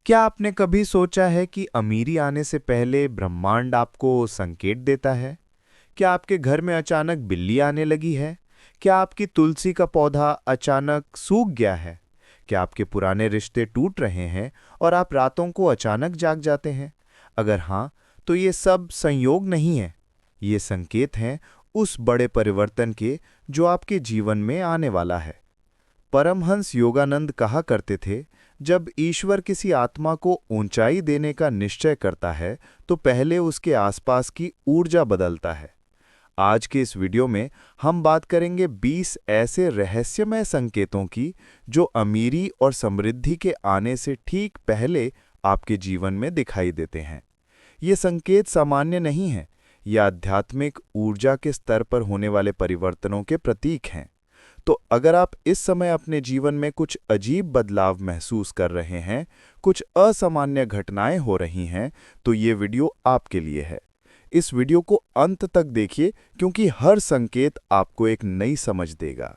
क्या आपने कभी सोचा है कि अमीरी आने से पहले ब्रह्मांड आपको संकेत देता है? क्या आपके घर में अचानक बिल्ली आने लगी है? क्या आपकी तुलसी का पौधा अचानक सूख गया है? क्या आपके पुराने रिश्ते टूट रहे हैं और आप रातों को अचानक जाग जाते हैं? अगर हाँ, तो ये सब संयोग नहीं है। ये संकेत हैं उस बड़े परिवर्तन के जो आपके जीवन में आने वाला है। परमहंस योगानंद कहा करते थे, जब ईश्वर किसी आत्मा को ऊंचाई देने का निश्चय करता है, तो पहले उसके आसपास की ऊर्जा बदलता है। आज के इस वीडियो में हम बात करेंगे 20 ऐसे रहस्यमय संकेतों की, जो अमीरी और समृद्धि के आने से ठीक पहले आपके जीवन में दिखाई देते हैं। ये संकेत सामान्य नहीं हैं, ये आध्यात्मिक ऊर्जा के स्तर पर होने वाले परिवर्तनों के प्रतीक हैं। तो अगर आप इस समय अपने जीवन में कुछ अजीब बदलाव महसूस कर रहे हैं, कुछ असामान्य घटनाएं हो रही हैं, तो ये वीडियो आपके लिए है। इस वीडियो को अंत तक देखिए, क्योंकि हर संकेत आपको एक नई समझ देगा।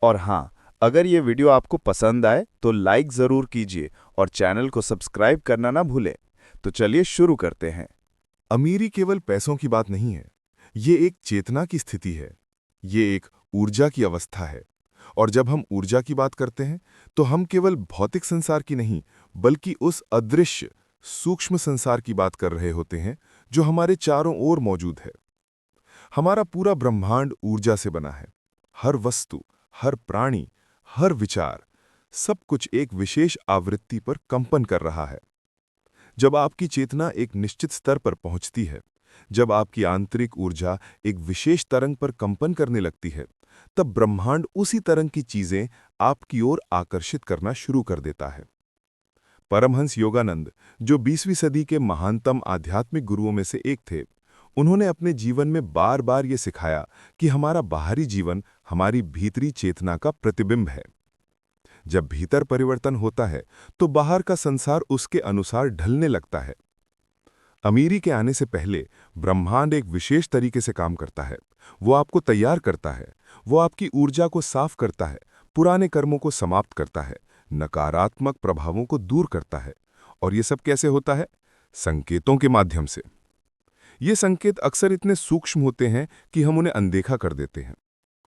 और हाँ, अगर ये वीडियो आपको पसंद आए तो लाइक ज़रूर कीजिए और चैनल को सब्सक्राइब करना ना भूलें। तो चलिए शुरू करते हैं। अमीरी केवल पैसों की बात नहीं है, ये एक चेतना की स्थिति है। ये एक ऊर्जा की अवस्था है। और जब हम ऊर्जा की बात करते हैं, तो हम केवल भौतिक संसार की नहीं, बल्कि उस अदृश्य, सूक्ष्म संसार की बात कर रहे होते हैं, जो हमारे चारों ओर मौजूद है। हमारा पूरा ब्रह्मांड ऊर्जा से बना है। हर वस्तु, हर प्राणी, हर विचार, सब कुछ एक विशेष आवृत्ति पर कंपन कर रहा है। जब आपकी चेतना एक निश्चित स्तर पर पहुंचती है, जब आपकी आंतरिक ऊर्जा एक विशेष तरंग पर कंपन करने लगती है, तब ब्रह्मांड उसी तरंग की चीजें आपकी ओर आकर्षित करना शुरू कर देता है। परमहंस योगानंद, जो 20वीं सदी के महानतम आध्यात्मिक गुरुओं में से एक थे, उन्होंने अपने जीवन में बार बार ये सिखाया कि हमारा बाहरी जीवन हमारी भीतरी चेतना का प्रतिबिंब है। जब भीतर परिवर्तन होता है, तो बाहर का संसार उसके अनुसार ढलने लगता है। अमीरी के आने से पहले ब्रह्मांड एक विशेष तरीके से काम करता है। वो आपको तैयार करता है, वो आपकी ऊर्जा को साफ करता है, पुराने कर्मों को समाप्त करता है, नकारात्मक प्रभावों को दूर करता है। और ये सब कैसे होता है? संकेतों के माध्यम से। ये संकेत अक्सर इतने सूक्ष्म होते हैं कि हम उन्हें अनदेखा कर देते हैं।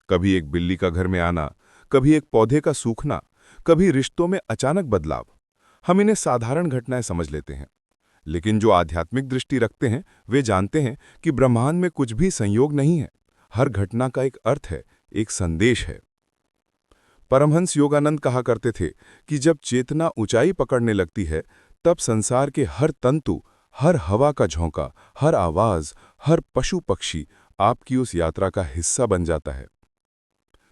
कभी एक बिल्ली का घर में आना, कभी एक पौधे का सूखना, कभी रिश्तों में अचानक बदलाव। हम इन्हें साधारण घटनाएं समझ लेते हैं। लेकिन जो आध्यात्मिक दृष्टि रखते हैं, वे जानते हैं कि ब्रह्मांड में कुछ भी संयोग नहीं है। हर घटना का एक अर्थ है, एक संदेश है। परमहंस योगानंद कहा करते थे कि जब चेतना ऊंचाई पकड़ने लगती है, तब संसार के हर तंतु, हर हवा का झोंका, हर आवाज, हर पशु पक्षी आपकी उस यात्रा का हिस्सा बन जाता है।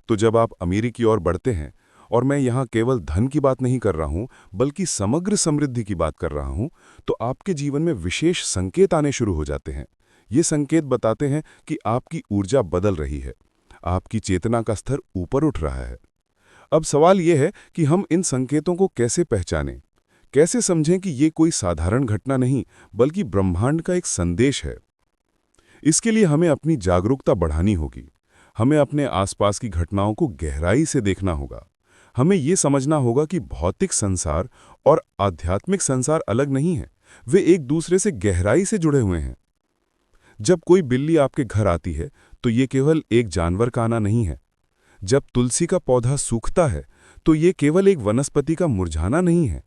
तो जब आप अमीरी की ओर बढ़ते हैं, और मैं यहाँ केवल धन की बात नहीं कर रहा हूँ, बल्कि समग्र समृद्धि की बात कर रहा हूँ, तो आपके जीवन में विशेष संकेत आने शुरू हो जाते हैं। ये संकेत बताते हैं कि आपकी ऊर्जा बदल रही है, आपकी चेतना का स्तर ऊपर उठ रहा है। अब सवाल यह है कि हम इन संकेतों को कैसे पहचानें, कैसे समझें कि ये कोई साधारण घटना नहीं, बल्कि ब्रह्मांड का एक संदेश है। इसके लिए हमें अपनी जागरूकता बढ़ानी होगी। हमें अपने आसपास की घटनाओं को गहराई से देखना होगा। हमें ये समझना होगा कि भौतिक संसार और आध्यात्मिक संसार अलग नहीं है, वे एक दूसरे से गहराई से जुड़े हुए हैं। जब कोई बिल्ली आपके घर आती है, तो ये केवल एक जानवर का आना नहीं है। जब तुलसी का पौधा सूखता है, तो ये केवल एक वनस्पति का मुरझाना नहीं है।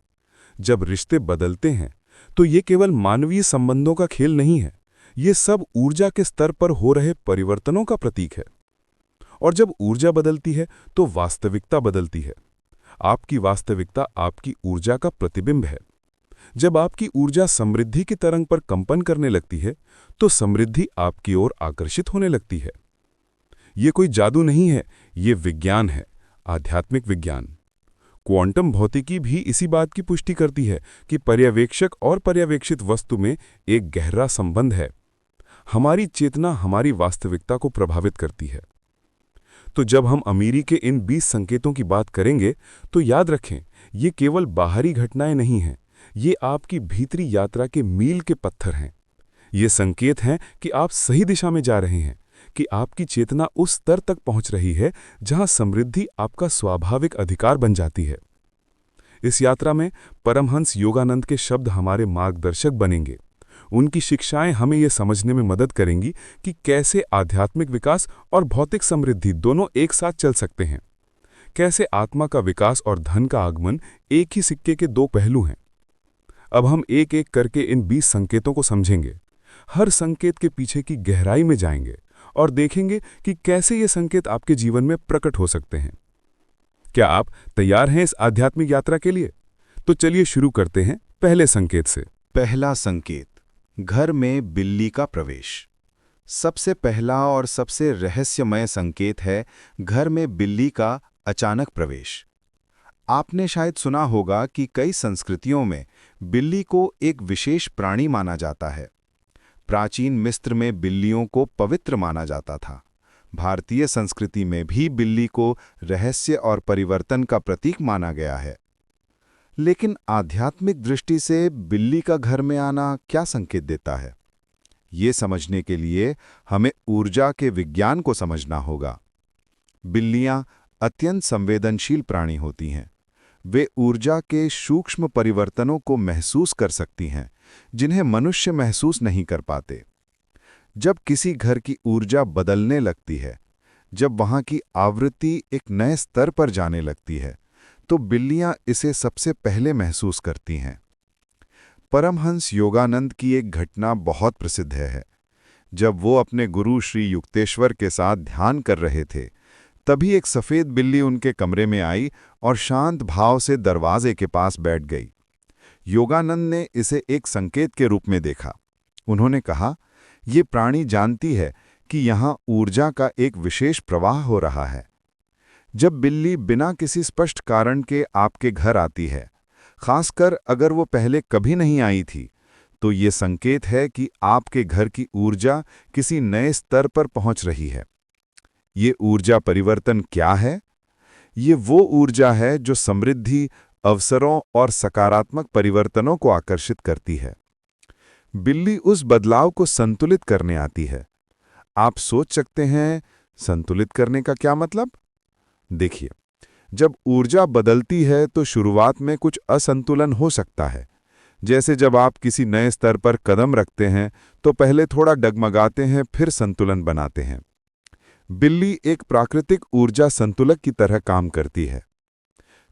जब रिश्ते बदलते हैं, तो ये केवल मानवीय संबंधों का खेल नहीं है। ये सब ऊर्जा के स्तर पर हो रहे परिवर्तनों का प्रतीक है। और जब ऊर्जा बदलती है, तो वास्तविकता बदलती है। आपकी वास्तविकता आपकी ऊर्जा का प्रतिबिंब है। जब आपकी ऊर्जा समृद्धि की तरंग पर कंपन करने लगती है, तो समृद्धि आपकी ओर आकर्षित होने लगती है। ये कोई जादू नहीं है, ये विज्ञान है, आध्यात्मिक विज्ञान। क्वांटम भौतिकी भी इसी बात की पुष्टि करती है कि पर्यवेक्षक और पर्यवेक्षित वस्तु में एक गहरा संबंध है। हमारी चेतना हमारी वास्तविकता को प्रभावित करती है। तो जब हम अमीरी के इन 20 संकेतों की बात करेंगे, तो याद रखें, ये केवल बाहरी घटनाएं नहीं हैं, ये आपकी भीतरी यात्रा के मील के पत्थर हैं। ये संकेत हैं कि आप सही दिशा में जा रहे हैं, कि आपकी चेतना उस स्तर तक पहुंच रही है जहां समृद्धि आपका स्वाभाविक अधिकार बन जाती है। इस यात्रा में परमहंस योगानंद के शब्द हमारे मार्गदर्शक बनेंगे। उनकी शिक्षाएं हमें ये समझने में मदद करेंगी कि कैसे आध्यात्मिक विकास और भौतिक समृद्धि दोनों एक साथ चल सकते हैं। कैसे आत्मा का विकास और धन का आगमन एक ही सिक्के के दो पहलू हैं। अब हम एक एक करके इन 20 संकेतों को समझेंगे। हर संकेत के पीछे की गहराई में जाएंगे और देखेंगे कि कैसे ये संकेत आपके जीवन में प्रकट हो सकते हैं। क्या आप तैयार हैं इस आध्यात्मिक यात्रा के लिए? तो चलिए शुरू करते हैं पहले संकेत से। पहला संकेत, घर में बिल्ली का प्रवेश। सबसे पहला और सबसे रहस्यमय संकेत है घर में बिल्ली का अचानक प्रवेश। आपने शायद सुना होगा कि कई संस्कृतियों में बिल्ली को एक विशेष प्राणी माना जाता है। प्राचीन मिस्र में बिल्लियों को पवित्र माना जाता था। भारतीय संस्कृति में भी बिल्ली को रहस्य और परिवर्तन का प्रतीक माना गया है। लेकिन आध्यात्मिक दृष्टि से बिल्ली का घर में आना क्या संकेत देता है? ये समझने के लिए हमें ऊर्जा के विज्ञान को समझना होगा। बिल्लियां अत्यंत संवेदनशील प्राणी होती हैं। वे ऊर्जा के सूक्ष्म परिवर्तनों को महसूस कर सकती हैं, जिन्हें मनुष्य महसूस नहीं कर पाते। जब किसी घर की ऊर्जा बदलने लगती है, जब वहां की आवृत्ति एक नए स्तर पर जाने लगती है, तो बिल्लियां इसे सबसे पहले महसूस करती हैं। परमहंस योगानंद की एक घटना बहुत प्रसिद्ध है। जब वो अपने गुरु श्री युक्तेश्वर के साथ ध्यान कर रहे थे, तभी एक सफ़ेद बिल्ली उनके कमरे में आई और शांत भाव से दरवाजे के पास बैठ गई। योगानंद ने इसे एक संकेत के रूप में देखा। उन्होंने कहा, ये प्राणी जानती है कि यहाँ ऊर्जा का एक विशेष प्रवाह हो रहा है। जब बिल्ली बिना किसी स्पष्ट कारण के आपके घर आती है, खासकर अगर वो पहले कभी नहीं आई थी, तो ये संकेत है कि आपके घर की ऊर्जा किसी नए स्तर पर पहुंच रही है। ये ऊर्जा परिवर्तन क्या है? ये वो ऊर्जा है जो समृद्धि, अवसरों और सकारात्मक परिवर्तनों को आकर्षित करती है। बिल्ली उस बदलाव को संतुलित करने आती है। आप सोच सकते हैं, संतुलित करने का क्या मतलब? देखिए, जब ऊर्जा बदलती है तो शुरुआत में कुछ असंतुलन हो सकता है। जैसे जब आप किसी नए स्तर पर कदम रखते हैं तो पहले थोड़ा डगमगाते हैं, फिर संतुलन बनाते हैं। बिल्ली एक प्राकृतिक ऊर्जा संतुलक की तरह काम करती है।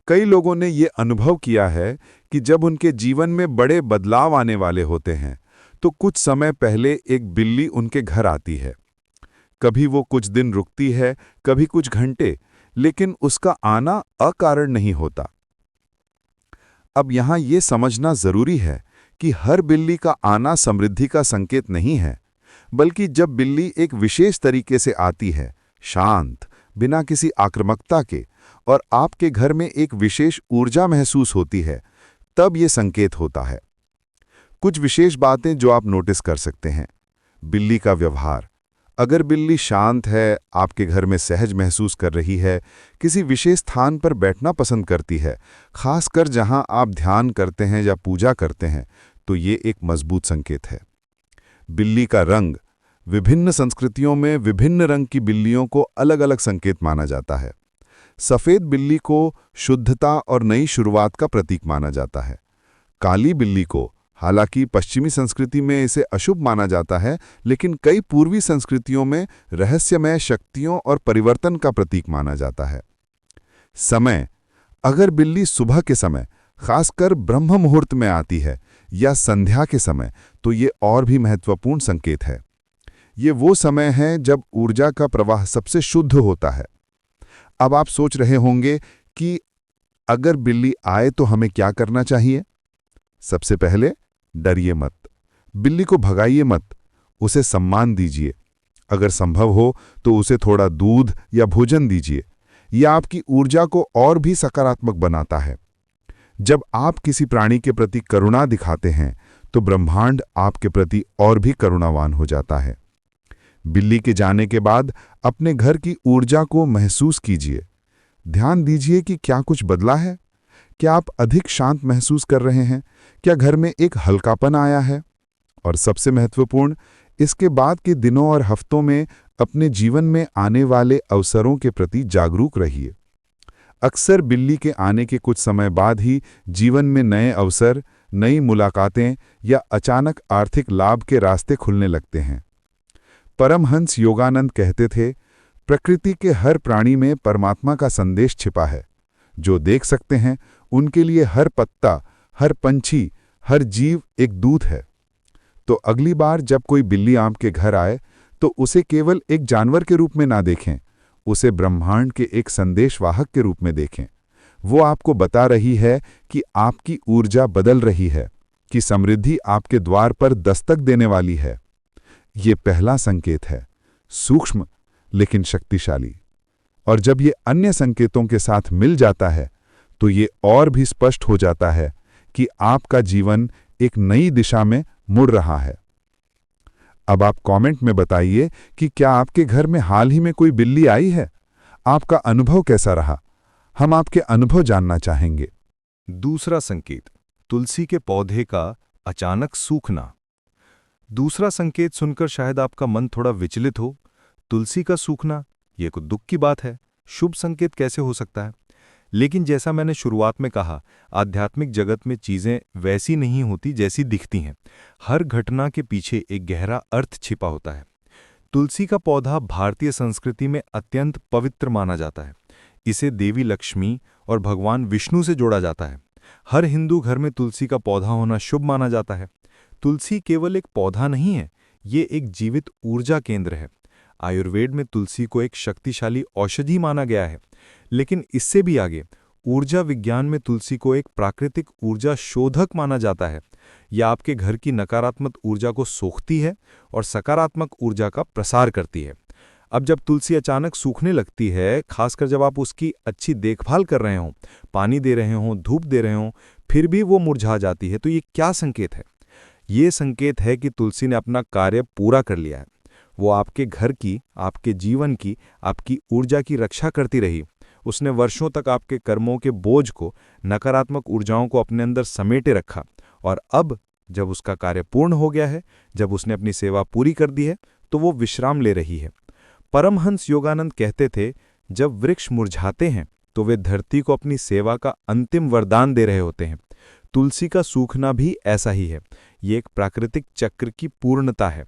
कई लोगों ने ये अनुभव किया है कि जब उनके जीवन में बड़े बदलाव आने वाले होते हैं, तो कुछ समय पहले एक बिल्ली उनके घर आती है। कभी वो कुछ दिन रुकती है, कभी कुछ घंटे, लेकिन उसका आना अकारण नहीं होता। अब यहाँ ये समझना जरूरी है कि हर बिल्ली का आना समृद्धि का संकेत नहीं है, बल्कि जब बिल्ली एक विशेष तरीके से आती है, शांत, बिना किसी आक्रामकता के, और आपके घर में एक विशेष ऊर्जा महसूस होती है, तब ये संकेत होता है। कुछ विशेष बातें जो आप नोटिस कर सकते हैं। बिल्ली का व्यवहार। अगर बिल्ली शांत है, आपके घर में सहज महसूस कर रही है, किसी विशेष स्थान पर बैठना पसंद करती है, खासकर जहां आप ध्यान करते हैं या पूजा करते हैं, तो ये एक मजबूत संकेत है। बिल्ली का रंग। विभिन्न संस्कृतियों में विभिन्न रंग की बिल्लियों को अलग अलग संकेत माना जाता है। सफ़ेद बिल्ली को शुद्धता और नई शुरुआत का प्रतीक माना जाता है। काली बिल्ली को, हालांकि पश्चिमी संस्कृति में इसे अशुभ माना जाता है, लेकिन कई पूर्वी संस्कृतियों में रहस्यमय शक्तियों और परिवर्तन का प्रतीक माना जाता है। समय। अगर बिल्ली सुबह के समय, खासकर ब्रह्म मुहूर्त में आती है या संध्या के समय, तो ये और भी महत्वपूर्ण संकेत है। ये वो समय है जब ऊर्जा का प्रवाह सबसे शुद्ध होता है। अब आप सोच रहे होंगे कि अगर बिल्ली आए तो हमें क्या करना चाहिए? सबसे पहले, डरिए मत। बिल्ली को भगाइए मत, उसे सम्मान दीजिए। अगर संभव हो तो उसे थोड़ा दूध या भोजन दीजिए। यह आपकी ऊर्जा को और भी सकारात्मक बनाता है। जब आप किसी प्राणी के प्रति करुणा दिखाते हैं, तो ब्रह्मांड आपके प्रति और भी करुणावान हो जाता है। बिल्ली के जाने के बाद अपने घर की ऊर्जा को महसूस कीजिए। ध्यान दीजिए कि क्या कुछ बदला है। क्या आप अधिक शांत महसूस कर रहे हैं? क्या घर में एक हल्कापन आया है? और सबसे महत्वपूर्ण, इसके बाद के दिनों और हफ्तों में अपने जीवन में आने वाले अवसरों के प्रति जागरूक रहिए। अक्सर बिल्ली के आने के कुछ समय बाद ही जीवन में नए अवसर, नई मुलाकातें या अचानक आर्थिक लाभ के रास्ते खुलने लगते हैं। परमहंस योगानंद कहते थे, प्रकृति के हर प्राणी में परमात्मा का संदेश छिपा है। जो देख सकते हैं उनके लिए हर पत्ता, हर पंछी, हर जीव एक दूत है। तो अगली बार जब कोई बिल्ली आपके घर आए तो उसे केवल एक जानवर के रूप में ना देखें, उसे ब्रह्मांड के एक संदेशवाहक के रूप में देखें। वो आपको बता रही है कि आपकी ऊर्जा बदल रही है, कि समृद्धि आपके द्वार पर दस्तक देने वाली है। ये पहला संकेत है, सूक्ष्म लेकिन शक्तिशाली। और जब ये अन्य संकेतों के साथ मिल जाता है तो ये और भी स्पष्ट हो जाता है कि आपका जीवन एक नई दिशा में मुड़ रहा है। अब आप कमेंट में बताइए कि क्या आपके घर में हाल ही में कोई बिल्ली आई है? आपका अनुभव कैसा रहा? हम आपके अनुभव जानना चाहेंगे। दूसरा संकेत, तुलसी के पौधे का अचानक सूखना। दूसरा संकेत सुनकर शायद आपका मन थोड़ा विचलित हो। तुलसी का सूखना, ये कोई दुख की बात है, शुभ संकेत कैसे हो सकता है? लेकिन जैसा मैंने शुरुआत में कहा, आध्यात्मिक जगत में चीजें वैसी नहीं होती जैसी दिखती हैं। हर घटना के पीछे एक गहरा अर्थ छिपा होता है। तुलसी का पौधा भारतीय संस्कृति में अत्यंत पवित्र माना जाता है। इसे देवी लक्ष्मी और भगवान विष्णु से जोड़ा जाता है। हर हिंदू घर में तुलसी का पौधा होना शुभ माना जाता है। तुलसी केवल एक पौधा नहीं है, ये एक जीवित ऊर्जा केंद्र है। आयुर्वेद में तुलसी को एक शक्तिशाली औषधि माना गया है। लेकिन इससे भी आगे ऊर्जा विज्ञान में तुलसी को एक प्राकृतिक ऊर्जा शोधक माना जाता है। यह आपके घर की नकारात्मक ऊर्जा को सोखती है और सकारात्मक ऊर्जा का प्रसार करती है। अब जब तुलसी अचानक सूखने लगती है, खासकर जब आप उसकी अच्छी देखभाल कर रहे हों, पानी दे रहे हों, धूप दे रहे हों, फिर भी वो मुरझा जाती है, तो ये क्या संकेत है? ये संकेत है कि तुलसी ने अपना कार्य पूरा कर लिया है। वो आपके घर की, आपके जीवन की, आपकी ऊर्जा की रक्षा करती रही। उसने वर्षों तक आपके कर्मों के बोझ को, नकारात्मक ऊर्जाओं को अपने अंदर समेटे रखा, और अब जब उसका कार्य पूर्ण हो गया है, जब उसने अपनी सेवा पूरी कर दी है, तो वो विश्राम ले रही है। परमहंस योगानंद कहते थे, जब वृक्ष मुरझाते हैं तो वे धरती को अपनी सेवा का अंतिम वरदान दे रहे होते हैं। तुलसी का सूखना भी ऐसा ही है। ये एक प्राकृतिक चक्र की पूर्णता है।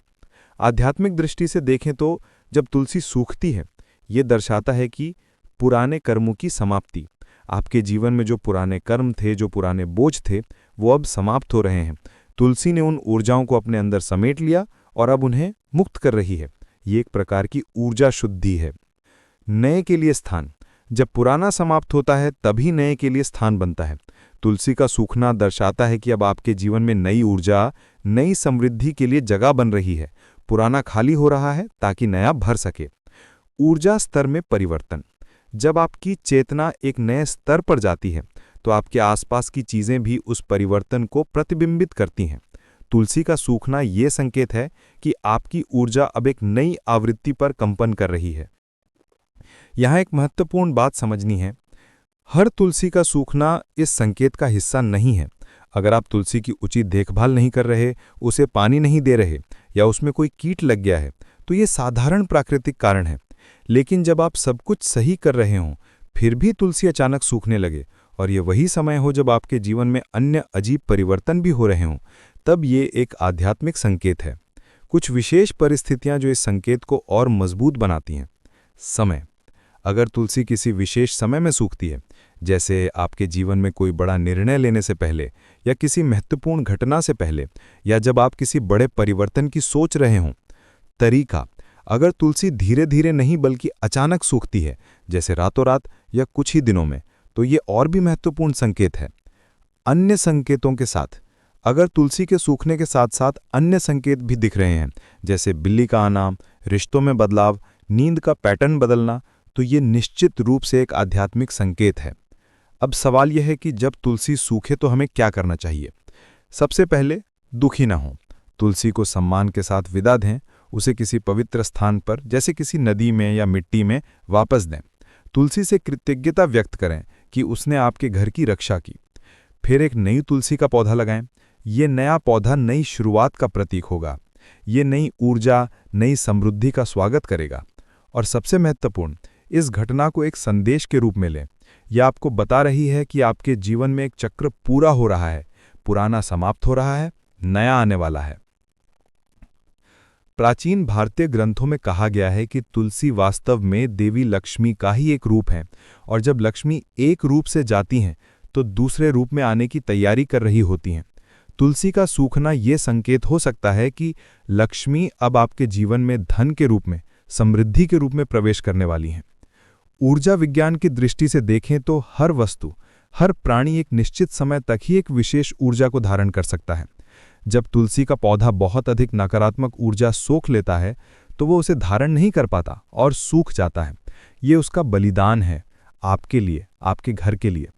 आध्यात्मिक दृष्टि से देखें तो जब तुलसी सूखती है, ये दर्शाता है कि पुराने कर्मों की समाप्ति। आपके जीवन में जो पुराने कर्म थे, जो पुराने बोझ थे, वो अब समाप्त हो रहे हैं। तुलसी ने उन ऊर्जाओं को अपने अंदर समेट लिया और अब उन्हें मुक्त कर रही है। ये एक प्रकार की ऊर्जा शुद्धि है। नए के लिए स्थान। जब पुराना समाप्त होता है तभी नए के लिए स्थान बनता है। तुलसी का सूखना दर्शाता है कि अब आपके जीवन में नई ऊर्जा, नई समृद्धि के लिए जगह बन रही है। पुराना खाली हो रहा है ताकि नया भर सके। ऊर्जा स्तर में परिवर्तन। जब आपकी चेतना एक नए स्तर पर जाती है तो आपके आसपास की चीजें भी उस परिवर्तन को प्रतिबिंबित करती हैं। तुलसी का सूखना ये संकेत है कि आपकी ऊर्जा अब एक नई आवृत्ति पर कंपन कर रही है। यहाँ एक महत्वपूर्ण बात समझनी है, हर तुलसी का सूखना इस संकेत का हिस्सा नहीं है। अगर आप तुलसी की उचित देखभाल नहीं कर रहे, उसे पानी नहीं दे रहे या उसमें कोई कीट लग गया है, तो ये साधारण प्राकृतिक कारण है। लेकिन जब आप सब कुछ सही कर रहे हों, फिर भी तुलसी अचानक सूखने लगे और ये वही समय हो जब आपके जीवन में अन्य अजीब परिवर्तन भी हो रहे हों, तब ये एक आध्यात्मिक संकेत है। कुछ विशेष परिस्थितियां जो इस संकेत को और मजबूत बनाती हैं। समय। अगर तुलसी किसी विशेष समय में सूखती है, जैसे आपके जीवन में कोई बड़ा निर्णय लेने से पहले या किसी महत्वपूर्ण घटना से पहले, या जब आप किसी बड़े परिवर्तन की सोच रहे हों। तरीका। अगर तुलसी धीरे धीरे नहीं बल्कि अचानक सूखती है, जैसे रातों रात या कुछ ही दिनों में, तो ये और भी महत्वपूर्ण संकेत है। अन्य संकेतों के साथ। अगर तुलसी के सूखने के साथ साथ अन्य संकेत भी दिख रहे हैं, जैसे बिल्ली का आना, रिश्तों में बदलाव, नींद का पैटर्न बदलना, तो ये निश्चित रूप से एक आध्यात्मिक संकेत है। अब सवाल यह है कि जब तुलसी सूखे तो हमें क्या करना चाहिए? सबसे पहले, दुखी ना हो। तुलसी को सम्मान के साथ विदा दें। उसे किसी पवित्र स्थान पर, जैसे किसी नदी में या मिट्टी में, वापस दें। तुलसी से कृतज्ञता व्यक्त करें कि उसने आपके घर की रक्षा की। फिर एक नई तुलसी का पौधा लगाएं। ये नया पौधा नई शुरुआत का प्रतीक होगा। ये नई ऊर्जा, नई समृद्धि का स्वागत करेगा। और सबसे महत्वपूर्ण, इस घटना को एक संदेश के रूप में लें। यह आपको बता रही है कि आपके जीवन में एक चक्र पूरा हो रहा है, पुराना समाप्त हो रहा है, नया आने वाला है। प्राचीन भारतीय ग्रंथों में कहा गया है कि तुलसी वास्तव में देवी लक्ष्मी का ही एक रूप है, और जब लक्ष्मी एक रूप से जाती हैं तो दूसरे रूप में आने की तैयारी कर रही होती हैं। तुलसी का सूखना ये संकेत हो सकता है कि लक्ष्मी अब आपके जीवन में धन के रूप में, समृद्धि के रूप में प्रवेश करने वाली हैं। ऊर्जा विज्ञान की दृष्टि से देखें तो हर वस्तु, हर प्राणी एक निश्चित समय तक ही एक विशेष ऊर्जा को धारण कर सकता है। जब तुलसी का पौधा बहुत अधिक नकारात्मक ऊर्जा सोख लेता है तो वो उसे धारण नहीं कर पाता और सूख जाता है। ये उसका बलिदान है, आपके लिए, आपके घर के लिए।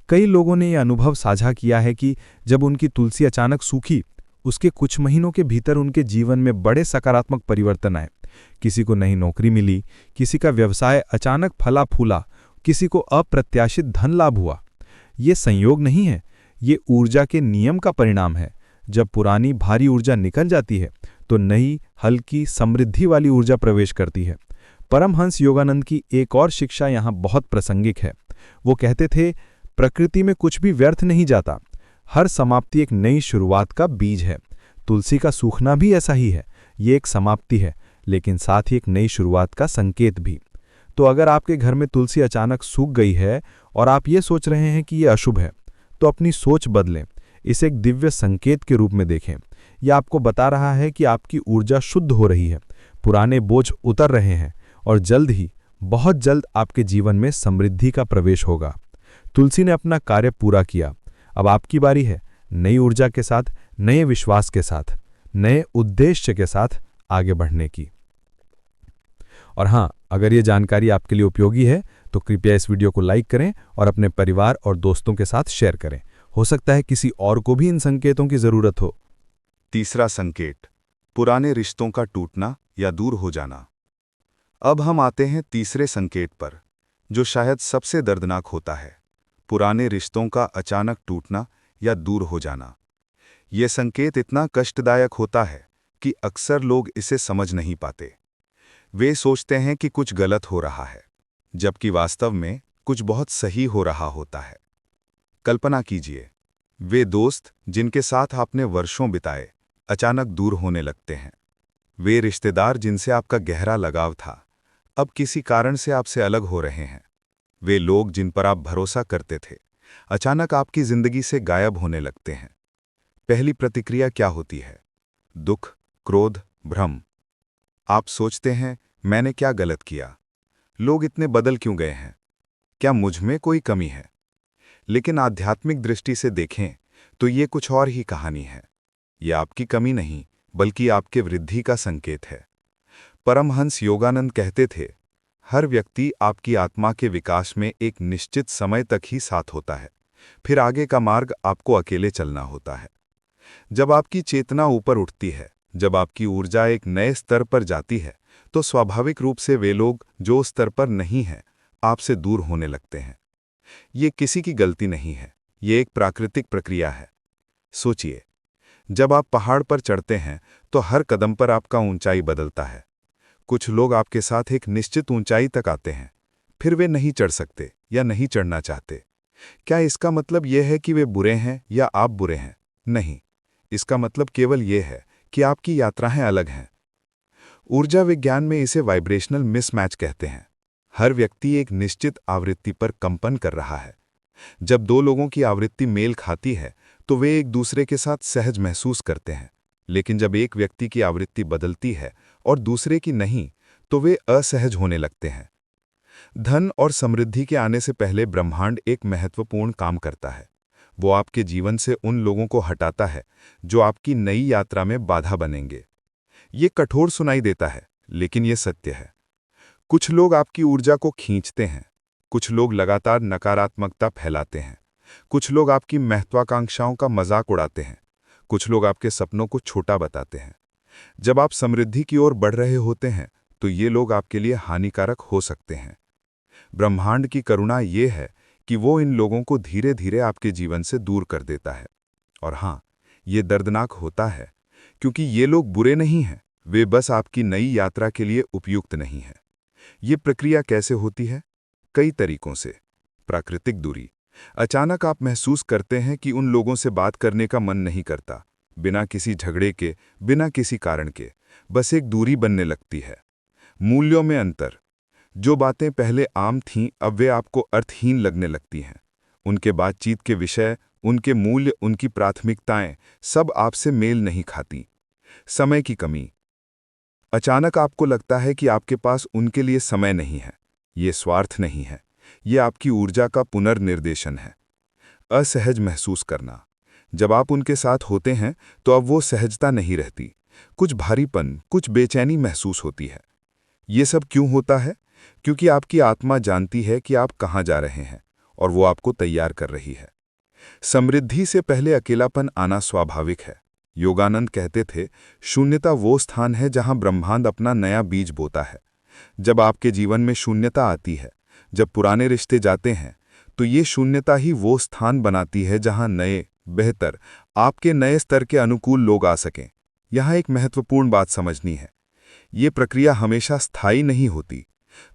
कई लोगों ने यह अनुभव साझा किया है कि जब उनकी तुलसी अचानक सूखी, उसके कुछ महीनों के भीतर उनके जीवन में बड़े सकारात्मक परिवर्तन आए। किसी को नई नौकरी मिली, किसी का व्यवसाय अचानक फला फूला, किसी को अप्रत्याशित धन लाभ हुआ। ये संयोग नहीं है, ये ऊर्जा के नियम का परिणाम है। जब पुरानी भारी ऊर्जा निकल जाती है तो नई, हल्की, समृद्धि वाली ऊर्जा प्रवेश करती है। परमहंस योगानंद की एक और शिक्षा यहाँ बहुत प्रासंगिक है। वो कहते थे, प्रकृति में कुछ भी व्यर्थ नहीं जाता, हर समाप्ति एक नई शुरुआत का बीज है। तुलसी का सूखना भी ऐसा ही है, ये एक समाप्ति है, लेकिन साथ ही एक नई शुरुआत का संकेत भी। तो अगर आपके घर में तुलसी अचानक सूख गई है और आप ये सोच रहे हैं कि ये अशुभ है, तो अपनी सोच बदलें, इसे एक दिव्य संकेत के रूप में देखें। यह आपको बता रहा है कि आपकी ऊर्जा शुद्ध हो रही है, पुराने बोझ उतर रहे हैं और जल्द ही, बहुत जल्द आपके जीवन में समृद्धि का प्रवेश होगा। तुलसी ने अपना कार्य पूरा किया, अब आपकी बारी है नई ऊर्जा के साथ, नए विश्वास के साथ, नए उद्देश्य के साथ आगे बढ़ने की। और हाँ, अगर ये जानकारी आपके लिए उपयोगी है तो कृपया इस वीडियो को लाइक करें और अपने परिवार और दोस्तों के साथ शेयर करें। हो सकता है किसी और को भी इन संकेतों की जरूरत हो। तीसरा संकेत, पुराने रिश्तों का टूटना या दूर हो जाना। अब हम आते हैं तीसरे संकेत पर, जो शायद सबसे दर्दनाक होता है, पुराने रिश्तों का अचानक टूटना या दूर हो जाना। यह संकेत इतना कष्टदायक होता है कि अक्सर लोग इसे समझ नहीं पाते। वे सोचते हैं कि कुछ गलत हो रहा है, जबकि वास्तव में कुछ बहुत सही हो रहा होता है। कल्पना कीजिए, वे दोस्त जिनके साथ आपने वर्षों बिताए अचानक दूर होने लगते हैं। वे रिश्तेदार जिनसे आपका गहरा लगाव था, अब किसी कारण से आपसे अलग हो रहे हैं। वे लोग जिन पर आप भरोसा करते थे, अचानक आपकी जिंदगी से गायब होने लगते हैं। पहली प्रतिक्रिया क्या होती है? दुख, क्रोध, भ्रम। आप सोचते हैं, मैंने क्या गलत किया? लोग इतने बदल क्यों गए हैं? क्या मुझ में कोई कमी है? लेकिन आध्यात्मिक दृष्टि से देखें तो ये कुछ और ही कहानी है। ये आपकी कमी नहीं, बल्कि आपके वृद्धि का संकेत है। परमहंस योगानंद कहते थे, हर व्यक्ति आपकी आत्मा के विकास में एक निश्चित समय तक ही साथ होता है, फिर आगे का मार्ग आपको अकेले चलना होता है। जब आपकी चेतना ऊपर उठती है, जब आपकी ऊर्जा एक नए स्तर पर जाती है, तो स्वाभाविक रूप से वे लोग जो उस स्तर पर नहीं हैं, आपसे दूर होने लगते हैं। ये किसी की गलती नहीं है, ये एक प्राकृतिक प्रक्रिया है। सोचिए, जब आप पहाड़ पर चढ़ते हैं तो हर कदम पर आपका ऊंचाई बदलता है। कुछ लोग आपके साथ एक निश्चित ऊंचाई तक आते हैं, फिर वे नहीं चढ़ सकते या नहीं चढ़ना चाहते। क्या इसका मतलब यह है कि वे बुरे हैं या आप बुरे हैं? नहीं, इसका मतलब केवल यह है कि आपकी यात्राएं अलग हैं। ऊर्जा विज्ञान में इसे वाइब्रेशनल मिसमैच कहते हैं। हर व्यक्ति एक निश्चित आवृत्ति पर कंपन कर रहा है। जब दो लोगों की आवृत्ति मेल खाती है तो वे एक दूसरे के साथ सहज महसूस करते हैं, लेकिन जब एक व्यक्ति की आवृत्ति बदलती है और दूसरे की नहीं, तो वे असहज होने लगते हैं। धन और समृद्धि के आने से पहले ब्रह्मांड एक महत्वपूर्ण काम करता है। वो आपके जीवन से उन लोगों को हटाता है जो आपकी नई यात्रा में बाधा बनेंगे। ये कठोर सुनाई देता है, लेकिन ये सत्य है। कुछ लोग आपकी ऊर्जा को खींचते हैं, कुछ लोग लगातार नकारात्मकता फैलाते हैं, कुछ लोग आपकी महत्वाकांक्षाओं का मजाक उड़ाते हैं, कुछ लोग आपके सपनों को छोटा बताते हैं। जब आप समृद्धि की ओर बढ़ रहे होते हैं तो ये लोग आपके लिए हानिकारक हो सकते हैं। ब्रह्मांड की करुणा ये है कि वो इन लोगों को धीरे धीरे आपके जीवन से दूर कर देता है। और हाँ, ये दर्दनाक होता है, क्योंकि ये लोग बुरे नहीं हैं, वे बस आपकी नई यात्रा के लिए उपयुक्त नहीं हैं। ये प्रक्रिया कैसे होती है? कई तरीकों से। प्राकृतिक दूरी। अचानक आप महसूस करते हैं कि उन लोगों से बात करने का मन नहीं करता, बिना किसी झगड़े के, बिना किसी कारण के, बस एक दूरी बनने लगती है। मूल्यों में अंतर। जो बातें पहले आम थीं, अब वे आपको अर्थहीन लगने लगती हैं। उनके बातचीत के विषय, उनके मूल्य, उनकी प्राथमिकताएं सब आपसे मेल नहीं खाती। समय की कमी। अचानक आपको लगता है कि आपके पास उनके लिए समय नहीं है। ये स्वार्थ नहीं है, ये आपकी ऊर्जा का पुनर्निर्देशन है। असहज महसूस करना। जब आप उनके साथ होते हैं तो अब वो सहजता नहीं रहती, कुछ भारीपन, कुछ बेचैनी महसूस होती है। ये सब क्यों होता है? क्योंकि आपकी आत्मा जानती है कि आप कहाँ जा रहे हैं और वो आपको तैयार कर रही है। समृद्धि से पहले अकेलापन आना स्वाभाविक है। योगानंद कहते थे, शून्यता वो स्थान है जहां ब्रह्मांड अपना नया बीज बोता है। जब आपके जीवन में शून्यता आती है, जब पुराने रिश्ते जाते हैं, तो ये शून्यता ही वो स्थान बनाती है जहां नए, बेहतर, आपके नए स्तर के अनुकूल लोग आ सकें। यहां एक महत्वपूर्ण बात समझनी है, ये प्रक्रिया हमेशा स्थायी नहीं होती।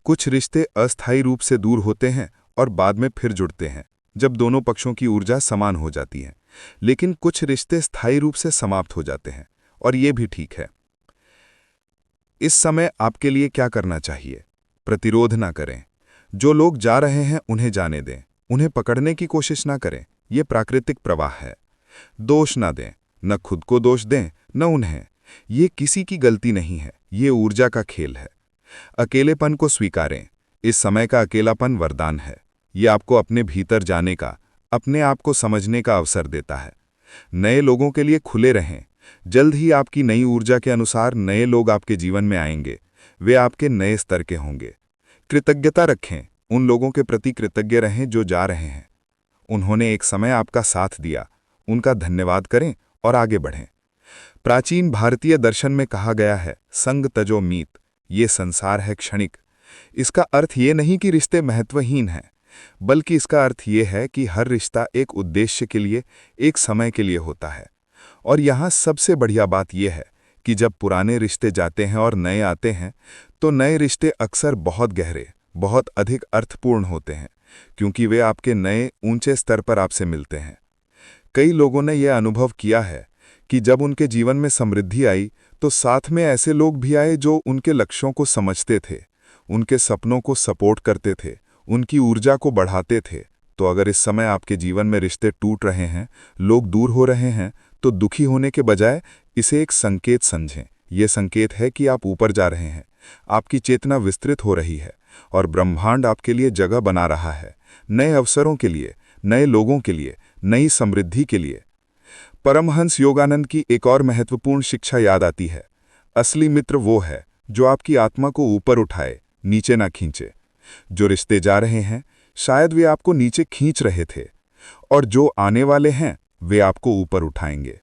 कुछ रिश्ते अस्थायी रूप से दूर होते हैं और बाद में फिर जुड़ते हैं, जब दोनों पक्षों की ऊर्जा समान हो जाती है। लेकिन कुछ रिश्ते स्थायी रूप से समाप्त हो जाते हैं, और ये भी ठीक है। इस समय आपके लिए क्या करना चाहिए? प्रतिरोध ना करें। जो लोग जा रहे हैं उन्हें जाने दें, उन्हें पकड़ने की कोशिश ना करें। ये प्राकृतिक प्रवाह है। दोष ना दें, न खुद को दोष दें न उन्हें। ये किसी की गलती नहीं है, ये ऊर्जा का खेल है। अकेलेपन को स्वीकारें। इस समय का अकेलापन वरदान है। ये आपको अपने भीतर जाने का, अपने आप को समझने का अवसर देता है। नए लोगों के लिए खुले रहें। जल्द ही आपकी नई ऊर्जा के अनुसार नए लोग आपके जीवन में आएंगे। वे आपके नए स्तर के होंगे। कृतज्ञता रखें। उन लोगों के प्रति कृतज्ञ रहें जो जा रहे हैं। उन्होंने एक समय आपका साथ दिया, उनका धन्यवाद करें और आगे बढ़ें। प्राचीन भारतीय दर्शन में कहा गया है, संग तजो मीत। ये संसार है क्षणिक। इसका अर्थ ये नहीं कि रिश्ते महत्वहीन हैं, बल्कि इसका अर्थ ये है कि हर रिश्ता एक उद्देश्य के लिए, एक समय के लिए होता है। और यहाँ सबसे बढ़िया बात यह है कि जब पुराने रिश्ते जाते हैं और नए आते हैं, तो नए रिश्ते अक्सर बहुत गहरे, बहुत अधिक अर्थपूर्ण होते हैं, क्योंकि वे आपके नए ऊंचे स्तर पर आपसे मिलते हैं। कई लोगों ने यह अनुभव किया है कि जब उनके जीवन में समृद्धि आई, तो साथ में ऐसे लोग भी आए जो उनके लक्ष्यों को समझते थे, उनके सपनों को सपोर्ट करते थे, उनकी ऊर्जा को बढ़ाते थे। तो अगर इस समय आपके जीवन में रिश्ते टूट रहे हैं, लोग दूर हो रहे हैं, तो दुखी होने के बजाय इसे एक संकेत समझें। यह संकेत है कि आप ऊपर जा रहे हैं, आपकी चेतना विस्तृत हो रही है और ब्रह्मांड आपके लिए जगह बना रहा है, नए अवसरों के लिए, नए लोगों के लिए, नई समृद्धि के लिए। परमहंस योगानंद की एक और महत्वपूर्ण शिक्षा याद आती है। असली मित्र वो है जो आपकी आत्मा को ऊपर उठाए, नीचे ना खींचे। जो रिश्ते जा रहे हैं, शायद वे आपको नीचे खींच रहे थे, और जो आने वाले हैं, वे आपको ऊपर उठाएंगे।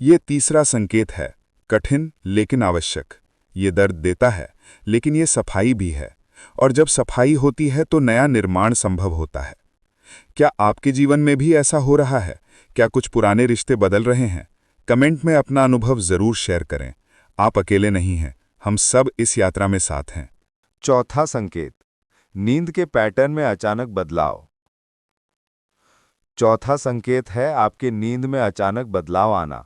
ये तीसरा संकेत है, कठिन लेकिन आवश्यक। ये दर्द देता है, लेकिन ये सफाई भी है, और जब सफाई होती है तो नया निर्माण संभव होता है। क्या आपके जीवन में भी ऐसा हो रहा है? क्या कुछ पुराने रिश्ते बदल रहे हैं? कमेंट में अपना अनुभव जरूर शेयर करें। आप अकेले नहीं हैं, हम सब इस यात्रा में साथ हैं। चौथा संकेत, नींद के पैटर्न में अचानक बदलाव। चौथा संकेत है आपके नींद में अचानक बदलाव आना।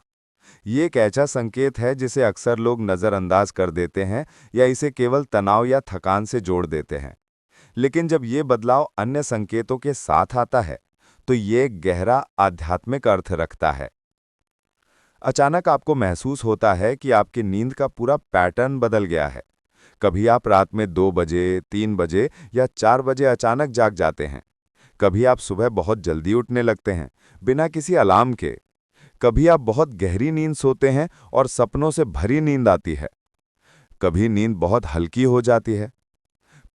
ये एक ऐसा संकेत है जिसे अक्सर लोग नज़रअंदाज कर देते हैं या इसे केवल तनाव या थकान से जोड़ देते हैं। लेकिन जब ये बदलाव अन्य संकेतों के साथ आता है, तो ये गहरा आध्यात्मिक अर्थ रखता है। अचानक आपको महसूस होता है कि आपकी नींद का पूरा पैटर्न बदल गया है। कभी आप रात में 2 बजे, 3 बजे या 4 बजे अचानक जाग जाते हैं। कभी आप सुबह बहुत जल्दी उठने लगते हैं, बिना किसी अलार्म के। कभी आप बहुत गहरी नींद सोते हैं और सपनों से भरी नींद आती है। कभी नींद बहुत हल्की हो जाती है।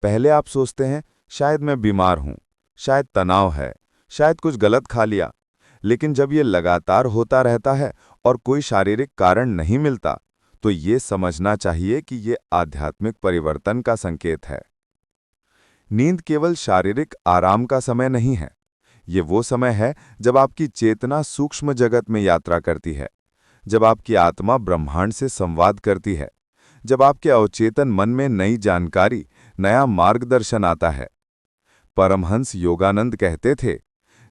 पहले आप सोचते हैं, शायद मैं बीमार हूं, शायद तनाव है, शायद कुछ गलत खा लिया। लेकिन जब ये लगातार होता रहता है और कोई शारीरिक कारण नहीं मिलता, तो ये समझना चाहिए कि ये आध्यात्मिक परिवर्तन का संकेत है। नींद केवल शारीरिक आराम का समय नहीं है। ये वो समय है जब आपकी चेतना सूक्ष्म जगत में यात्रा करती है, जब आपकी आत्मा ब्रह्मांड से संवाद करती है, जब आपके अवचेतन मन में नई जानकारी, नया मार्गदर्शन आता है। परमहंस योगानंद कहते थे,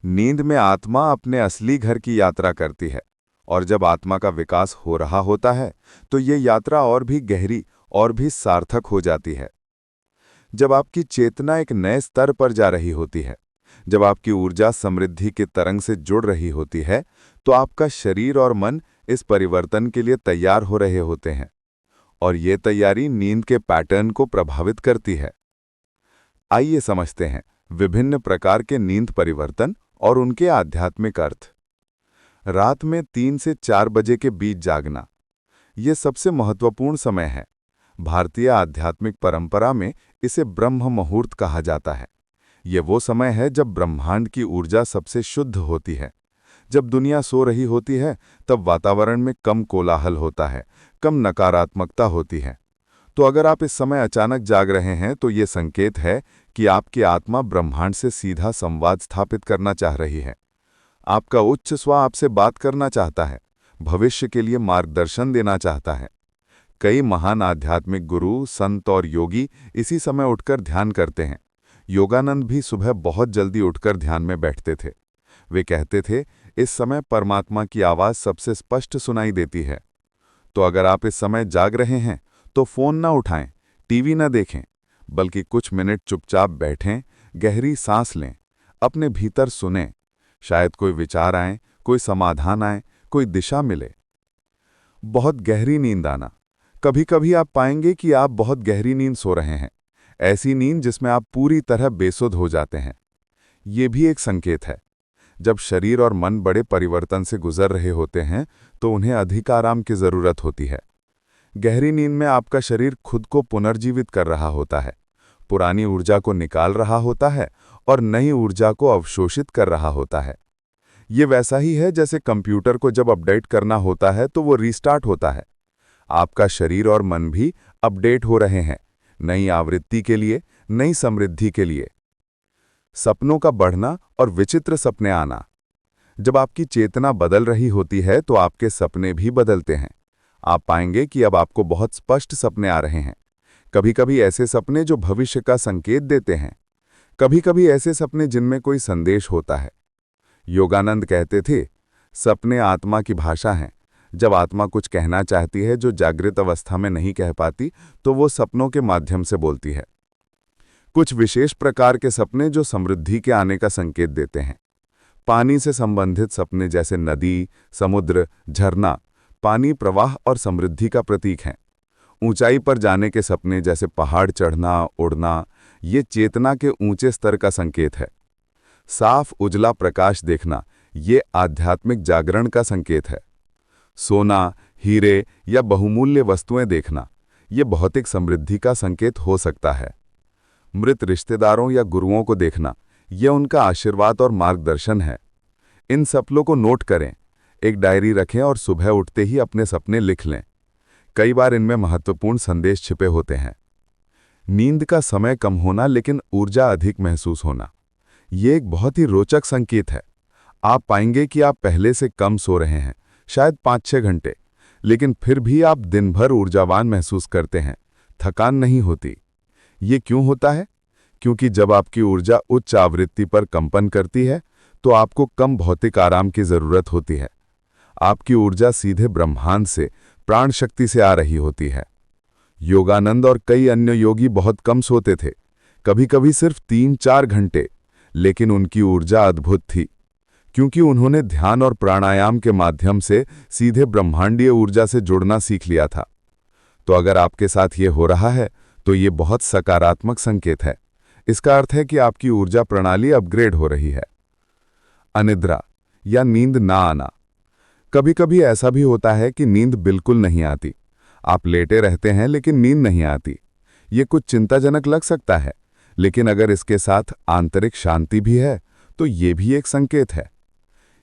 नींद में आत्मा अपने असली घर की यात्रा करती है, और जब आत्मा का विकास हो रहा होता है तो ये यात्रा और भी गहरी और भी सार्थक हो जाती है। जब आपकी चेतना एक नए स्तर पर जा रही होती है, जब आपकी ऊर्जा समृद्धि के तरंग से जुड़ रही होती है, तो आपका शरीर और मन इस परिवर्तन के लिए तैयार हो रहे होते हैं, और ये तैयारी नींद के पैटर्न को प्रभावित करती है। आइए समझते हैं विभिन्न प्रकार के नींद परिवर्तन और उनके आध्यात्मिक अर्थ। रात में 3 से 4 बजे के बीच जागना, ये सबसे महत्वपूर्ण समय है। भारतीय आध्यात्मिक परंपरा में इसे ब्रह्म मुहूर्त कहा जाता है। ये वो समय है जब ब्रह्मांड की ऊर्जा सबसे शुद्ध होती है। जब दुनिया सो रही होती है, तब वातावरण में कम कोलाहल होता है, कम नकारात्मकता होती है। तो अगर आप इस समय अचानक जाग रहे हैं, तो ये संकेत है कि आपकी आत्मा ब्रह्मांड से सीधा संवाद स्थापित करना चाह रही है। आपका उच्च स्व आपसे बात करना चाहता है, भविष्य के लिए मार्गदर्शन देना चाहता है। कई महान आध्यात्मिक गुरु, संत और योगी इसी समय उठकर ध्यान करते हैं। योगानंद भी सुबह बहुत जल्दी उठकर ध्यान में बैठते थे। वे कहते थे, इस समय परमात्मा की आवाज़ सबसे स्पष्ट सुनाई देती है। तो अगर आप इस समय जाग रहे हैं, तो फ़ोन ना उठाएं, टीवी ना देखें, बल्कि कुछ मिनट चुपचाप बैठें, गहरी सांस लें, अपने भीतर सुनें। शायद कोई विचार आए, कोई समाधान आए, कोई दिशा मिले। बहुत गहरी नींद आना। कभी कभी आप पाएंगे कि आप बहुत गहरी नींद सो रहे हैं, ऐसी नींद जिसमें आप पूरी तरह बेसुध हो जाते हैं। ये भी एक संकेत है। जब शरीर और मन बड़े परिवर्तन से गुजर रहे होते हैं, तो उन्हें अधिक आराम की जरूरत होती है। गहरी नींद में आपका शरीर खुद को पुनर्जीवित कर रहा होता है, पुरानी ऊर्जा को निकाल रहा होता है और नई ऊर्जा को अवशोषित कर रहा होता है। ये वैसा ही है जैसे कंप्यूटर को जब अपडेट करना होता है तो वो रीस्टार्ट होता है। आपका शरीर और मन भी अपडेट हो रहे हैं, नई आवृत्ति के लिए, नई समृद्धि के लिए। सपनों का बढ़ना और विचित्र सपने आना। जब आपकी चेतना बदल रही होती है, तो आपके सपने भी बदलते हैं। आप पाएंगे कि अब आपको बहुत स्पष्ट सपने आ रहे हैं। कभी कभी ऐसे सपने जो भविष्य का संकेत देते हैं, कभी कभी ऐसे सपने जिनमें कोई संदेश होता है। योगानंद कहते थे, सपने आत्मा की भाषा हैं। जब आत्मा कुछ कहना चाहती है जो जागृत अवस्था में नहीं कह पाती, तो वो सपनों के माध्यम से बोलती है। कुछ विशेष प्रकार के सपने जो समृद्धि के आने का संकेत देते हैं। पानी से संबंधित सपने जैसे नदी, समुद्र, झरना, पानी प्रवाह और समृद्धि का प्रतीक हैं। ऊंचाई पर जाने के सपने जैसे पहाड़ चढ़ना, उड़ना, ये चेतना के ऊंचे स्तर का संकेत है। साफ उजला प्रकाश देखना, ये आध्यात्मिक जागरण का संकेत है। सोना, हीरे या बहुमूल्य वस्तुएं देखना, ये भौतिक समृद्धि का संकेत हो सकता है। मृत रिश्तेदारों या गुरुओं को देखना, यह उनका आशीर्वाद और मार्गदर्शन है। इन सपनों को नोट करें, एक डायरी रखें और सुबह उठते ही अपने सपने लिख लें। कई बार इनमें महत्वपूर्ण संदेश छिपे होते हैं। नींद का समय कम होना लेकिन ऊर्जा अधिक महसूस होना, ये एक बहुत ही रोचक संकेत है। आप पाएंगे कि आप पहले से कम सो रहे हैं, शायद 5-6 घंटे, लेकिन फिर भी आप दिन भर ऊर्जावान महसूस करते हैं, थकान नहीं होती। ये क्यों होता है? क्योंकि जब आपकी ऊर्जा उच्च आवृत्ति पर कंपन करती है, तो आपको कम भौतिक आराम की जरूरत होती है। आपकी ऊर्जा सीधे ब्रह्मांड से, प्राण शक्ति से आ रही होती है। योगानंद और कई अन्य योगी बहुत कम सोते थे, कभी कभी सिर्फ 3-4 घंटे, लेकिन उनकी ऊर्जा अद्भुत थी, क्योंकि उन्होंने ध्यान और प्राणायाम के माध्यम से सीधे ब्रह्मांडीय ऊर्जा से जुड़ना सीख लिया था। तो अगर आपके साथ ये हो रहा है, तो ये बहुत सकारात्मक संकेत है। इसका अर्थ है कि आपकी ऊर्जा प्रणाली अपग्रेड हो रही है। अनिद्रा या नींद ना आना। कभी कभी ऐसा भी होता है कि नींद बिल्कुल नहीं आती। आप लेटे रहते हैं लेकिन नींद नहीं आती। ये कुछ चिंताजनक लग सकता है, लेकिन अगर इसके साथ आंतरिक शांति भी है, तो ये भी एक संकेत है।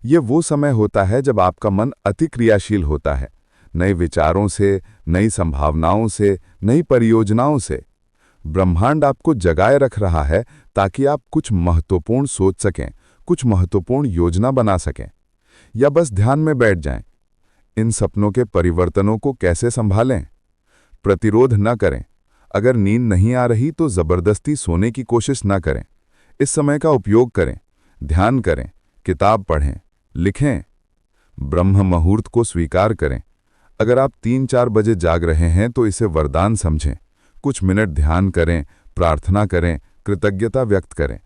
ये वो समय होता है जब आपका मन अति क्रियाशील होता है, नए विचारों से, नई संभावनाओं से, नई परियोजनाओं से। ब्रह्मांड आपको जगाए रख रहा है ताकि आप कुछ महत्वपूर्ण सोच सकें, कुछ महत्वपूर्ण योजना बना सकें, या बस ध्यान में बैठ जाएं। इन सपनों के परिवर्तनों को कैसे संभालें? प्रतिरोध न करें। अगर नींद नहीं आ रही तो जबरदस्ती सोने की कोशिश न करें। इस समय का उपयोग करें, ध्यान करें, किताब पढ़ें, लिखें। ब्रह्म मुहूर्त को स्वीकार करें। अगर आप 3-4 बजे जाग रहे हैं तो इसे वरदान समझें। कुछ मिनट ध्यान करें, प्रार्थना करें, कृतज्ञता व्यक्त करें।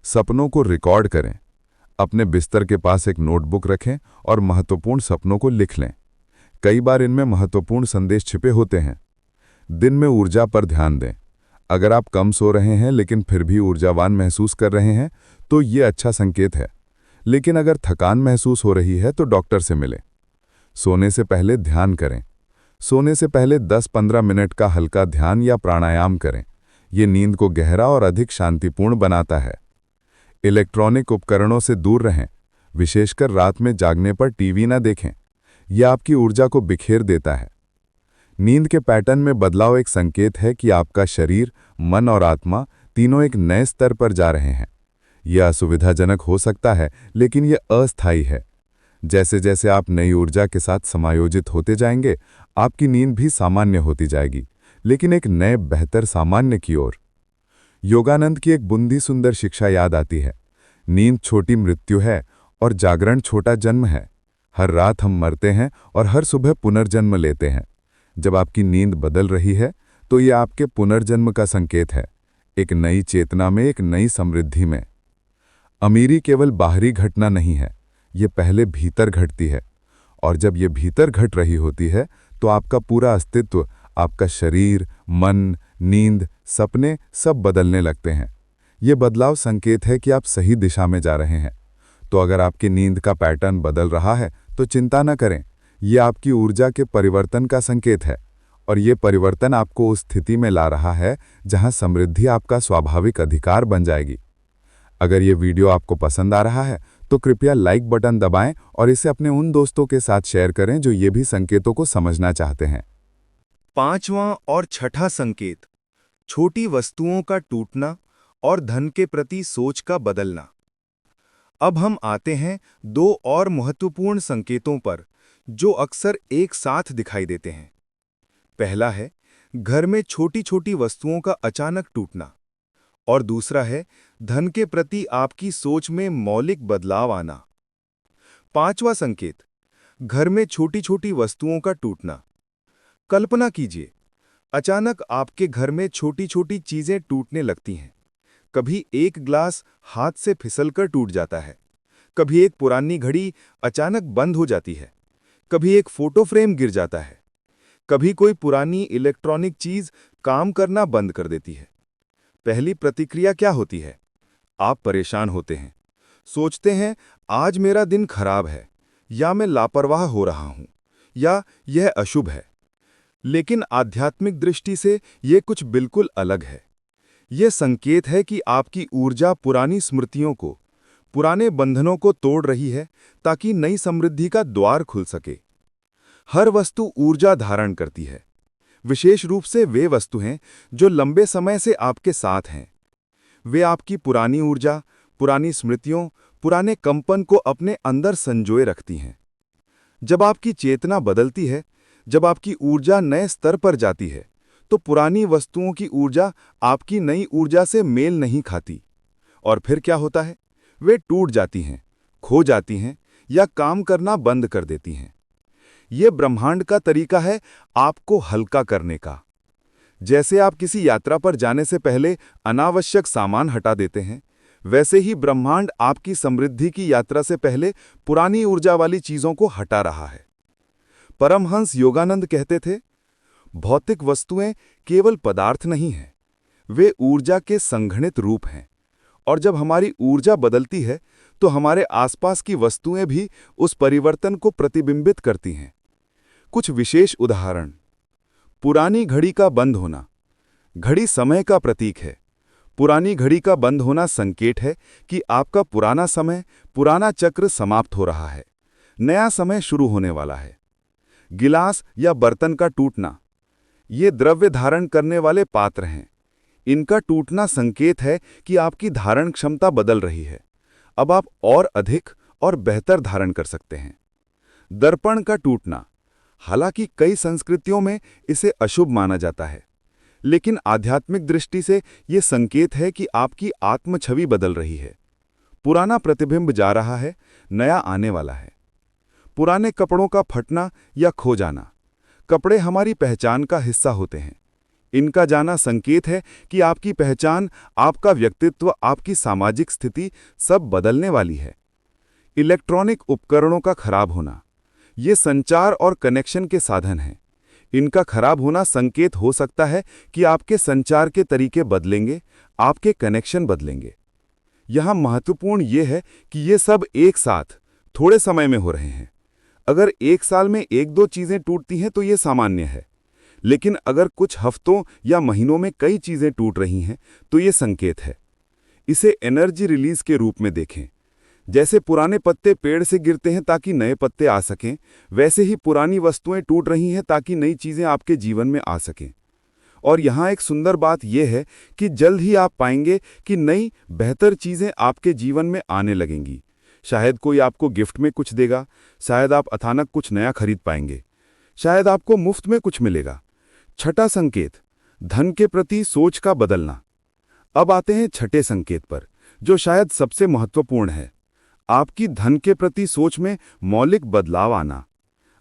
सपनों को रिकॉर्ड करें। अपने बिस्तर के पास एक नोटबुक रखें और महत्वपूर्ण सपनों को लिख लें। कई बार इनमें महत्वपूर्ण संदेश छिपे होते हैं। दिन में ऊर्जा पर ध्यान दें। अगर आप कम सो रहे हैं लेकिन फिर भी ऊर्जावान महसूस कर रहे हैं तो ये अच्छा संकेत है। लेकिन अगर थकान महसूस हो रही है तो डॉक्टर से मिलें। सोने से पहले ध्यान करें। सोने से पहले 10-15 मिनट का हल्का ध्यान या प्राणायाम करें। ये नींद को गहरा और अधिक शांतिपूर्ण बनाता है। इलेक्ट्रॉनिक उपकरणों से दूर रहें। विशेषकर रात में जागने पर टीवी न देखें। यह आपकी ऊर्जा को बिखेर देता है। नींद के पैटर्न में बदलाव एक संकेत है कि आपका शरीर, मन और आत्मा तीनों एक नए स्तर पर जा रहे हैं। यह असुविधाजनक हो सकता है, लेकिन यह अस्थायी है। जैसे जैसे आप नई ऊर्जा के साथ समायोजित होते जाएंगे, आपकी नींद भी सामान्य होती जाएगी, लेकिन एक नए बेहतर सामान्य की ओर। योगानंद की एक बुंदी सुंदर शिक्षा याद आती है। नींद छोटी मृत्यु है और जागरण छोटा जन्म है। हर रात हम मरते हैं और हर सुबह पुनर्जन्म लेते हैं। जब आपकी नींद बदल रही है तो यह आपके पुनर्जन्म का संकेत है, एक नई चेतना में, एक नई समृद्धि में। अमीरी केवल बाहरी घटना नहीं है, ये पहले भीतर घटती है। और जब ये भीतर घट रही होती है तो आपका पूरा अस्तित्व, आपका शरीर, मन, नींद, सपने सब बदलने लगते हैं। ये बदलाव संकेत है कि आप सही दिशा में जा रहे हैं। तो अगर आपकी नींद का पैटर्न बदल रहा है तो चिंता न करें। ये आपकी ऊर्जा के परिवर्तन का संकेत है, और ये परिवर्तन आपको उस स्थिति में ला रहा है जहां समृद्धि आपका स्वाभाविक अधिकार बन जाएगी। अगर ये वीडियो आपको पसंद आ रहा है तो कृपया लाइक बटन दबाएं और इसे अपने उन दोस्तों के साथ शेयर करें जो ये भी संकेतों को समझना चाहते हैं। 5वां और छठा संकेत, छोटी वस्तुओं का टूटना और धन के प्रति सोच का बदलना। अब हम आते हैं 2 और महत्वपूर्ण संकेतों पर जो अक्सर एक साथ दिखाई देते हैं। पहला है घर में छोटी छोटी वस्तुओं का अचानक टूटना, और दूसरा है धन के प्रति आपकी सोच में मौलिक बदलाव आना। 5वां संकेत, घर में छोटी छोटी वस्तुओं का टूटना। कल्पना कीजिए, अचानक आपके घर में छोटी छोटी चीजें टूटने लगती हैं। कभी एक ग्लास हाथ से फिसलकर टूट जाता है, कभी एक पुरानी घड़ी अचानक बंद हो जाती है, कभी एक फोटो फ्रेम गिर जाता है, कभी कोई पुरानी इलेक्ट्रॉनिक चीज काम करना बंद कर देती है। पहली प्रतिक्रिया क्या होती है? आप परेशान होते हैं, सोचते हैं आज मेरा दिन खराब है, या मैं लापरवाह हो रहा हूं, या यह अशुभ है। लेकिन आध्यात्मिक दृष्टि से यह कुछ बिल्कुल अलग है। यह संकेत है कि आपकी ऊर्जा पुरानी स्मृतियों को, पुराने बंधनों को तोड़ रही है ताकि नई समृद्धि का द्वार खुल सके। हर वस्तु ऊर्जा धारण करती है, विशेष रूप से वे वस्तुएं जो लंबे समय से आपके साथ हैं। वे आपकी पुरानी ऊर्जा, पुरानी स्मृतियों, पुराने कंपन को अपने अंदर संजोए रखती हैं। जब आपकी चेतना बदलती है, जब आपकी ऊर्जा नए स्तर पर जाती है, तो पुरानी वस्तुओं की ऊर्जा आपकी नई ऊर्जा से मेल नहीं खाती। और फिर क्या होता है? वे टूट जाती हैं, खो जाती हैं या काम करना बंद कर देती हैं। ये ब्रह्मांड का तरीका है आपको हल्का करने का। जैसे आप किसी यात्रा पर जाने से पहले अनावश्यक सामान हटा देते हैं, वैसे ही ब्रह्मांड आपकी समृद्धि की यात्रा से पहले पुरानी ऊर्जा वाली चीजों को हटा रहा है। परमहंस योगानंद कहते थे, भौतिक वस्तुएं केवल पदार्थ नहीं हैं, वे ऊर्जा के संघनित रूप हैं। और जब हमारी ऊर्जा बदलती है तो हमारे आसपास की वस्तुएं भी उस परिवर्तन को प्रतिबिंबित करती हैं। कुछ विशेष उदाहरण। पुरानी घड़ी का बंद होना। घड़ी समय का प्रतीक है। पुरानी घड़ी का बंद होना संकेत है कि आपका पुराना समय, पुराना चक्र समाप्त हो रहा है, नया समय शुरू होने वाला है। गिलास या बर्तन का टूटना। ये द्रव्य धारण करने वाले पात्र हैं। इनका टूटना संकेत है कि आपकी धारण क्षमता बदल रही है। अब आप और अधिक और बेहतर धारण कर सकते हैं। दर्पण का टूटना। हालांकि कई संस्कृतियों में इसे अशुभ माना जाता है, लेकिन आध्यात्मिक दृष्टि से ये संकेत है कि आपकी आत्म छवि बदल रही है। पुराना प्रतिबिंब जा रहा है, नया आने वाला है। पुराने कपड़ों का फटना या खो जाना। कपड़े हमारी पहचान का हिस्सा होते हैं। इनका जाना संकेत है कि आपकी पहचान, आपका व्यक्तित्व, आपकी सामाजिक स्थिति सब बदलने वाली है। इलेक्ट्रॉनिक उपकरणों का खराब होना। ये संचार और कनेक्शन के साधन हैं। इनका खराब होना संकेत हो सकता है कि आपके संचार के तरीके बदलेंगे, आपके कनेक्शन बदलेंगे। यहाँ महत्वपूर्ण ये है कि ये सब एक साथ थोड़े समय में हो रहे हैं। अगर एक साल में एक दो चीज़ें टूटती हैं तो ये सामान्य है, लेकिन अगर कुछ हफ्तों या महीनों में कई चीज़ें टूट रही हैं तो ये संकेत है। इसे एनर्जी रिलीज के रूप में देखें। जैसे पुराने पत्ते पेड़ से गिरते हैं ताकि नए पत्ते आ सकें, वैसे ही पुरानी वस्तुएं टूट रही हैं ताकि नई चीज़ें आपके जीवन में आ सकें। और यहाँ एक सुंदर बात यह है कि जल्द ही आप पाएंगे कि नई बेहतर चीज़ें आपके जीवन में आने लगेंगी। शायद कोई आपको गिफ्ट में कुछ देगा, शायद आप अचानक कुछ नया खरीद पाएंगे, शायद आपको मुफ्त में कुछ मिलेगा। छठा संकेत, धन के प्रति सोच का बदलना। अब आते हैं छठे संकेत पर, जो शायद सबसे महत्वपूर्ण है। आपकी धन के प्रति सोच में मौलिक बदलाव आना।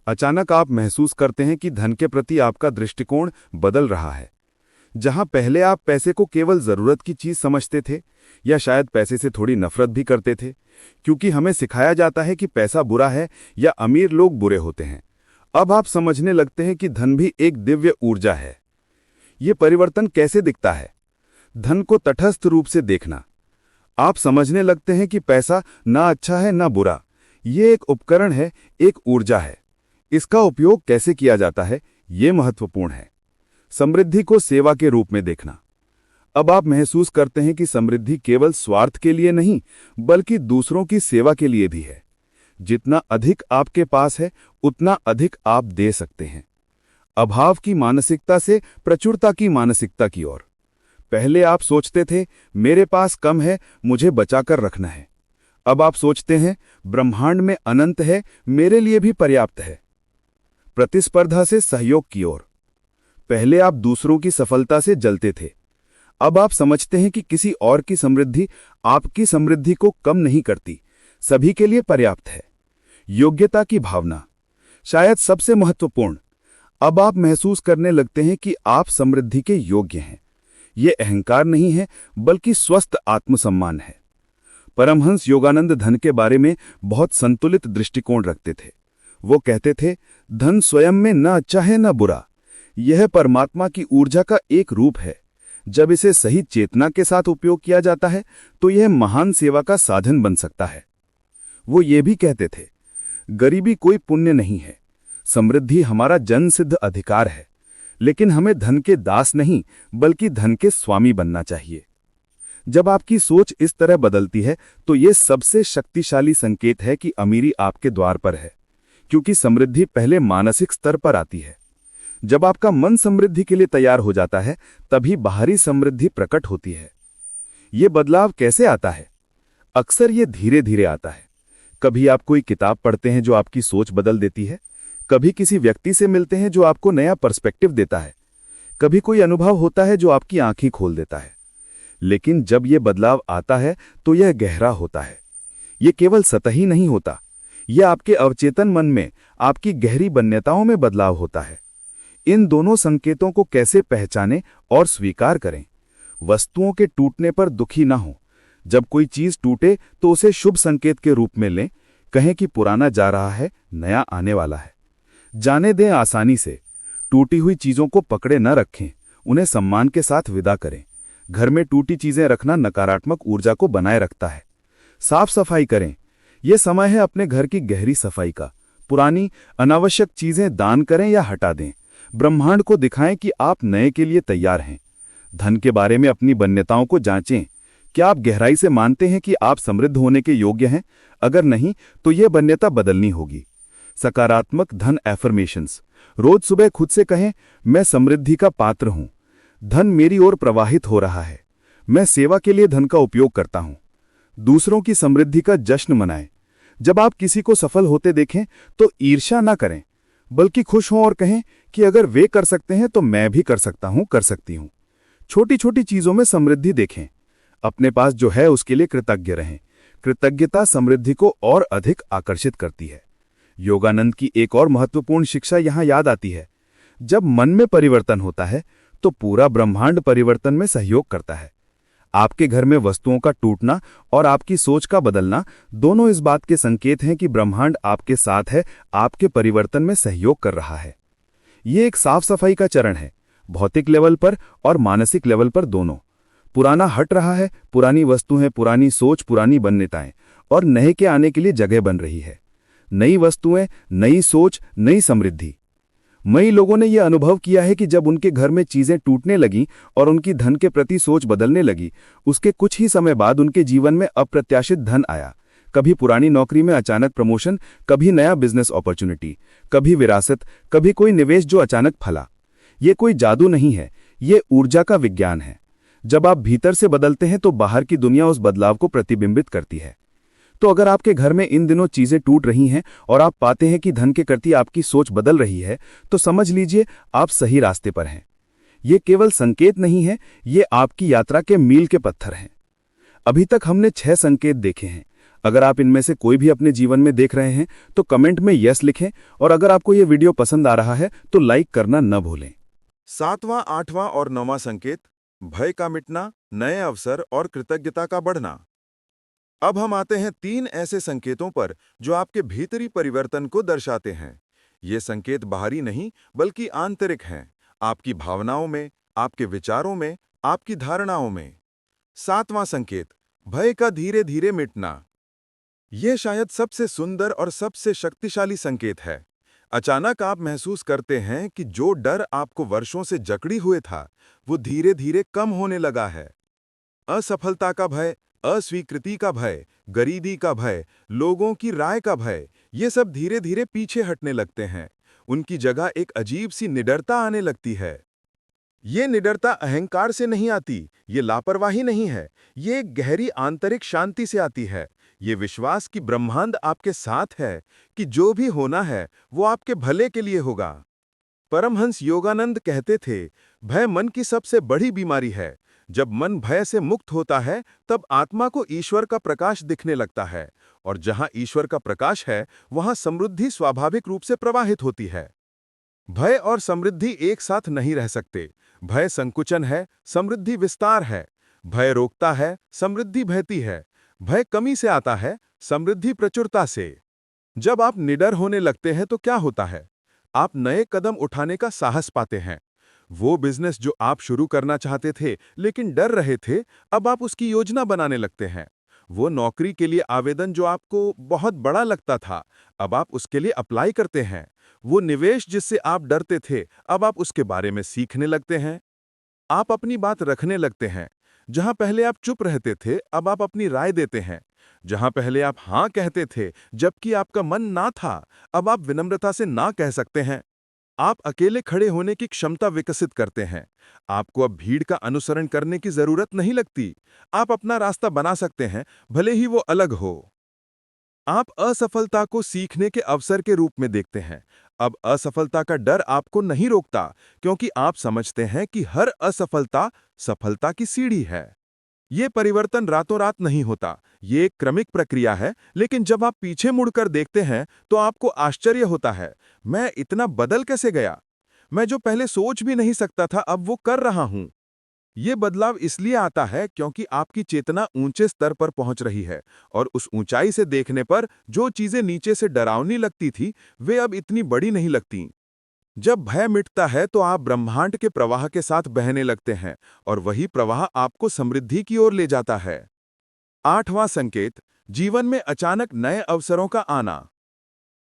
अचानक आप महसूस करते हैं कि धन के प्रति आपका दृष्टिकोण बदल रहा है। जहां पहले आप पैसे को केवल जरूरत की चीज समझते थे, या शायद पैसे से थोड़ी नफरत भी करते थे, क्योंकि हमें सिखाया जाता है कि पैसा बुरा है या अमीर लोग बुरे होते हैं, अब आप समझने लगते हैं कि धन भी एक दिव्य ऊर्जा है। ये परिवर्तन कैसे दिखता है? धन को तटस्थ रूप से देखना। आप समझने लगते हैं कि पैसा ना अच्छा है ना बुरा, ये एक उपकरण है, एक ऊर्जा है। इसका उपयोग कैसे किया जाता है, ये महत्वपूर्ण है। समृद्धि को सेवा के रूप में देखना। अब आप महसूस करते हैं कि समृद्धि केवल स्वार्थ के लिए नहीं, बल्कि दूसरों की सेवा के लिए भी है। जितना अधिक आपके पास है, उतना अधिक आप दे सकते हैं। अभाव की मानसिकता से प्रचुरता की मानसिकता की ओर। पहले आप सोचते थे, मेरे पास कम है, मुझे बचाकर रखना है। अब आप सोचते हैं, ब्रह्मांड में अनंत है, मेरे लिए भी पर्याप्त है। प्रतिस्पर्धा से सहयोग की ओर। पहले आप दूसरों की सफलता से जलते थे, अब आप समझते हैं कि किसी और की समृद्धि आपकी समृद्धि को कम नहीं करती, सभी के लिए पर्याप्त है। योग्यता की भावना, शायद सबसे महत्वपूर्ण। अब आप महसूस करने लगते हैं कि आप समृद्धि के योग्य हैं। ये अहंकार नहीं है, बल्कि स्वस्थ आत्मसम्मान है। परमहंस योगानंद धन के बारे में बहुत संतुलित दृष्टिकोण रखते थे। वो कहते थे, धन स्वयं में न अच्छा है न बुरा, यह परमात्मा की ऊर्जा का एक रूप है। जब इसे सही चेतना के साथ उपयोग किया जाता है तो यह महान सेवा का साधन बन सकता है। वो ये भी कहते थे, गरीबी कोई पुण्य नहीं है, समृद्धि हमारा जन्मसिद्ध अधिकार है, लेकिन हमें धन के दास नहीं बल्कि धन के स्वामी बनना चाहिए। जब आपकी सोच इस तरह बदलती है तो यह सबसे शक्तिशाली संकेत है कि अमीरी आपके द्वार पर है, क्योंकि समृद्धि पहले मानसिक स्तर पर आती है। जब आपका मन समृद्धि के लिए तैयार हो जाता है, तभी बाहरी समृद्धि प्रकट होती है। ये बदलाव कैसे आता है? अक्सर ये धीरे धीरे आता है। कभी आप कोई किताब पढ़ते हैं जो आपकी सोच बदल देती है, कभी किसी व्यक्ति से मिलते हैं जो आपको नया पर्सपेक्टिव देता है, कभी कोई अनुभव होता है जो आपकी आंखें खोल देता है। लेकिन जब यह बदलाव आता है तो यह गहरा होता है। ये केवल सतही नहीं होता, यह आपके अवचेतन मन में, आपकी गहरी वन्यताओं में बदलाव होता है। इन दोनों संकेतों को कैसे पहचानें और स्वीकार करें? वस्तुओं के टूटने पर दुखी ना हो। जब कोई चीज टूटे तो उसे शुभ संकेत के रूप में लें। कहें कि पुराना जा रहा है, नया आने वाला है। जाने दें आसानी से। टूटी हुई चीजों को पकड़े न रखें, उन्हें सम्मान के साथ विदा करें। घर में टूटी चीजें रखना नकारात्मक ऊर्जा को बनाए रखता है। साफ सफाई करें। यह समय है अपने घर की गहरी सफाई का। पुरानी अनावश्यक चीजें दान करें या हटा दें। ब्रह्मांड को दिखाएं कि आप नए के लिए तैयार हैं। धन के बारे में अपनी वन्यताओं को जांचें। क्या आप गहराई से मानते हैं कि आप समृद्ध होने के योग्य हैं? अगर नहीं, तो यह वन्यता बदलनी होगी। सकारात्मक धन एफर्मेशंस। रोज सुबह खुद से कहें, मैं समृद्धि का पात्र हूं। धन मेरी ओर प्रवाहित हो रहा है। मैं सेवा के लिए धन का उपयोग करता हूं। दूसरों की समृद्धि का जश्न मनाएं। जब आप किसी को सफल होते देखें तो ईर्ष्या न करें, बल्कि खुश हों और कहें कि अगर वे कर सकते हैं तो मैं भी कर सकता हूं, कर सकती हूं। छोटी छोटी चीजों में समृद्धि देखें। अपने पास जो है उसके लिए कृतज्ञ रहें। कृतज्ञता समृद्धि को और अधिक आकर्षित करती है। योगानंद की एक और महत्वपूर्ण शिक्षा यहां याद आती है। जब मन में परिवर्तन होता है तो पूरा ब्रह्मांड परिवर्तन में सहयोग करता है। आपके घर में वस्तुओं का टूटना और आपकी सोच का बदलना दोनों इस बात के संकेत हैं कि ब्रह्मांड आपके साथ है, आपके परिवर्तन में सहयोग कर रहा है। ये एक साफ सफाई का चरण है, भौतिक लेवल पर और मानसिक लेवल पर दोनों। पुराना हट रहा है, पुरानी वस्तुएं, पुरानी सोच, पुरानी मान्यताएं, और नए के आने के लिए जगह बन रही है। नई वस्तुएं, नई सोच, नई समृद्धि। कई लोगों ने यह अनुभव किया है कि जब उनके घर में चीजें टूटने लगीं और उनकी धन के प्रति सोच बदलने लगी, उसके कुछ ही समय बाद उनके जीवन में अप्रत्याशित धन आया। कभी पुरानी नौकरी में अचानक प्रमोशन, कभी नया बिजनेस अपॉर्चुनिटी, कभी विरासत, कभी कोई निवेश जो अचानक फला। ये कोई जादू नहीं है, ये ऊर्जा का विज्ञान है। जब आप भीतर से बदलते हैं तो बाहर की दुनिया उस बदलाव को प्रतिबिंबित करती है। तो अगर आपके घर में इन दिनों चीजें टूट रही हैं और आप पाते हैं कि धन के प्रति आपकी सोच बदल रही है, तो समझ लीजिए आप सही रास्ते पर हैं। ये केवल संकेत नहीं है, ये आपकी यात्रा के मील के पत्थर हैं। अभी तक हमने 6 संकेत देखे हैं। अगर आप इनमें से कोई भी अपने जीवन में देख रहे हैं तो कमेंट में यस लिखें, और अगर आपको ये वीडियो पसंद आ रहा है तो लाइक करना न भूलें। 7वां, 8वां और 9वां संकेत, भय का मिटना, नए अवसर और कृतज्ञता का बढ़ना। अब हम आते हैं 3 ऐसे संकेतों पर जो आपके भीतरी परिवर्तन को दर्शाते हैं। ये संकेत बाहरी नहीं बल्कि आंतरिक हैं, आपकी भावनाओं में, आपके विचारों में, आपकी धारणाओं में। 7वां संकेत, भय का धीरे धीरे मिटना। यह शायद सबसे सुंदर और सबसे शक्तिशाली संकेत है। अचानक आप महसूस करते हैं कि जो डर आपको वर्षों से जकड़ी हुए था, वो धीरे धीरे कम होने लगा है। असफलता का भय, अस्वीकृति का भय, गरीबी का भय, लोगों की राय का भय, ये सब धीरे धीरे पीछे हटने लगते हैं। उनकी जगह एक अजीब सी निडरता आने लगती है। ये निडरता अहंकार से नहीं आती, ये लापरवाही नहीं है, ये एक गहरी आंतरिक शांति से आती है। ये विश्वास कि ब्रह्मांड आपके साथ है, कि जो भी होना है वो आपके भले के लिए होगा। परमहंस योगानंद कहते थे, भय मन की सबसे बड़ी बीमारी है। जब मन भय से मुक्त होता है तब आत्मा को ईश्वर का प्रकाश दिखने लगता है, और जहां ईश्वर का प्रकाश है वहां समृद्धि स्वाभाविक रूप से प्रवाहित होती है। भय और समृद्धि एक साथ नहीं रह सकते। भय संकुचन है, समृद्धि विस्तार है। भय रोकता है, समृद्धि बहती है। भय कमी से आता है, समृद्धि प्रचुरता से। जब आप निडर होने लगते हैं तो क्या होता है? आप नए कदम उठाने का साहस पाते हैं। वो बिजनेस जो आप शुरू करना चाहते थे लेकिन डर रहे थे, अब आप उसकी योजना बनाने लगते हैं। वो नौकरी के लिए आवेदन जो आपको बहुत बड़ा लगता था, अब आप उसके लिए अप्लाई करते हैं। वो निवेश जिससे आप डरते थे, अब आप उसके बारे में सीखने लगते हैं। आप अपनी बात रखने लगते हैं। जहां पहले आप चुप रहते थे, अब आप अपनी राय देते हैं। जहां पहले आप हाँ कहते थे जबकि आपका मन ना था, अब आप विनम्रता से ना कह सकते हैं। आप अकेले खड़े होने की क्षमता विकसित करते हैं। आपको अब भीड़ का अनुसरण करने की जरूरत नहीं लगती। आप अपना रास्ता बना सकते हैं, भले ही वो अलग हो। आप असफलता को सीखने के अवसर के रूप में देखते हैं। अब असफलता का डर आपको नहीं रोकता, क्योंकि आप समझते हैं कि हर असफलता सफलता की सीढ़ी है। ये परिवर्तन रातों रात नहीं होता, ये एक क्रमिक प्रक्रिया है, लेकिन जब आप पीछे मुड़कर देखते हैं तो आपको आश्चर्य होता है, मैं इतना बदल कैसे गया? मैं जो पहले सोच भी नहीं सकता था अब वो कर रहा हूं। ये बदलाव इसलिए आता है क्योंकि आपकी चेतना ऊंचे स्तर पर पहुंच रही है, और उस ऊंचाई से देखने पर जो चीजें नीचे से डरावनी लगती थी वे अब इतनी बड़ी नहीं लगती। जब भय मिटता है तो आप ब्रह्मांड के प्रवाह के साथ बहने लगते हैं, और वही प्रवाह आपको समृद्धि की ओर ले जाता है। 8वां संकेत, जीवन में अचानक नए अवसरों का आना।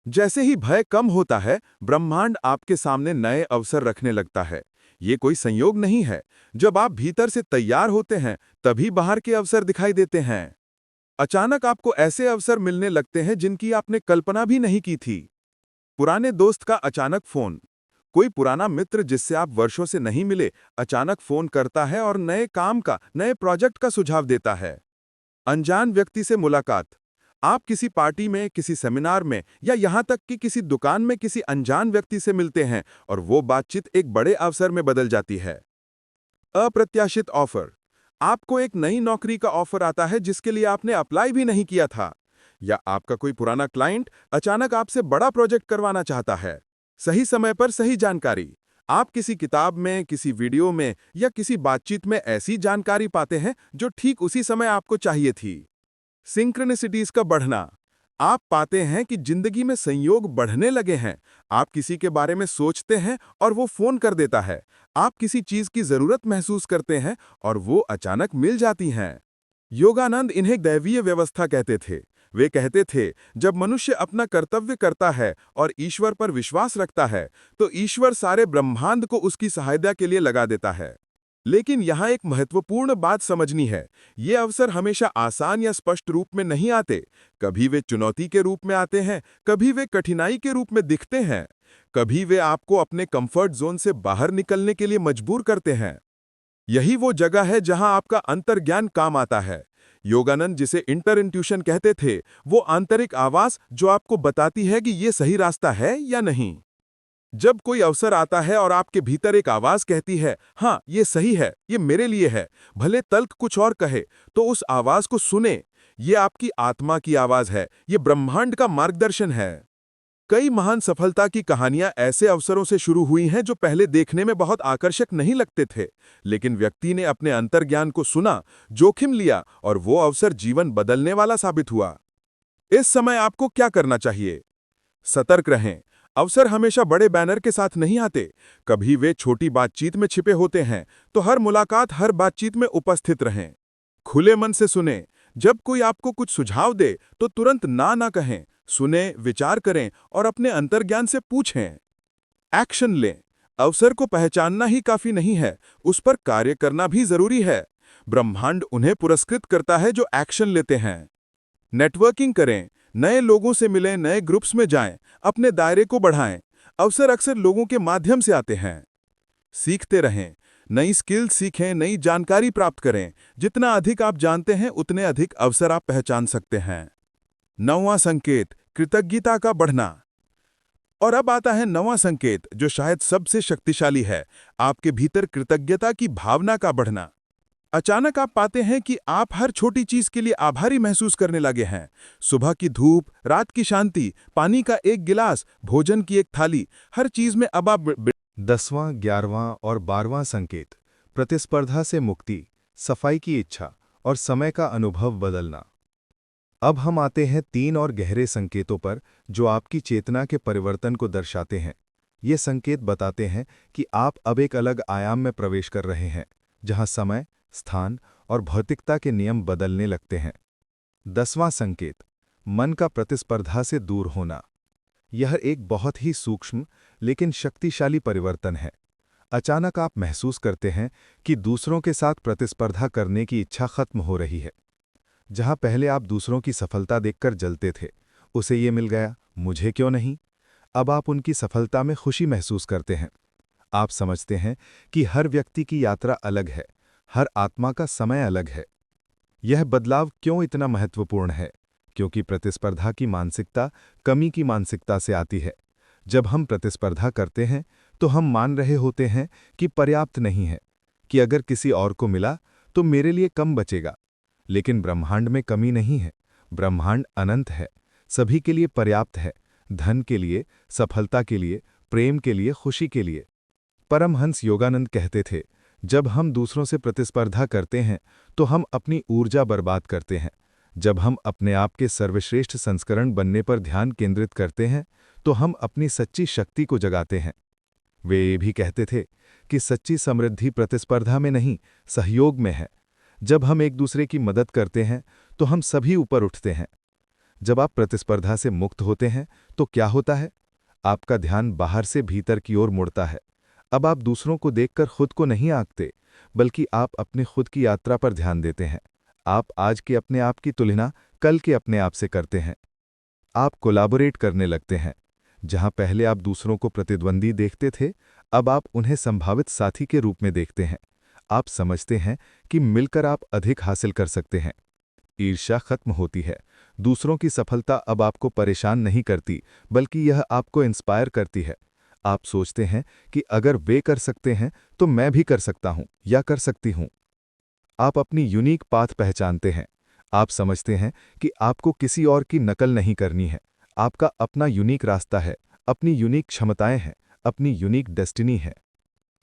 जैसे ही भय कम होता है, ब्रह्मांड आपके सामने नए अवसर रखने लगता है। ये कोई संयोग नहीं है। जब आप भीतर से तैयार होते हैं तभी बाहर के अवसर दिखाई देते हैं। अचानक आपको ऐसे अवसर मिलने लगते हैं जिनकी आपने कल्पना भी नहीं की थी। पुराने दोस्त का अचानक फोन, कोई पुराना मित्र जिससे आप वर्षों से नहीं मिले अचानक फोन करता है और नए काम का, नए प्रोजेक्ट का सुझाव देता है। अनजान व्यक्ति से मुलाकात, आप किसी पार्टी में, किसी सेमिनार में या यहाँ तक कि किसी दुकान में किसी अनजान व्यक्ति से मिलते हैं और वो बातचीत एक बड़े अवसर में बदल जाती है। अप्रत्याशित ऑफर। आपको एक नई नौकरी का ऑफर आता है जिसके लिए आपने अप्लाई भी नहीं किया था, या आपका कोई पुराना क्लाइंट अचानक आपसे बड़ा प्रोजेक्ट करवाना चाहता है। सही समय पर सही जानकारी। आप किसी किताब में, किसी वीडियो में या किसी बातचीत में ऐसी जानकारी पाते हैं जो ठीक उसी समय आपको चाहिए थी। सिंक्रोनिसिटीज का बढ़ना। आप पाते हैं कि जिंदगी में संयोग बढ़ने लगे हैं। आप किसी के बारे में सोचते हैं और वो फोन कर देता है। आप किसी चीज की जरूरत महसूस करते हैं और वो अचानक मिल जाती हैं। योगानंद इन्हें दैवीय व्यवस्था कहते थे। वे कहते थे, जब मनुष्य अपना कर्तव्य करता है और ईश्वर पर विश्वास रखता है, तो ईश्वर सारे ब्रह्मांड को उसकी सहायता के लिए लगा देता है। लेकिन यहाँ एक महत्वपूर्ण बात समझनी है। ये अवसर हमेशा आसान या स्पष्ट रूप में नहीं आते। कभी वे चुनौती के रूप में आते हैं, कभी वे कठिनाई के रूप में दिखते हैं, कभी वे आपको अपने कंफर्ट जोन से बाहर निकलने के लिए मजबूर करते हैं। यही वो जगह है जहां आपका अंतर्ज्ञान काम आता है। योगानंद जिसे इंटर इंट्यूशन कहते थे, वो आंतरिक आवाज जो आपको बताती है कि ये सही रास्ता है या नहीं। जब कोई अवसर आता है और आपके भीतर एक आवाज कहती है, हाँ ये सही है, ये मेरे लिए है, भले तल्क कुछ और कहे, तो उस आवाज को सुने। ये आपकी आत्मा की आवाज है, ये ब्रह्मांड का मार्गदर्शन है। कई महान सफलता की कहानियां ऐसे अवसरों से शुरू हुई हैं जो पहले देखने में बहुत आकर्षक नहीं लगते थे, लेकिन व्यक्ति ने अपने अंतर्ज्ञान को सुना, जोखिम लिया और वो अवसर जीवन बदलने वाला साबित हुआ। इस समय आपको क्या करना चाहिए? सतर्क रहें। अवसर हमेशा बड़े बैनर के साथ नहीं आते। कभी वे छोटी बातचीत में छिपे होते हैं, तो हर मुलाकात, हर बातचीत में उपस्थित रहें। खुले मन से सुने। जब कोई आपको कुछ सुझाव दे तो तुरंत ना कहें। सुने, विचार करें और अपने अंतर्ज्ञान से पूछें। एक्शन लें। अवसर को पहचानना ही काफी नहीं है, उस पर कार्य करना भी जरूरी है। ब्रह्मांड उन्हें पुरस्कृत करता है जो एक्शन लेते हैं। नेटवर्किंग करें, नए लोगों से मिलें, नए ग्रुप्स में जाएं, अपने दायरे को बढ़ाएं। अवसर अक्सर लोगों के माध्यम से आते हैं। सीखते रहें, नई स्किल सीखें, नई जानकारी प्राप्त करें। जितना अधिक आप जानते हैं, उतने अधिक अवसर आप पहचान सकते हैं। 9वां संकेत, कृतज्ञता का बढ़ना। और अब आता है 9वां संकेत, जो शायद सबसे शक्तिशाली है, आपके भीतर कृतज्ञता की भावना का बढ़ना। अचानक आप पाते हैं कि आप हर छोटी चीज के लिए आभारी महसूस करने लगे हैं। सुबह की धूप, रात की शांति, पानी का एक गिलास, भोजन की एक थाली, हर चीज में अब आप 10वां, 11वां और 12वां संकेत, प्रतिस्पर्धा से मुक्ति, सफाई की इच्छा और समय का अनुभव बदलना। अब हम आते हैं 3 और गहरे संकेतों पर जो आपकी चेतना के परिवर्तन को दर्शाते हैं। ये संकेत बताते हैं कि आप अब एक अलग आयाम में प्रवेश कर रहे हैं, जहां समय, स्थान और भौतिकता के नियम बदलने लगते हैं। 10वां संकेत, मन का प्रतिस्पर्धा से दूर होना। यह एक बहुत ही सूक्ष्म लेकिन शक्तिशाली परिवर्तन है। अचानक आप महसूस करते हैं कि दूसरों के साथ प्रतिस्पर्धा करने की इच्छा खत्म हो रही है। जहां पहले आप दूसरों की सफलता देखकर जलते थे, उसे ये मिल गया, मुझे क्यों नहीं? अब आप उनकी सफलता में खुशी महसूस करते हैं। आप समझते हैं कि हर व्यक्ति की यात्रा अलग है, हर आत्मा का समय अलग है। यह बदलाव क्यों इतना महत्वपूर्ण है? क्योंकि प्रतिस्पर्धा की मानसिकता कमी की मानसिकता से आती है। जब हम प्रतिस्पर्धा करते हैं तो हम मान रहे होते हैं कि पर्याप्त नहीं है, कि अगर किसी और को मिला तो मेरे लिए कम बचेगा। लेकिन ब्रह्मांड में कमी नहीं है, ब्रह्मांड अनंत है, सभी के लिए पर्याप्त है, धन के लिए, सफलता के लिए, प्रेम के लिए, खुशी के लिए। परमहंस योगानंद कहते थे, जब हम दूसरों से प्रतिस्पर्धा करते हैं तो हम अपनी ऊर्जा बर्बाद करते हैं। जब हम अपने आप के सर्वश्रेष्ठ संस्करण बनने पर ध्यान केंद्रित करते हैं तो हम अपनी सच्ची शक्ति को जगाते हैं। वे ये भी कहते थे कि सच्ची समृद्धि प्रतिस्पर्धा में नहीं, सहयोग में है। जब हम एक दूसरे की मदद करते हैं तो हम सभी ऊपर उठते हैं। जब आप प्रतिस्पर्धा से मुक्त होते हैं तो क्या होता है? आपका ध्यान बाहर से भीतर की ओर मुड़ता है। अब आप दूसरों को देखकर खुद को नहीं आंकते, बल्कि आप अपनी खुद की यात्रा पर ध्यान देते हैं। आप आज के अपने आप की तुलना कल के अपने आप से करते हैं। आप कोलैबोरेट करने लगते हैं। जहां पहले आप दूसरों को प्रतिद्वंदी देखते थे, अब आप उन्हें संभावित साथी के रूप में देखते हैं। आप समझते हैं कि मिलकर आप अधिक हासिल कर सकते हैं। ईर्ष्या खत्म होती है, दूसरों की सफलता अब आपको परेशान नहीं करती, बल्कि यह आपको इंस्पायर करती है। आप सोचते हैं कि अगर वे कर सकते हैं तो मैं भी कर सकता हूं या कर सकती हूं। आप अपनी यूनिक पाथ पहचानते हैं। आप समझते हैं कि आपको किसी और की नकल नहीं करनी है। आपका अपना यूनिक रास्ता है, अपनी यूनिक क्षमताएं हैं, अपनी यूनिक डेस्टिनी है।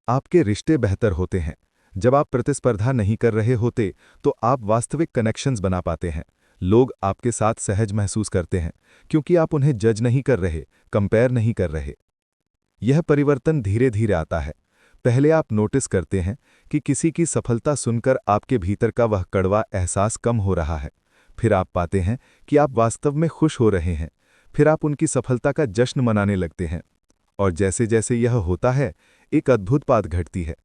आपके रिश्ते बेहतर होते हैं। जब आप प्रतिस्पर्धा नहीं कर रहे होते तो आप वास्तविक कनेक्शंस बना पाते हैं। लोग आपके साथ सहज महसूस करते हैं क्योंकि आप उन्हें जज नहीं कर रहे, कंपेयर नहीं कर रहे। यह परिवर्तन धीरे धीरे आता है। पहले आप नोटिस करते हैं कि किसी की सफलता सुनकर आपके भीतर का वह कड़वा एहसास कम हो रहा है। फिर आप पाते हैं कि आप वास्तव में खुश हो रहे हैं। फिर आप उनकी सफलता का जश्न मनाने लगते हैं। और जैसे जैसे यह होता है, एक अद्भुत बात घटती है।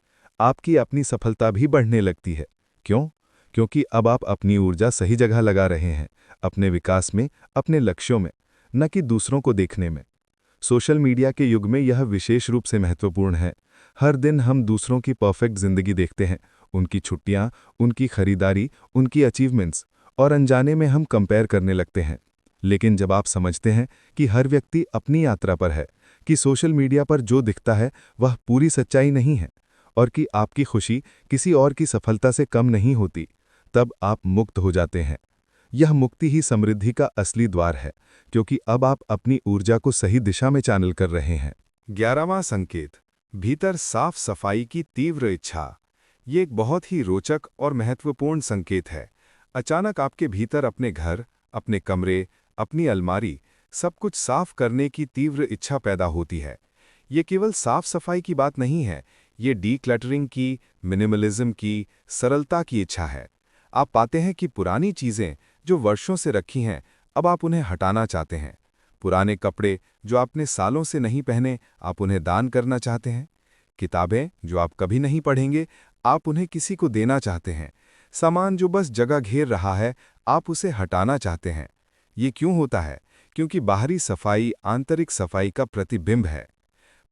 आपकी अपनी सफलता भी बढ़ने लगती है। क्यों? क्योंकि अब आप अपनी ऊर्जा सही जगह लगा रहे हैं, अपने विकास में, अपने लक्ष्यों में, न कि दूसरों को देखने में। सोशल मीडिया के युग में यह विशेष रूप से महत्वपूर्ण है। हर दिन हम दूसरों की परफेक्ट जिंदगी देखते हैं, उनकी छुट्टियां, उनकी खरीदारी, उनकी अचीवमेंट्स, और अनजाने में हम कंपेयर करने लगते हैं। लेकिन जब आप समझते हैं कि हर व्यक्ति अपनी यात्रा पर है, कि सोशल मीडिया पर जो दिखता है वह पूरी सच्चाई नहीं है, और कि आपकी खुशी किसी और की सफलता से कम नहीं होती, तब आप मुक्त हो जाते हैं। यह मुक्ति ही समृद्धि का असली द्वार है, क्योंकि अब आप अपनी ऊर्जा को सही दिशा में चैनल कर रहे हैं। 11वां संकेत, भीतर साफ सफाई की तीव्र इच्छा। ये एक बहुत ही रोचक और महत्वपूर्ण संकेत है। अचानक आपके भीतर अपने घर, अपने कमरे, अपनी अलमारी, सब कुछ साफ करने की तीव्र इच्छा पैदा होती है। ये केवल साफ सफाई की बात नहीं है, ये डीक्लटरिंग की, मिनिमलिज्म की, सरलता की इच्छा है। आप पाते हैं कि पुरानी चीजें जो वर्षों से रखी हैं, अब आप उन्हें हटाना चाहते हैं। पुराने कपड़े जो आपने सालों से नहीं पहने, आप उन्हें दान करना चाहते हैं। किताबें जो आप कभी नहीं पढ़ेंगे, आप उन्हें किसी को देना चाहते हैं। सामान जो बस जगह घेर रहा है, आप उसे हटाना चाहते हैं। ये क्यों होता है? क्योंकि बाहरी सफाई आंतरिक सफाई का प्रतिबिंब है।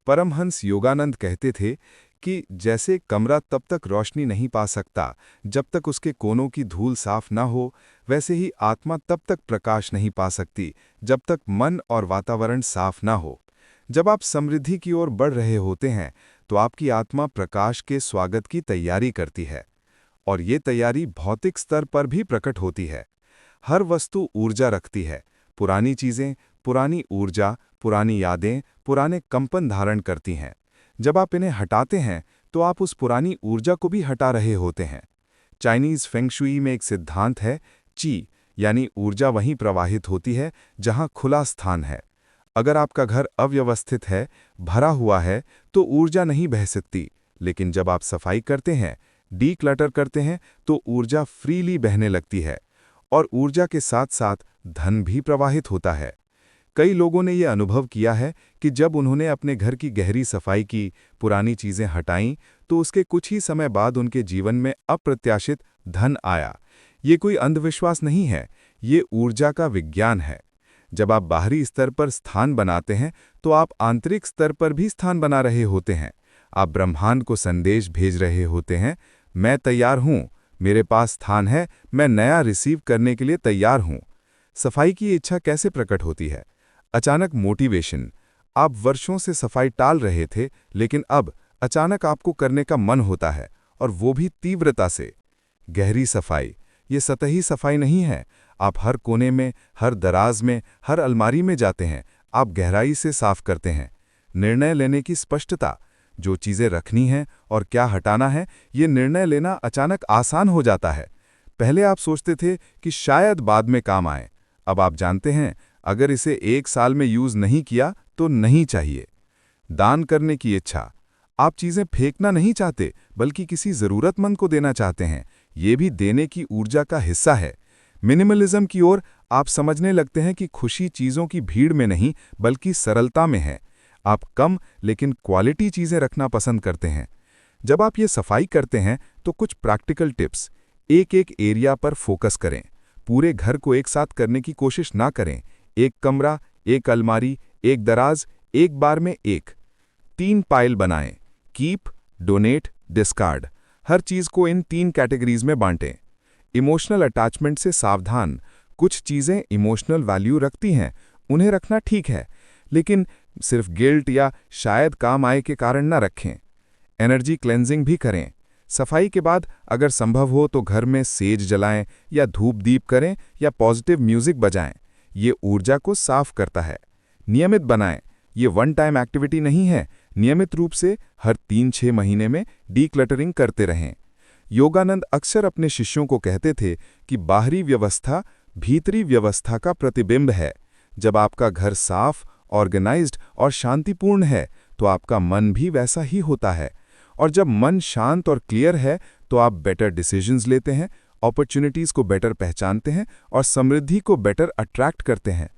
परमहंस योगानंद कहते थे कि जैसे कमरा तब तक रोशनी नहीं पा सकता जब तक उसके कोनों की धूल साफ ना हो, वैसे ही आत्मा तब तक प्रकाश नहीं पा सकती जब तक मन और वातावरण साफ ना हो। जब आप समृद्धि की ओर बढ़ रहे होते हैं तो आपकी आत्मा प्रकाश के स्वागत की तैयारी करती है, और ये तैयारी भौतिक स्तर पर भी प्रकट होती है। हर वस्तु ऊर्जा रखती है। पुरानी चीजें पुरानी ऊर्जा, पुरानी यादें, पुराने कंपन धारण करती हैं। जब आप इन्हें हटाते हैं तो आप उस पुरानी ऊर्जा को भी हटा रहे होते हैं। चाइनीज फेंगशुई में एक सिद्धांत है, ची, यानी ऊर्जा वहीं प्रवाहित होती है जहां खुला स्थान है। अगर आपका घर अव्यवस्थित है, भरा हुआ है, तो ऊर्जा नहीं बह सकती। लेकिन जब आप सफाई करते हैं, डीक्लटर करते हैं, तो ऊर्जा फ्रीली बहने लगती है, और ऊर्जा के साथ साथ धन भी प्रवाहित होता है। कई लोगों ने यह अनुभव किया है कि जब उन्होंने अपने घर की गहरी सफाई की, पुरानी चीजें हटाईं, तो उसके कुछ ही समय बाद उनके जीवन में अप्रत्याशित धन आया। ये कोई अंधविश्वास नहीं है, ये ऊर्जा का विज्ञान है। जब आप बाहरी स्तर पर स्थान बनाते हैं तो आप आंतरिक स्तर पर भी स्थान बना रहे होते हैं। आप ब्रह्मांड को संदेश भेज रहे होते हैं, मैं तैयार हूं, मेरे पास स्थान है, मैं नया रिसीव करने के लिए तैयार हूं। सफाई की इच्छा कैसे प्रकट होती है? अचानक मोटिवेशन। आप वर्षों से सफाई टाल रहे थे, लेकिन अब अचानक आपको करने का मन होता है, और वो भी तीव्रता से। गहरी सफाई, ये सतही सफाई नहीं है। आप हर कोने में, हर दराज में, हर अलमारी में जाते हैं। आप गहराई से साफ करते हैं। निर्णय लेने की स्पष्टता, जो चीज़ें रखनी हैं और क्या हटाना है, ये निर्णय लेना अचानक आसान हो जाता है। पहले आप सोचते थे कि शायद बाद में काम आए, अब आप जानते हैं अगर इसे 1 साल में यूज नहीं किया तो नहीं चाहिए। दान करने की इच्छा, आप चीजें फेंकना नहीं चाहते बल्कि किसी जरूरतमंद को देना चाहते हैं। ये भी देने की ऊर्जा का हिस्सा है। मिनिमलिज्म की ओर आप समझने लगते हैं कि खुशी चीजों की भीड़ में नहीं बल्कि सरलता में है। आप कम लेकिन क्वालिटी चीजें रखना पसंद करते हैं। जब आप ये सफाई करते हैं तो कुछ प्रैक्टिकल टिप्स। एक एक एरिया पर फोकस करें। पूरे घर को एक साथ करने की कोशिश ना करें। एक कमरा, एक अलमारी, एक दराज, एक बार में एक। 3 पाइल बनाएं, कीप, डोनेट, डिस्कार्ड। हर चीज को इन 3 कैटेगरीज में बांटें। इमोशनल अटैचमेंट से सावधान। कुछ चीज़ें इमोशनल वैल्यू रखती हैं, उन्हें रखना ठीक है, लेकिन सिर्फ गिल्ट या शायद काम आए के कारण ना रखें। एनर्जी क्लेंजिंग भी करें। सफाई के बाद अगर संभव हो तो घर में सेज जलाएं या धूप दीप करें या पॉजिटिव म्यूजिक बजाएं। ये ऊर्जा को साफ करता है। नियमित बनाएं। ये वन टाइम एक्टिविटी नहीं है, नियमित रूप से हर 3-6 महीने में डीक्लटरिंग करते रहें। योगानंद अक्सर अपने शिष्यों को कहते थे कि बाहरी व्यवस्था भीतरी व्यवस्था का प्रतिबिंब है। जब आपका घर साफ, ऑर्गेनाइज्ड और शांतिपूर्ण है तो आपका मन भी वैसा ही होता है। और जब मन शांत और क्लियर है तो आप बेटर डिसीजंस लेते हैं, अपॉर्चुनिटीज़ को बेटर पहचानते हैं और समृद्धि को बेटर अट्रैक्ट करते हैं।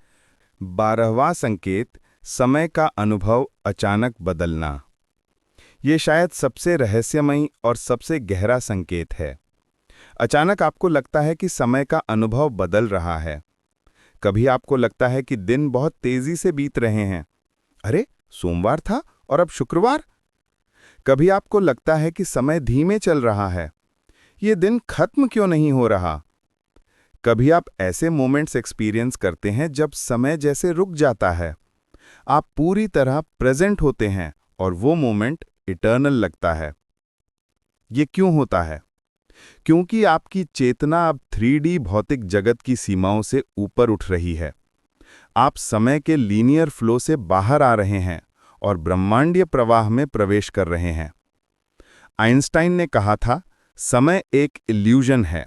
12वां संकेत, समय का अनुभव अचानक बदलना। ये शायद सबसे रहस्यमयी और सबसे गहरा संकेत है। अचानक आपको लगता है कि समय का अनुभव बदल रहा है। कभी आपको लगता है कि दिन बहुत तेजी से बीत रहे हैं। अरे, सोमवार था और अब शुक्रवार। कभी आपको लगता है कि समय धीमे चल रहा है। ये दिन खत्म क्यों नहीं हो रहा? कभी आप ऐसे मोमेंट्स एक्सपीरियंस करते हैं जब समय जैसे रुक जाता है। आप पूरी तरह प्रेजेंट होते हैं और वो मोमेंट इटर्नल लगता है। ये क्यों होता है? क्योंकि आपकी चेतना अब 3D भौतिक जगत की सीमाओं से ऊपर उठ रही है। आप समय के लीनियर फ्लो से बाहर आ रहे हैं और ब्रह्मांडीय प्रवाह में प्रवेश कर रहे हैं। आइंस्टाइन ने कहा था, समय एक इल्यूजन है,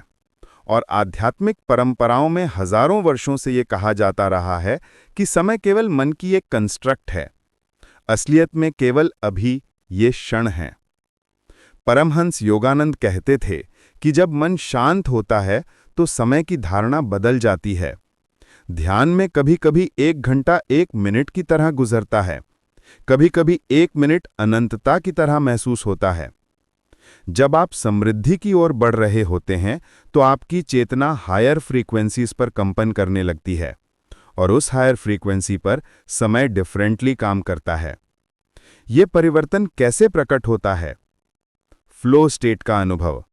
और आध्यात्मिक परंपराओं में हजारों वर्षों से ये कहा जाता रहा है कि समय केवल मन की एक कंस्ट्रक्ट है। असलियत में केवल अभी ये क्षण हैं। परमहंस योगानंद कहते थे कि जब मन शांत होता है तो समय की धारणा बदल जाती है। ध्यान में कभी-कभी 1 घंटा 1 मिनट की तरह गुजरता है, कभी-कभी 1 मिनट अनंतता की तरह महसूस होता है। जब आप समृद्धि की ओर बढ़ रहे होते हैं तो आपकी चेतना हायर फ्रीक्वेंसीज पर कंपन करने लगती है, और उस हायर फ्रीक्वेंसी पर समय डिफरेंटली काम करता है। ये परिवर्तन कैसे प्रकट होता है? फ्लो स्टेट का अनुभव।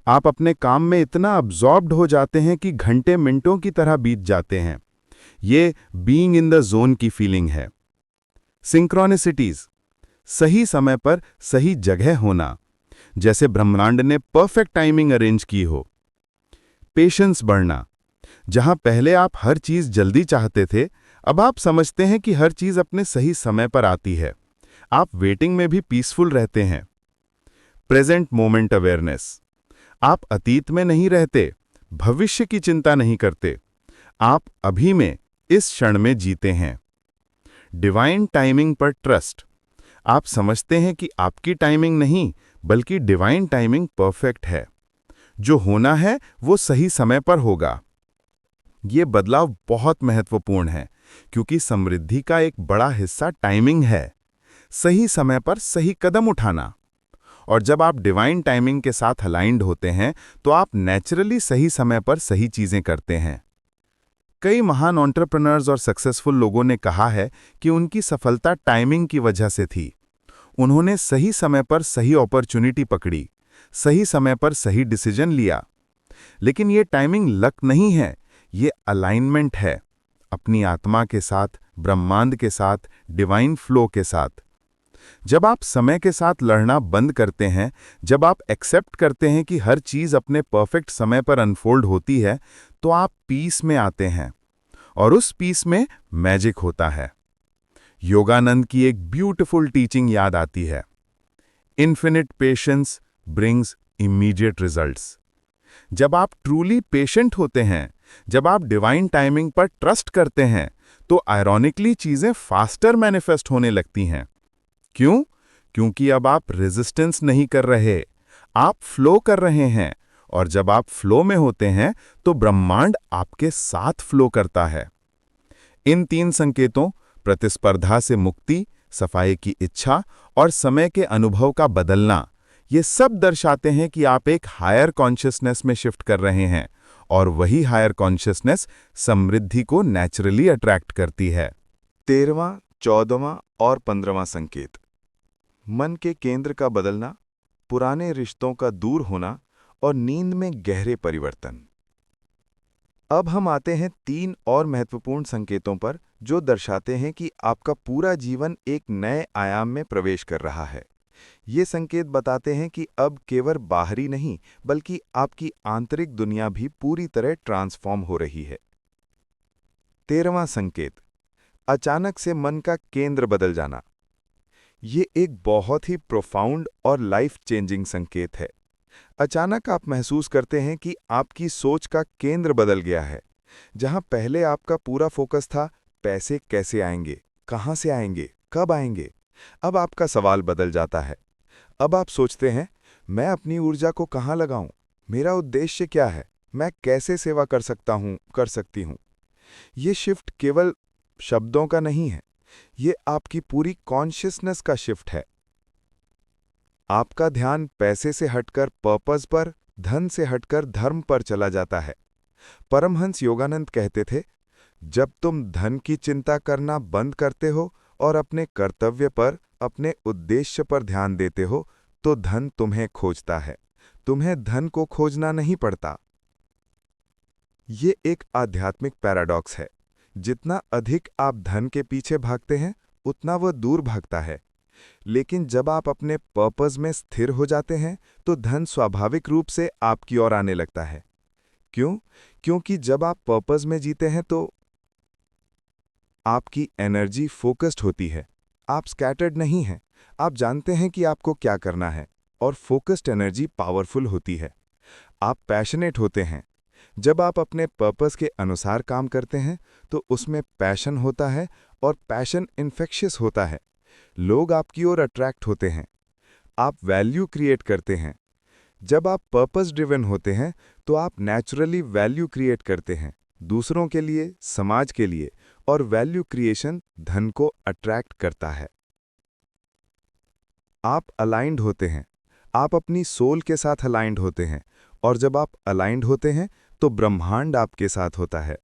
आप अपने काम में इतना अब्जॉर्ब्ड हो जाते हैं कि घंटे मिनटों की तरह बीत जाते हैं। ये बीइंग इन द जोन की फीलिंग है। सिंक्रोनिसिटीज, सही समय पर सही जगह होना, जैसे ब्रह्मांड ने परफेक्ट टाइमिंग अरेंज की हो। पेशेंस बढ़ना, जहां पहले आप हर चीज जल्दी चाहते थे, अब आप समझते हैं कि हर चीज अपने सही समय पर आती है। आप वेटिंग में भी पीसफुल रहते हैं। प्रेजेंट मोमेंट अवेयरनेस, आप अतीत में नहीं रहते, भविष्य की चिंता नहीं करते, आप अभी में इस क्षण में जीते हैं। डिवाइन टाइमिंग पर ट्रस्ट, आप समझते हैं कि आपकी टाइमिंग नहीं बल्कि डिवाइन टाइमिंग परफेक्ट है। जो होना है वो सही समय पर होगा। ये बदलाव बहुत महत्वपूर्ण है क्योंकि समृद्धि का एक बड़ा हिस्सा टाइमिंग है। सही समय पर सही कदम उठाना। और जब आप डिवाइन टाइमिंग के साथ अलाइंड होते हैं तो आप नेचुरली सही समय पर सही चीजें करते हैं। कई महान एंटरप्रेन्योर्स और सक्सेसफुल लोगों ने कहा है कि उनकी सफलता टाइमिंग की वजह से थी। उन्होंने सही समय पर सही अपॉर्चुनिटी पकड़ी, सही समय पर सही डिसीजन लिया। लेकिन ये टाइमिंग लक नहीं है, ये अलाइनमेंट है, अपनी आत्मा के साथ, ब्रह्मांड के साथ, डिवाइन फ्लो के साथ। जब आप समय के साथ लड़ना बंद करते हैं, जब आप एक्सेप्ट करते हैं कि हर चीज अपने परफेक्ट समय पर अनफोल्ड होती है, तो आप पीस में आते हैं, और उस पीस में मैजिक होता है। योगानंद की एक ब्यूटीफुल टीचिंग याद आती है, infinite patience brings immediate results. जब आप ट्रूली पेशेंट होते हैं, जब आप डिवाइन टाइमिंग पर ट्रस्ट करते हैं, तो आयरॉनिकली चीजें फास्टर मैनिफेस्ट होने लगती हैं। क्यों? क्योंकि अब आप रेजिस्टेंस नहीं कर रहे, आप फ्लो कर रहे हैं, और जब आप फ्लो में होते हैं तो ब्रह्मांड आपके साथ फ्लो करता है। इन 3 संकेतों, प्रतिस्पर्धा से मुक्ति, सफाई की इच्छा और समय के अनुभव का बदलना, ये सब दर्शाते हैं कि आप एक हायर कॉन्शियसनेस में शिफ्ट कर रहे हैं, और वही हायर कॉन्शियसनेस समृद्धि को नेचुरली अट्रैक्ट करती है। 13वां, 14वां और 15वां संकेत, मन के केंद्र का बदलना, पुराने रिश्तों का दूर होना और नींद में गहरे परिवर्तन। अब हम आते हैं 3 और महत्वपूर्ण संकेतों पर जो दर्शाते हैं कि आपका पूरा जीवन एक नए आयाम में प्रवेश कर रहा है। ये संकेत बताते हैं कि अब केवल बाहरी नहीं बल्कि आपकी आंतरिक दुनिया भी पूरी तरह ट्रांसफॉर्म हो रही है। 13वां संकेत, अचानक से मन का केंद्र बदल जाना। ये एक बहुत ही प्रोफाउंड और लाइफ चेंजिंग संकेत है। अचानक आप महसूस करते हैं कि आपकी सोच का केंद्र बदल गया है। जहां पहले आपका पूरा फोकस था पैसे कैसे आएंगे, कहां से आएंगे, कब आएंगे, अब आपका सवाल बदल जाता है। अब आप सोचते हैं, मैं अपनी ऊर्जा को कहां लगाऊं, मेरा उद्देश्य क्या है, मैं कैसे सेवा कर सकती हूं। ये शिफ्ट केवल शब्दों का नहीं है, ये आपकी पूरी कॉन्शियसनेस का शिफ्ट है। आपका ध्यान पैसे से हटकर पर्पस पर, धन से हटकर धर्म पर चला जाता है। परमहंस योगानंद कहते थे, जब तुम धन की चिंता करना बंद करते हो और अपने कर्तव्य पर, अपने उद्देश्य पर ध्यान देते हो, तो धन तुम्हें खोजता है, तुम्हें धन को खोजना नहीं पड़ता। ये एक आध्यात्मिक पैराडॉक्स है। जितना अधिक आप धन के पीछे भागते हैं, उतना वह दूर भागता है। लेकिन जब आप अपने पर्पस में स्थिर हो जाते हैं, तो धन स्वाभाविक रूप से आपकी ओर आने लगता है। क्यों? क्योंकि जब आप पर्पस में जीते हैं तो आपकी एनर्जी फोकस्ड होती है। आप स्कैटर्ड नहीं हैं। आप जानते हैं कि आपको क्या करना है, और फोकस्ड एनर्जी पावरफुल होती है। आप पैशनेट होते हैं। जब आप अपने पर्पस के अनुसार काम करते हैं, तो उसमें पैशन होता है, और पैशन इन्फेक्शियस होता है। लोग आपकी ओर अट्रैक्ट होते हैं। आप वैल्यू क्रिएट करते हैं। जब आप पर्पस ड्रिवन होते हैं, तो आप नेचुरली वैल्यू क्रिएट करते हैं, दूसरों के लिए, समाज के लिए, और वैल्यू क्रिएशन धन को अट्रैक्ट करता है। आप अलाइंड होते हैं। आप अपनी सोल के साथ अलाइंड होते हैं, और जब आप अलाइंड होते हैं, तो ब्रह्मांड आपके साथ होता है।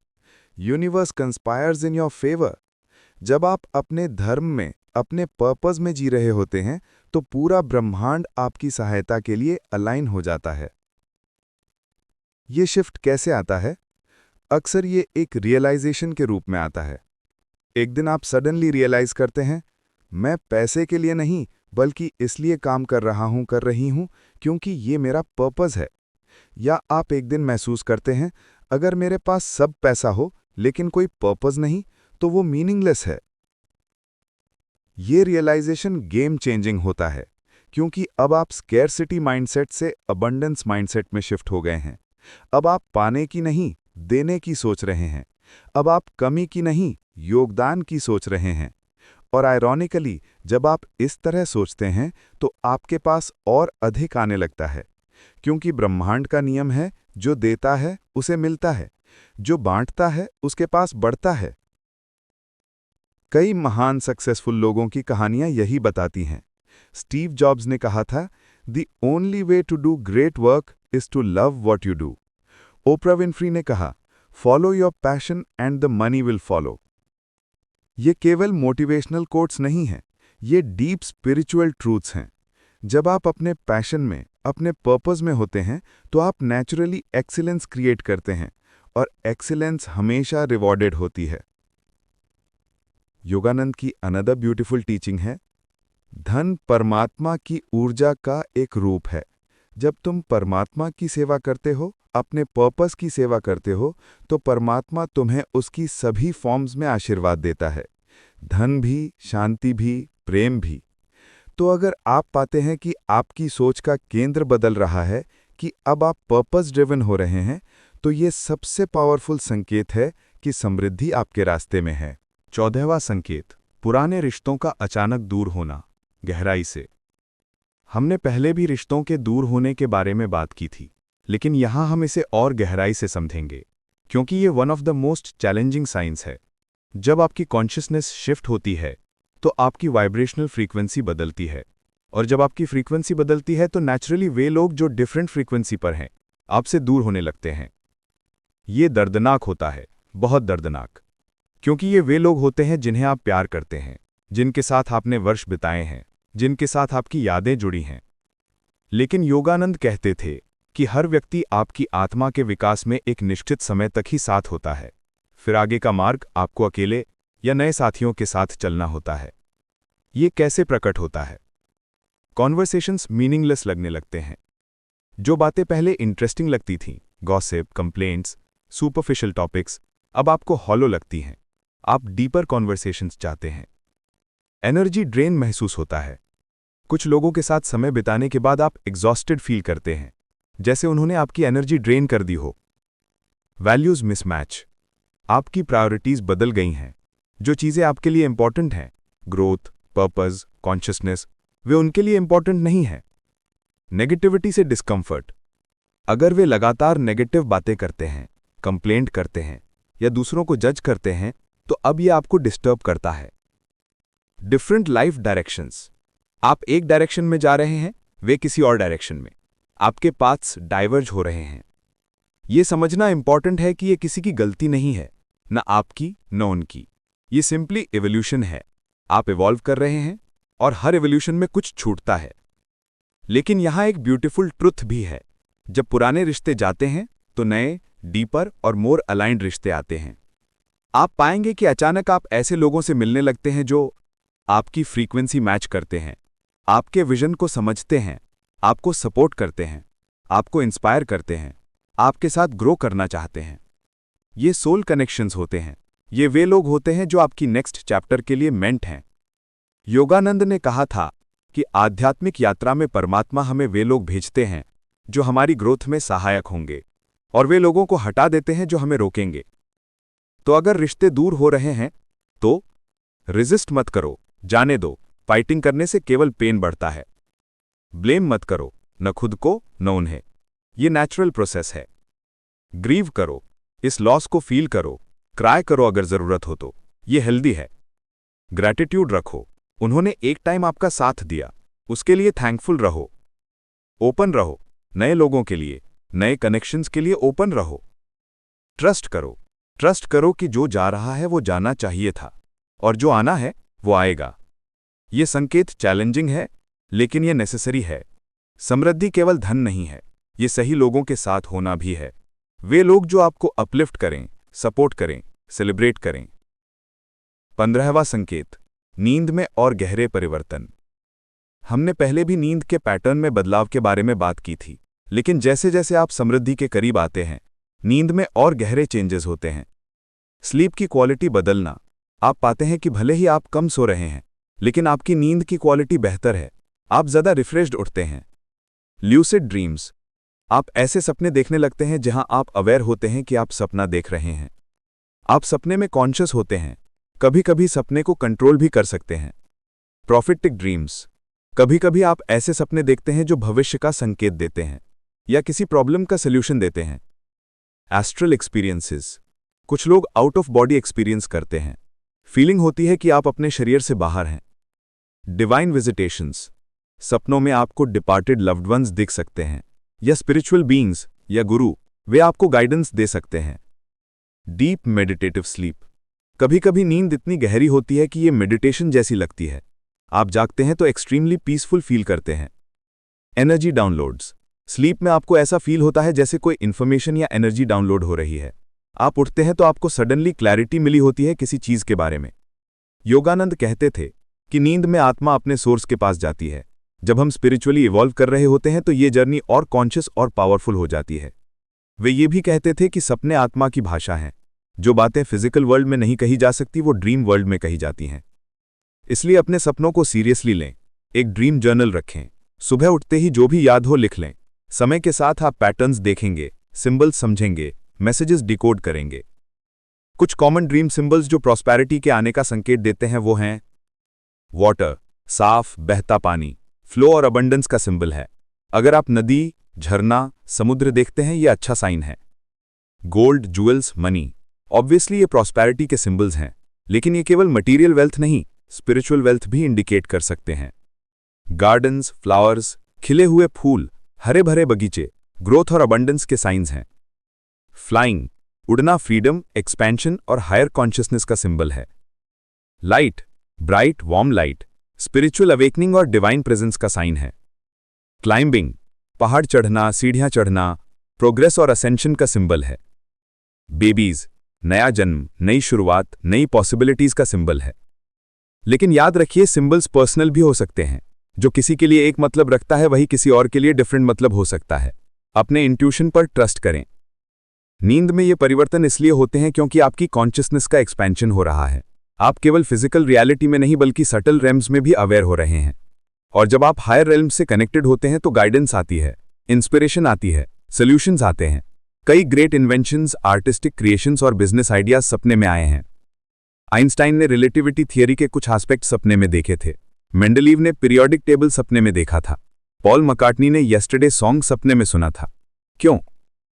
Universe conspires in your favour. जब आप अपने धर्म में, अपने पर्पस में जी रहे होते हैं, तो पूरा ब्रह्मांड आपकी सहायता के लिए अलाइन हो जाता है। ये शिफ्ट कैसे आता है? अक्सर ये एक रियलाइजेशन के रूप में आता है। एक दिन आप सडनली रियलाइज करते हैं, मैं पैसे के लिए नहीं बल्कि इसलिए काम कर रही हूं क्योंकि ये मेरा पर्पस है। या आप एक दिन महसूस करते हैं, अगर मेरे पास सब पैसा हो लेकिन कोई पर्पस नहीं, तो वो मीनिंगलेस है। ये रियलाइजेशन गेम चेंजिंग होता है, क्योंकि अब आप स्कैरसिटी माइंडसेट से अबंडेंस माइंडसेट में शिफ्ट हो गए हैं। अब आप पाने की नहीं, देने की सोच रहे हैं। अब आप कमी की नहीं, योगदान की सोच रहे हैं। और आयरॉनिकली, जब आप इस तरह सोचते हैं, तो आपके पास और अधिक आने लगता है, क्योंकि ब्रह्मांड का नियम है, जो देता है उसे मिलता है, जो बांटता है उसके पास बढ़ता है। कई महान सक्सेसफुल लोगों की कहानियां यही बताती हैं। स्टीव जॉब्स ने कहा था, "the only way to do great work is to love what you do." Oprah Winfrey ने कहा, "follow your passion and the money will follow." ये केवल मोटिवेशनल कोट्स नहीं हैं, ये डीप स्पिरिचुअल ट्रूथ्स हैं। जब आप अपने पैशन में, अपने पर्पस में होते हैं, तो आप नेचुरली एक्सीलेंस क्रिएट करते हैं, और एक्सीलेंस हमेशा रिवॉर्डेड होती है। योगानंद की अनदर ब्यूटीफुल टीचिंग है, धन परमात्मा की ऊर्जा का एक रूप है। जब तुम परमात्मा की सेवा करते हो, अपने पर्पस की सेवा करते हो, तो परमात्मा तुम्हें उसकी सभी फॉर्म्स में आशीर्वाद देता है, धन भी, शांति भी, प्रेम भी। तो अगर आप पाते हैं कि आपकी सोच का केंद्र बदल रहा है, कि अब आप पर्पस ड्रिवन हो रहे हैं, तो ये सबसे पावरफुल संकेत है कि समृद्धि आपके रास्ते में है। 14वां संकेत, पुराने रिश्तों का अचानक दूर होना, गहराई से। हमने पहले भी रिश्तों के दूर होने के बारे में बात की थी, लेकिन यहां हम इसे और गहराई से समझेंगे, क्योंकि ये one of the most challenging science है। जब आपकी कॉन्शियसनेस शिफ्ट होती है, तो आपकी वाइब्रेशनल फ्रीक्वेंसी बदलती है, और जब आपकी फ्रीक्वेंसी बदलती है, तो नेचुरली वे लोग जो डिफरेंट फ्रीक्वेंसी पर हैं, आपसे दूर होने लगते हैं। ये दर्दनाक होता है, बहुत दर्दनाक, क्योंकि ये वे लोग होते हैं जिन्हें आप प्यार करते हैं, जिनके साथ आपने वर्ष बिताए हैं, जिनके साथ आपकी यादें जुड़ी हैं। लेकिन योगानंद कहते थे, कि हर व्यक्ति आपकी आत्मा के विकास में एक निश्चित समय तक ही साथ होता है, फिर आगे का मार्ग आपको अकेले या नए साथियों के साथ चलना होता है। ये कैसे प्रकट होता है? कॉन्वर्सेशंस मीनिंगलेस लगने लगते हैं। जो बातें पहले इंटरेस्टिंग लगती थीं, गॉसिप, कंप्लेंट्स, सुपरफिशियल टॉपिक्स, अब आपको हॉलो लगती हैं। आप डीपर कॉन्वर्सेशंस चाहते हैं। एनर्जी ड्रेन महसूस होता है। कुछ लोगों के साथ समय बिताने के बाद आप एग्जॉस्टेड फील करते हैं, जैसे उन्होंने आपकी एनर्जी ड्रेन कर दी हो। Values mismatch. आपकी प्रायोरिटीज बदल गई हैं। जो चीज़ें आपके लिए इंपॉर्टेंट हैं, ग्रोथ, पर्पस, कॉन्शियसनेस, वे उनके लिए इंपॉर्टेंट नहीं हैं। नेगेटिविटी से डिस्कम्फर्ट। अगर वे लगातार नेगेटिव बातें करते हैं, कंप्लेंट करते हैं या दूसरों को जज करते हैं, तो अब यह आपको डिस्टर्ब करता है। Different life directions. आप एक डायरेक्शन में जा रहे हैं, वे किसी और डायरेक्शन में। आपके पाथ्स डाइवर्ज हो रहे हैं। यह समझना इंपॉर्टेंट है कि यह किसी की गलती नहीं है, न आपकी न उनकी। ये सिंपली एवोल्यूशन है। आप इवॉल्व कर रहे हैं और हर एवोल्यूशन में कुछ छूटता है। लेकिन यहां एक ब्यूटीफुल ट्रुथ भी है। जब पुराने रिश्ते जाते हैं तो नए, डीपर और मोर अलाइंड रिश्ते आते हैं। आप पाएंगे कि अचानक आप ऐसे लोगों से मिलने लगते हैं जो आपकी फ्रीक्वेंसी मैच करते हैं, आपके विजन को समझते हैं, आपको सपोर्ट करते हैं, आपको इंस्पायर करते हैं, आपके साथ ग्रो करना चाहते हैं। ये सोल कनेक्शंस होते हैं। ये वे लोग होते हैं जो आपकी नेक्स्ट चैप्टर के लिए मेंट हैं। योगानंद ने कहा था कि आध्यात्मिक यात्रा में परमात्मा हमें वे लोग भेजते हैं जो हमारी ग्रोथ में सहायक होंगे, और वे लोगों को हटा देते हैं जो हमें रोकेंगे। तो अगर रिश्ते दूर हो रहे हैं तो रेजिस्ट मत करो, जाने दो। फाइटिंग करने से केवल पेन बढ़ता है। ब्लेम मत करो, न खुद को न उन्हें। ये नेचुरल प्रोसेस है। ग्रीव करो, इस लॉस को फील करो, क्राई करो अगर जरूरत हो तो। ये हेल्दी है। ग्रैटिट्यूड रखो, उन्होंने एक टाइम आपका साथ दिया, उसके लिए थैंकफुल रहो। ओपन रहो, नए लोगों के लिए, नए कनेक्शंस के लिए ओपन रहो। ट्रस्ट करो कि जो जा रहा है वो जाना चाहिए था, और जो आना है वो आएगा। ये संकेत चैलेंजिंग है, लेकिन ये नेसेसरी है। समृद्धि केवल धन नहीं है, ये सही लोगों के साथ होना भी है। वे लोग जो आपको अपलिफ्ट करें, सपोर्ट करें, सेलिब्रेट करें। 15वां संकेत, नींद में और गहरे परिवर्तन। हमने पहले भी नींद के पैटर्न में बदलाव के बारे में बात की थी, लेकिन जैसे जैसे आप समृद्धि के करीब आते हैं, नींद में और गहरे चेंजेस होते हैं। स्लीप की क्वालिटी बदलना। आप पाते हैं कि भले ही आप कम सो रहे हैं, लेकिन आपकी नींद की क्वालिटी बेहतर है। आप ज़्यादा रिफ्रेश्ड उठते हैं। Lucid dreams. आप ऐसे सपने देखने लगते हैं जहां आप अवेयर होते हैं कि आप सपना देख रहे हैं। आप सपने में कॉन्शियस होते हैं, कभी कभी सपने को कंट्रोल भी कर सकते हैं। Prophetic dreams. कभी कभी आप ऐसे सपने देखते हैं जो भविष्य का संकेत देते हैं या किसी प्रॉब्लम का सल्यूशन देते हैं। Astral experiences. कुछ लोग आउट ऑफ बॉडी एक्सपीरियंस करते हैं। फीलिंग होती है कि आप अपने शरीर से बाहर हैं। डिवाइन विजिटेशंस। सपनों में आपको डिपार्टेड लव्ड वंस दिख सकते हैं, या स्पिरिचुअल बीइंग्स या गुरु, वे आपको गाइडेंस दे सकते हैं। Deep meditative sleep. कभी कभी नींद इतनी गहरी होती है कि ये मेडिटेशन जैसी लगती है। आप जागते हैं तो एक्सट्रीमली पीसफुल फील करते हैं। Energy downloads. स्लीप में आपको ऐसा फील होता है जैसे कोई इन्फॉर्मेशन या एनर्जी डाउनलोड हो रही है। आप उठते हैं तो आपको सडनली क्लैरिटी मिली होती है किसी चीज के बारे में। योगानंद कहते थे कि नींद में आत्मा अपने सोर्स के पास जाती है। जब हम स्पिरिचुअली इवॉल्व कर रहे होते हैं तो ये जर्नी और कॉन्शियस और पावरफुल हो जाती है। वे ये भी कहते थे कि सपने आत्मा की भाषा हैं। जो बातें फिजिकल वर्ल्ड में नहीं कही जा सकती वो ड्रीम वर्ल्ड में कही जाती हैं। इसलिए अपने सपनों को सीरियसली लें। एक ड्रीम जर्नल रखें। सुबह उठते ही जो भी याद हो लिख लें। समय के साथ आप पैटर्न्स देखेंगे, सिंबल्स समझेंगे, मैसेजेस डिकोड करेंगे। कुछ कॉमन ड्रीम सिंबल्स जो प्रॉस्पेरिटी के आने का संकेत देते हैं वो हैं वाटर, साफ बहता पानी, फ्लो और अबंडेंस का सिंबल है। अगर आप नदी, झरना, समुद्र देखते हैं ये अच्छा साइन है। गोल्ड, ज्वेल्स, मनी, ऑब्वियसली ये प्रॉस्पेरिटी के सिंबल्स हैं, लेकिन ये केवल मटीरियल वेल्थ नहीं, स्पिरिचुअल वेल्थ भी इंडिकेट कर सकते हैं। गार्डन्स, फ्लावर्स, खिले हुए फूल, हरे भरे बगीचे, ग्रोथ और अबंडेंस के साइंस हैं। फ्लाइंग, उड़ना फ्रीडम, एक्सपेंशन और हायर कॉन्शियसनेस का सिंबल है। Light, bright warm light, spiritual awakening और डिवाइन प्रेजेंस का साइन है। क्लाइंबिंग, पहाड़ चढ़ना, सीढ़ियां चढ़ना, प्रोग्रेस और असेंशन का सिंबल है। बेबीज, नया जन्म, नई शुरुआत, नई पॉसिबिलिटीज का सिंबल है। लेकिन याद रखिए, सिंबल्स पर्सनल भी हो सकते हैं। जो किसी के लिए एक मतलब रखता है वही किसी और के लिए डिफरेंट मतलब हो सकता है। अपने इंट्यूशन पर ट्रस्ट करें। नींद में ये परिवर्तन इसलिए होते हैं क्योंकि आपकी कॉन्शियसनेस का एक्सपेंशन हो रहा है। आप केवल फिजिकल रियलिटी में नहीं बल्कि सटल रेम्स में भी अवेयर हो रहे हैं। और जब आप हायर रेल्म्स से कनेक्टेड होते हैं तो गाइडेंस आती है, इंस्पिरेशन आती है, सॉल्यूशंस आते हैं। कई ग्रेट इन्वेंशंस, आर्टिस्टिक क्रिएशंस और बिजनेस आइडियाज सपने में आए हैं। आइंस्टाइन ने रिलेटिविटी थियरी के कुछ एस्पेक्ट सपने में देखे थे। मेंडलीव ने पीरियोडिक टेबल सपने में देखा था। पॉल मैकार्टनी ने यस्टरडे सॉन्ग सपने में सुना था। क्यों?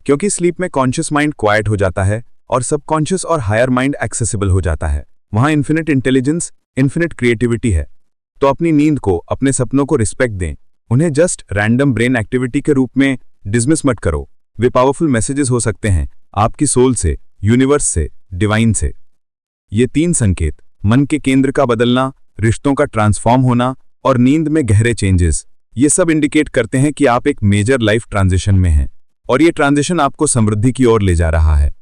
क्योंकि स्लीप में कॉन्शियस माइंड क्वाइट हो जाता है और सबकॉन्शियस और हायर माइंड एक्सेसिबल हो जाता है। वहां इन्फिनिट इंटेलिजेंस, इन्फिनिट क्रिएटिविटी है। तो अपनी नींद को, अपने सपनों को रिस्पेक्ट दें। उन्हें जस्ट रैंडम ब्रेन एक्टिविटी के रूप में डिसमिस मत करो। वे पावरफुल मैसेजेस हो सकते हैं, आपकी सोल से, यूनिवर्स से, डिवाइन से। ये 3 संकेत, मन के केंद्र का बदलना, रिश्तों का ट्रांसफॉर्म होना और नींद में गहरे चेंजेस, ये सब इंडिकेट करते हैं कि आप एक मेजर लाइफ ट्रांजिशन में हैं और ये ट्रांजिशन आपको समृद्धि की ओर ले जा रहा है।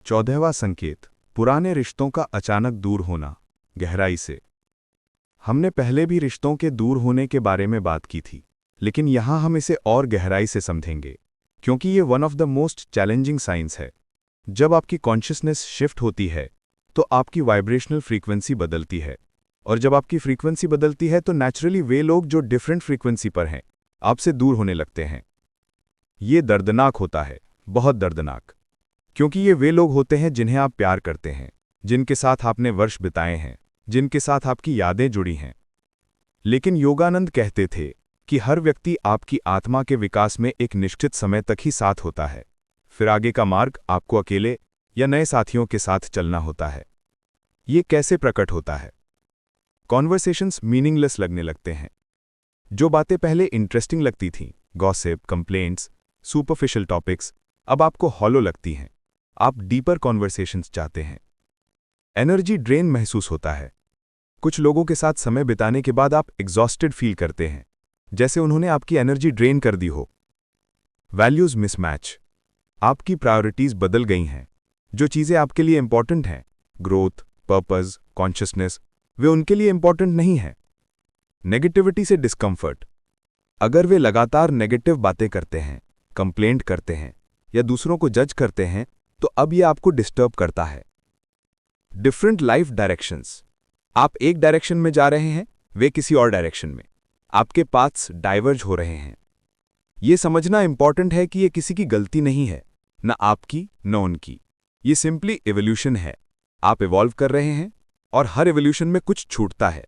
14वां संकेत, पुराने रिश्तों का अचानक दूर होना, गहराई से। हमने पहले भी रिश्तों के दूर होने के बारे में बात की थी, लेकिन यहां हम इसे और गहराई से समझेंगे, क्योंकि ये one of the most challenging science है। जब आपकी कॉन्शियसनेस शिफ्ट होती है तो आपकी वाइब्रेशनल फ्रीक्वेंसी बदलती है, और जब आपकी फ्रीक्वेंसी बदलती है तो नेचुरली वे लोग जो डिफरेंट फ्रीक्वेंसी पर हैं आपसे दूर होने लगते हैं। ये दर्दनाक होता है, बहुत दर्दनाक, क्योंकि ये वे लोग होते हैं जिन्हें आप प्यार करते हैं, जिनके साथ आपने वर्ष बिताए हैं, जिनके साथ आपकी यादें जुड़ी हैं। लेकिन योगानंद कहते थे कि हर व्यक्ति आपकी आत्मा के विकास में एक निश्चित समय तक ही साथ होता है, फिर आगे का मार्ग आपको अकेले या नए साथियों के साथ चलना होता है। ये कैसे प्रकट होता है? कॉन्वर्सेशंस मीनिंगलेस लगने लगते हैं। जो बातें पहले इंटरेस्टिंग लगती थीं, गॉसिप, कंप्लेंट्स, सुपरफिशियल टॉपिक्स, अब आपको हॉलो लगती हैं। आप डीपर कॉन्वर्सेशंस चाहते हैं। एनर्जी ड्रेन महसूस होता है। कुछ लोगों के साथ समय बिताने के बाद आप एग्जॉस्टेड फील करते हैं, जैसे उन्होंने आपकी एनर्जी ड्रेन कर दी हो। वैल्यूज मिसमैच, आपकी प्रायोरिटीज बदल गई हैं। जो चीज़ें आपके लिए इंपॉर्टेंट हैं, ग्रोथ, पर्पस, कॉन्शियसनेस, वे उनके लिए इंपॉर्टेंट नहीं हैं। नेगेटिविटी से डिस्कम्फर्ट, अगर वे लगातार नेगेटिव बातें करते हैं, कंप्लेंट करते हैं या दूसरों को जज करते हैं तो अब यह आपको डिस्टर्ब करता है। डिफरेंट लाइफ डायरेक्शंस, आप एक डायरेक्शन में जा रहे हैं, वे किसी और डायरेक्शन में, आपके पाथ्स डाइवर्ज हो रहे हैं। यह समझना इंपॉर्टेंट है कि यह किसी की गलती नहीं है, न आपकी न उनकी। ये सिंपली एवोल्यूशन है। आप इवॉल्व कर रहे हैं और हर एवोल्यूशन में कुछ छूटता है।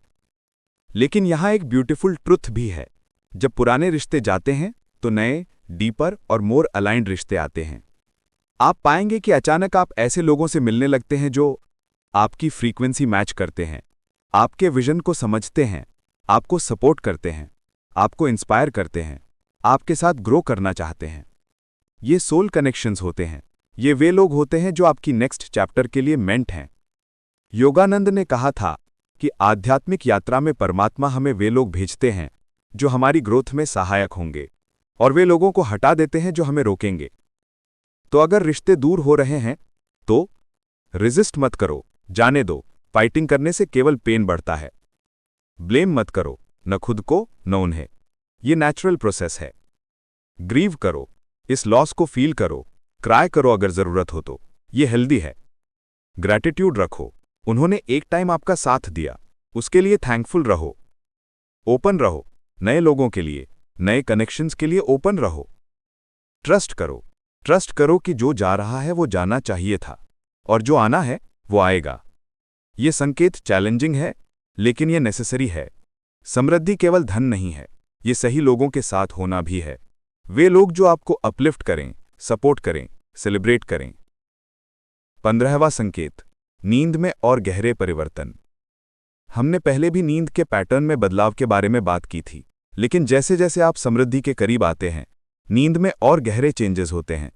लेकिन यहां एक ब्यूटीफुल ट्रुथ भी है। जब पुराने रिश्ते जाते हैं तो नए, डीपर और मोर अलाइंड रिश्ते आते हैं। आप पाएंगे कि अचानक आप ऐसे लोगों से मिलने लगते हैं जो आपकी फ्रीक्वेंसी मैच करते हैं, आपके विजन को समझते हैं, आपको सपोर्ट करते हैं, आपको इंस्पायर करते हैं, आपके साथ ग्रो करना चाहते हैं। ये सोल कनेक्शंस होते हैं। ये वे लोग होते हैं जो आपकी नेक्स्ट चैप्टर के लिए मेंट हैं। योगानंद ने कहा था कि आध्यात्मिक यात्रा में परमात्मा हमें वे लोग भेजते हैं जो हमारी ग्रोथ में सहायक होंगे, और वे लोगों को हटा देते हैं जो हमें रोकेंगे। तो अगर रिश्ते दूर हो रहे हैं तो रेजिस्ट मत करो, जाने दो। फाइटिंग करने से केवल पेन बढ़ता है। ब्लेम मत करो, न खुद को न उन्हें। ये नेचुरल प्रोसेस है। ग्रीव करो, इस लॉस को फील करो, क्राई करो अगर जरूरत हो तो। ये हेल्दी है। ग्रैटिट्यूड रखो, उन्होंने एक टाइम आपका साथ दिया, उसके लिए थैंकफुल रहो। ओपन रहो, नए लोगों के लिए, नए कनेक्शंस के लिए ओपन रहो। ट्रस्ट करो कि जो जा रहा है वो जाना चाहिए था, और जो आना है वो आएगा। ये संकेत चैलेंजिंग है, लेकिन ये नेसेसरी है। समृद्धि केवल धन नहीं है, ये सही लोगों के साथ होना भी है। वे लोग जो आपको अपलिफ्ट करें, सपोर्ट करें, सेलिब्रेट करें। 15वां संकेत, नींद में और गहरे परिवर्तन। हमने पहले भी नींद के पैटर्न में बदलाव के बारे में बात की थी, लेकिन जैसे जैसे आप समृद्धि के करीब आते हैं, नींद में और गहरे चेंजेस होते हैं।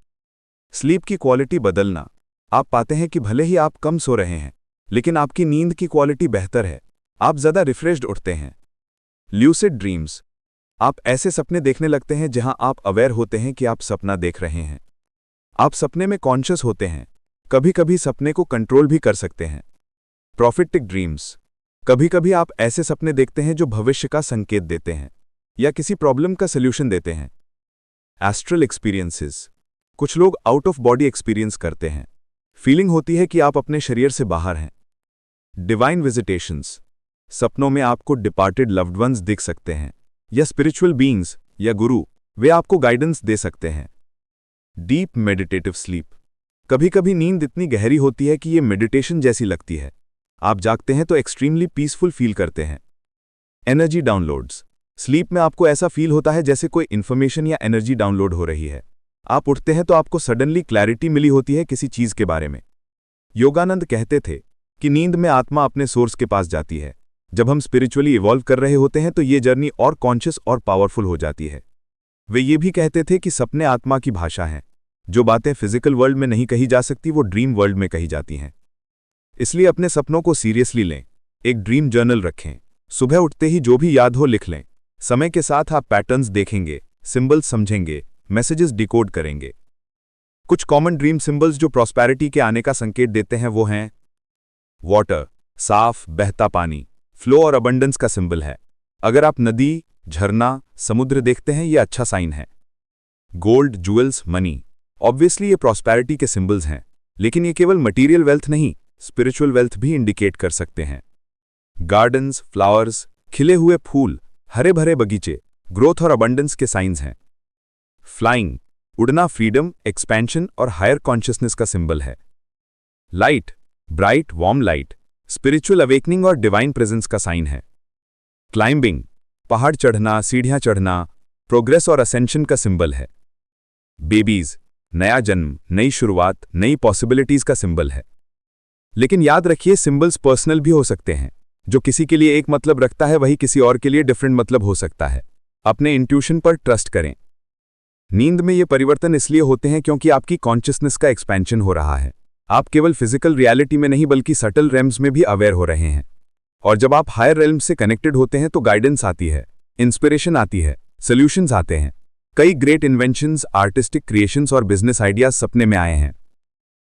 स्लीप की क्वालिटी बदलना, आप पाते हैं कि भले ही आप कम सो रहे हैं, लेकिन आपकी नींद की क्वालिटी बेहतर है। आप ज़्यादा रिफ्रेश्ड उठते हैं। ल्यूसिड ड्रीम्स, आप ऐसे सपने देखने लगते हैं जहां आप अवेयर होते हैं कि आप सपना देख रहे हैं। आप सपने में कॉन्शियस होते हैं, कभी कभी सपने को कंट्रोल भी कर सकते हैं। प्रॉफिटिक ड्रीम्स, कभी कभी आप ऐसे सपने देखते हैं जो भविष्य का संकेत देते हैं या किसी प्रॉब्लम का सल्यूशन देते हैं। एस्ट्रल एक्सपीरियंसेस, कुछ लोग आउट ऑफ बॉडी एक्सपीरियंस करते हैं, फीलिंग होती है कि आप अपने शरीर से बाहर हैं। डिवाइन विजिटेशंस, सपनों में आपको डिपार्टेड लव्ड वंस दिख सकते हैं या स्पिरिचुअल बीइंग्स या गुरु, वे आपको गाइडेंस दे सकते हैं। डीप मेडिटेटिव स्लीप, कभी कभी नींद इतनी गहरी होती है कि ये मेडिटेशन जैसी लगती है। आप जागते हैं तो एक्सट्रीमली पीसफुल फील करते हैं। एनर्जी डाउनलोड्स, स्लीप में आपको ऐसा फील होता है जैसे कोई इन्फॉर्मेशन या एनर्जी डाउनलोड हो रही है। आप उठते हैं तो आपको सडनली क्लैरिटी मिली होती है किसी चीज के बारे में। योगानंद कहते थे कि नींद में आत्मा अपने सोर्स के पास जाती है। जब हम स्पिरिचुअली इवॉल्व कर रहे होते हैं तो ये जर्नी और कॉन्शियस और पावरफुल हो जाती है। वे ये भी कहते थे कि सपने आत्मा की भाषा हैं। जो बातें फिजिकल वर्ल्ड में नहीं कही जा सकती वो ड्रीम वर्ल्ड में कही जाती हैं। इसलिए अपने सपनों को सीरियसली लें। एक ड्रीम जर्नल रखें, सुबह उठते ही जो भी याद हो लिख लें। समय के साथ आप पैटर्न्स देखेंगे, सिंबल्स समझेंगे, मैसेजेस डिकोड करेंगे। कुछ कॉमन ड्रीम सिंबल्स जो प्रॉस्पेरिटी के आने का संकेत देते हैं वो हैं वाटर, साफ बहता पानी, फ्लो और अबंडेंस का सिंबल है। अगर आप नदी, झरना, समुद्र देखते हैं ये अच्छा साइन है। गोल्ड, ज्वेल्स, मनी, ऑब्वियसली ये प्रॉस्पेरिटी के सिंबल्स हैं, लेकिन ये केवल मटीरियल वेल्थ नहीं, स्पिरिचुअल वेल्थ भी इंडिकेट कर सकते हैं। गार्डन्स, फ्लावर्स, खिले हुए फूल, हरे भरे बगीचे, ग्रोथ और अबंडेंस के साइंस हैं। फ्लाइंग, उड़ना फ्रीडम, एक्सपेंशन और हायर कॉन्शियसनेस का सिंबल है। Light, bright warm light, spiritual awakening और डिवाइन प्रेजेंस का साइन है। क्लाइंबिंग, पहाड़ चढ़ना, सीढ़ियां चढ़ना, प्रोग्रेस और असेंशन का सिंबल है। बेबीज, नया जन्म, नई शुरुआत, नई पॉसिबिलिटीज का सिंबल है। लेकिन याद रखिए सिंबल्स पर्सनल भी हो सकते हैं। जो किसी के लिए एक मतलब रखता है वही किसी और के लिए डिफरेंट मतलब हो सकता है। अपने इंट्यूशन पर ट्रस्ट करें। नींद में ये परिवर्तन इसलिए होते हैं क्योंकि आपकी कॉन्शियसनेस का एक्सपेंशन हो रहा है। आप केवल फिजिकल रियलिटी में नहीं बल्कि सटल रेम्स में भी अवेयर हो रहे हैं। और जब आप हायर रेल्म्स से कनेक्टेड होते हैं तो गाइडेंस आती है, इंस्पिरेशन आती है, सॉल्यूशंस आते हैं। कई ग्रेट इन्वेंशंस, आर्टिस्टिक क्रिएशंस और बिजनेस आइडियाज सपने में आए हैं।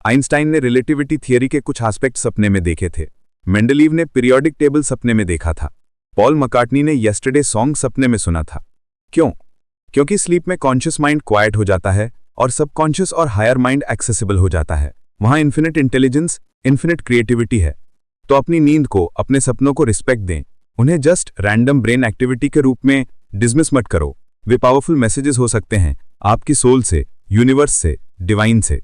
आइंस्टाइन ने रिलेटिविटी थियरी के कुछ एस्पेक्ट सपने में देखे थे। मेंडलीव ने पीरियोडिक टेबल सपने में देखा था। पॉल मकार्टनी ने यस्टरडे सॉन्ग सपने में सुना था। क्यों? क्योंकि स्लीप में कॉन्शियस माइंड क्वाइट हो जाता है और सबकॉन्शियस और हायर माइंड एक्सेसिबल हो जाता है। वहां इन्फिनिट इंटेलिजेंस, इन्फिनिट क्रिएटिविटी है। तो अपनी नींद को, अपने सपनों को रिस्पेक्ट दें। उन्हें जस्ट रैंडम ब्रेन एक्टिविटी के रूप में डिसमिस मत करो। वे पावरफुल मैसेजेस हो सकते हैं आपकी सोल से, यूनिवर्स से, डिवाइन से।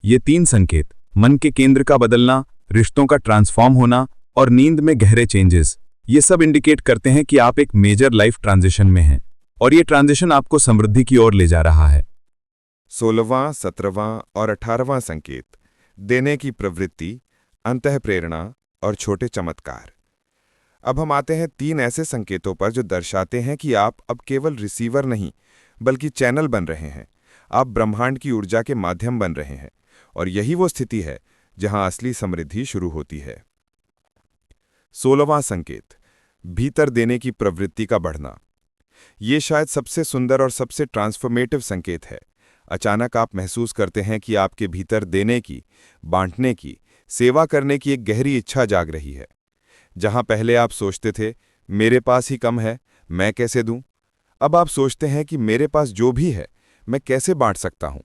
ये 3 संकेत, मन के केंद्र का बदलना, रिश्तों का ट्रांसफॉर्म होना और नींद में गहरे चेंजेस, ये सब इंडिकेट करते हैं कि आप एक मेजर लाइफ ट्रांजिशन में हैं और ये ट्रांजिशन आपको समृद्धि की ओर ले जा रहा है। 16वां, 17वां और 18वां संकेत, देने की प्रवृत्ति, अंतःप्रेरणा और छोटे चमत्कार। अब हम आते हैं 3 ऐसे संकेतों पर जो दर्शाते हैं कि आप अब केवल रिसीवर नहीं बल्कि चैनल बन रहे हैं। आप ब्रह्मांड की ऊर्जा के माध्यम बन रहे हैं और यही वो स्थिति है जहां असली समृद्धि शुरू होती है। 16वां संकेत, भीतर देने की प्रवृत्ति का बढ़ना। ये शायद सबसे सुंदर और सबसे ट्रांसफॉर्मेटिव संकेत है। अचानक आप महसूस करते हैं कि आपके भीतर देने की, बांटने की, सेवा करने की एक गहरी इच्छा जाग रही है। जहां पहले आप सोचते थे मेरे पास ही कम है, मैं कैसे दूं, अब आप सोचते हैं कि मेरे पास जो भी है मैं कैसे बांट सकता हूं।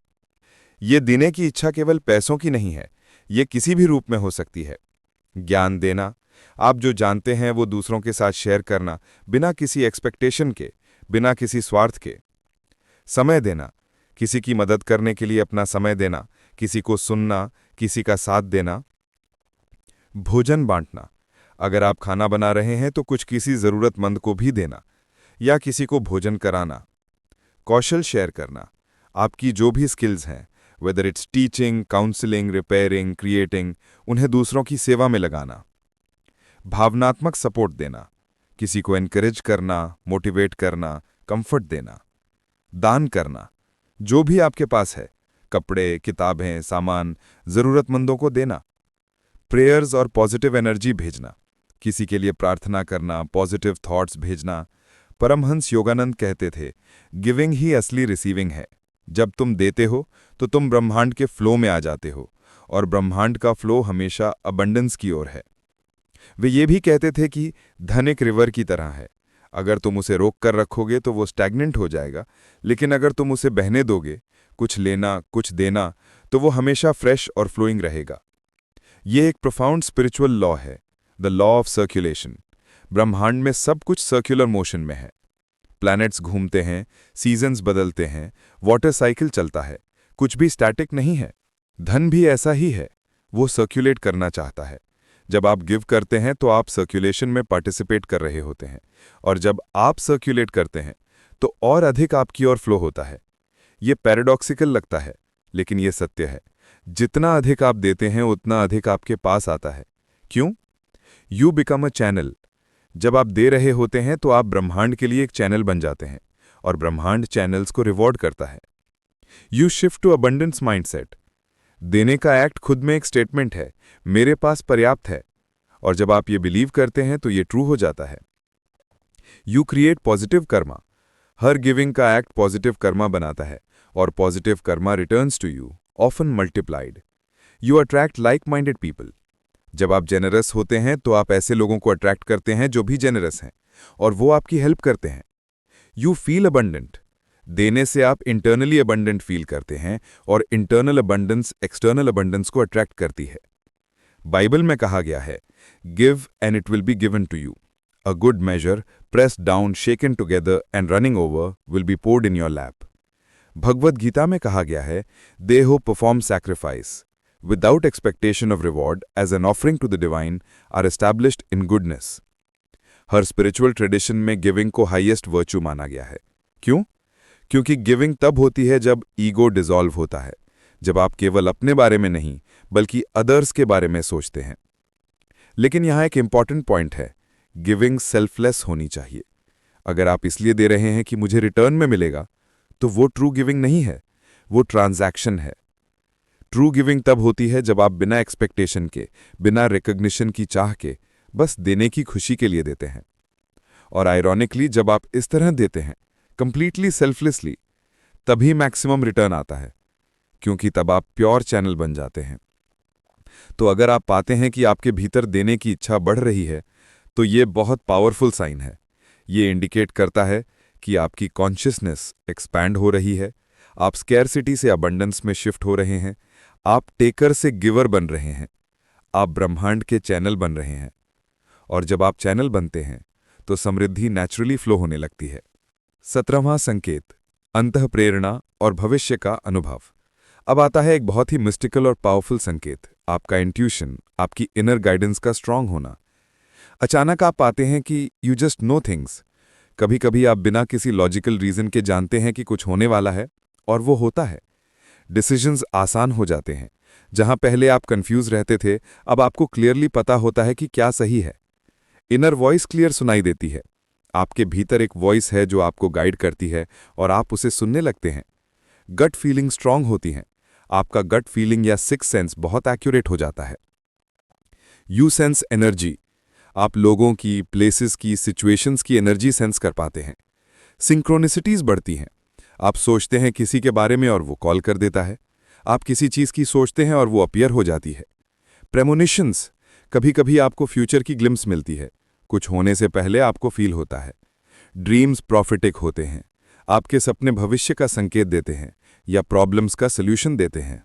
ये देने की इच्छा केवल पैसों की नहीं है, ये किसी भी रूप में हो सकती है। ज्ञान देना, आप जो जानते हैं वो दूसरों के साथ शेयर करना, बिना किसी एक्सपेक्टेशन के, बिना किसी स्वार्थ के। समय देना, किसी की मदद करने के लिए अपना समय देना, किसी को सुनना, किसी का साथ देना। भोजन बांटना, अगर आप खाना बना रहे हैं तो कुछ किसी जरूरतमंद को भी देना या किसी को भोजन कराना। कौशल शेयर करना, आपकी जो भी स्किल्स हैं, whether it's teaching, counselling, repairing, creating, उन्हें दूसरों की सेवा में लगाना। भावनात्मक सपोर्ट देना, किसी को एनकरेज करना, मोटिवेट करना, कंफर्ट देना। दान करना, जो भी आपके पास है, कपड़े, किताबें, सामान, जरूरतमंदों को देना। प्रेयर्स और पॉजिटिव एनर्जी भेजना, किसी के लिए प्रार्थना करना, पॉजिटिव थॉट्स भेजना, परमहंस योगानंद कहते थे, गिविंग ही असली रिसीविंग है। जब तुम देते हो तो तुम ब्रह्मांड के फ्लो में आ जाते हो, और ब्रह्मांड का फ्लो हमेशा अबंडेंस की ओर है। वे ये भी कहते थे कि धन एक रिवर की तरह है। अगर तुम उसे रोक कर रखोगे तो वो स्टैग्नेंट हो जाएगा, लेकिन अगर तुम उसे बहने दोगे, कुछ लेना कुछ देना, तो वो हमेशा फ्रेश और फ्लोइंग रहेगा। ये एक प्रोफाउंड स्पिरिचुअल लॉ है, द लॉ ऑफ सर्कुलेशन। ब्रह्मांड में सब कुछ सर्कुलर मोशन में है। प्लैनेट्स घूमते हैं, सीजन्स बदलते हैं, वाटर साइकिल चलता है, कुछ भी स्टैटिक नहीं है। धन भी ऐसा ही है, वो सर्कुलेट करना चाहता है। जब आप गिव करते हैं तो आप सर्कुलेशन में पार्टिसिपेट कर रहे होते हैं, और जब आप सर्कुलेट करते हैं तो और अधिक आपकी ओर फ्लो होता है। ये पैराडॉक्सिकल लगता है, लेकिन ये सत्य है। जितना अधिक आप देते हैं उतना अधिक आपके पास आता है। क्यों? You become a channel. जब आप दे रहे होते हैं तो आप ब्रह्मांड के लिए एक चैनल बन जाते हैं, और ब्रह्मांड चैनल्स को रिवॉर्ड करता है। You shift to abundance mindset. देने का एक्ट खुद में एक स्टेटमेंट है, मेरे पास पर्याप्त है, और जब आप ये बिलीव करते हैं तो ये ट्रू हो जाता है। You create positive karma. हर गिविंग का एक्ट पॉजिटिव कर्मा बनाता है, और positive karma returns to you, often multiplied. You attract like minded people. जब आप जेनरस होते हैं तो आप ऐसे लोगों को अट्रैक्ट करते हैं जो भी जेनरस हैं, और वो आपकी हेल्प करते हैं। You feel abundant. देने से आप इंटरनली अबंडेंट फील करते हैं, और इंटरनल अबंडेंस एक्सटर्नल अबंडेंस को अट्रैक्ट करती है। बाइबल में कहा गया है, give and it will be given to you, a good measure, pressed down, shaken together and running over will be poured in your lap. Bhagavad Gita में कहा गया है, they who perform sacrifice without expectation of reward as an offering to the divine are established in goodness। Her spiritual tradition में giving को highest virtue माना गया है। क्यों? क्योंकि गिविंग तब होती है जब ईगो डिसॉल्व होता है, जब आप केवल अपने बारे में नहीं बल्कि अदर्स के बारे में सोचते हैं। लेकिन यहां एक इंपॉर्टेंट पॉइंट है, गिविंग सेल्फलेस होनी चाहिए। अगर आप इसलिए दे रहे हैं कि मुझे रिटर्न में मिलेगा, तो वो ट्रू गिविंग नहीं है, वो ट्रांजैक्शन है। ट्रू गिविंग तब होती है जब आप बिना एक्सपेक्टेशन के, बिना रिकग्निशन की चाह के, बस देने की खुशी के लिए देते हैं। और आयरॉनिकली जब आप इस तरह देते हैं, कंप्लीटली सेल्फलेसली, तभी मैक्सिमम रिटर्न आता है, क्योंकि तब आप प्योर चैनल बन जाते हैं। तो अगर आप पाते हैं कि आपके भीतर देने की इच्छा बढ़ रही है, तो ये बहुत पावरफुल साइन है। ये इंडिकेट करता है कि आपकी कॉन्शियसनेस एक्सपैंड हो रही है, आप स्कैरसिटी से अबंडेंस में शिफ्ट हो रहे हैं, आप टेकर से गिवर बन रहे हैं, आप ब्रह्मांड के चैनल बन रहे हैं। और जब आप चैनल बनते हैं तो समृद्धि नेचुरली फ्लो होने लगती है। 17वां संकेत, अंतःप्रेरणा और भविष्य का अनुभव। अब आता है एक बहुत ही मिस्टिकल और पावरफुल संकेत, आपका इंट्यूशन, आपकी इनर गाइडेंस का स्ट्रांग होना। अचानक आप पाते हैं कि यू जस्ट नो थिंग्स। कभी कभी आप बिना किसी लॉजिकल रीजन के जानते हैं कि कुछ होने वाला है, और वो होता है। डिसीजंस आसान हो जाते हैं। जहां पहले आप कंफ्यूज रहते थे, अब आपको क्लियरली पता होता है कि क्या सही है। इनर वॉइस क्लियर सुनाई देती है। आपके भीतर एक वॉइस है जो आपको गाइड करती है, और आप उसे सुनने लगते हैं। गट फीलिंग स्ट्रांग होती हैं। आपका गट फीलिंग या सिक्स सेंस बहुत एक्यूरेट हो जाता है। You sense energy. आप लोगों की, प्लेसेस की, सिचुएशंस की एनर्जी सेंस कर पाते हैं। सिंक्रोनिसिटीज बढ़ती हैं। आप सोचते हैं किसी के बारे में और वो कॉल कर देता है। आप किसी चीज़ की सोचते हैं और वो अपीयर हो जाती है। प्रेमोनिशंस, कभी कभी आपको फ्यूचर की ग्लिम्स मिलती है, कुछ होने से पहले आपको फील होता है। ड्रीम्स प्रॉफिटिक होते हैं। आपके सपने भविष्य का संकेत देते हैं या प्रॉब्लम्स का सल्यूशन देते हैं।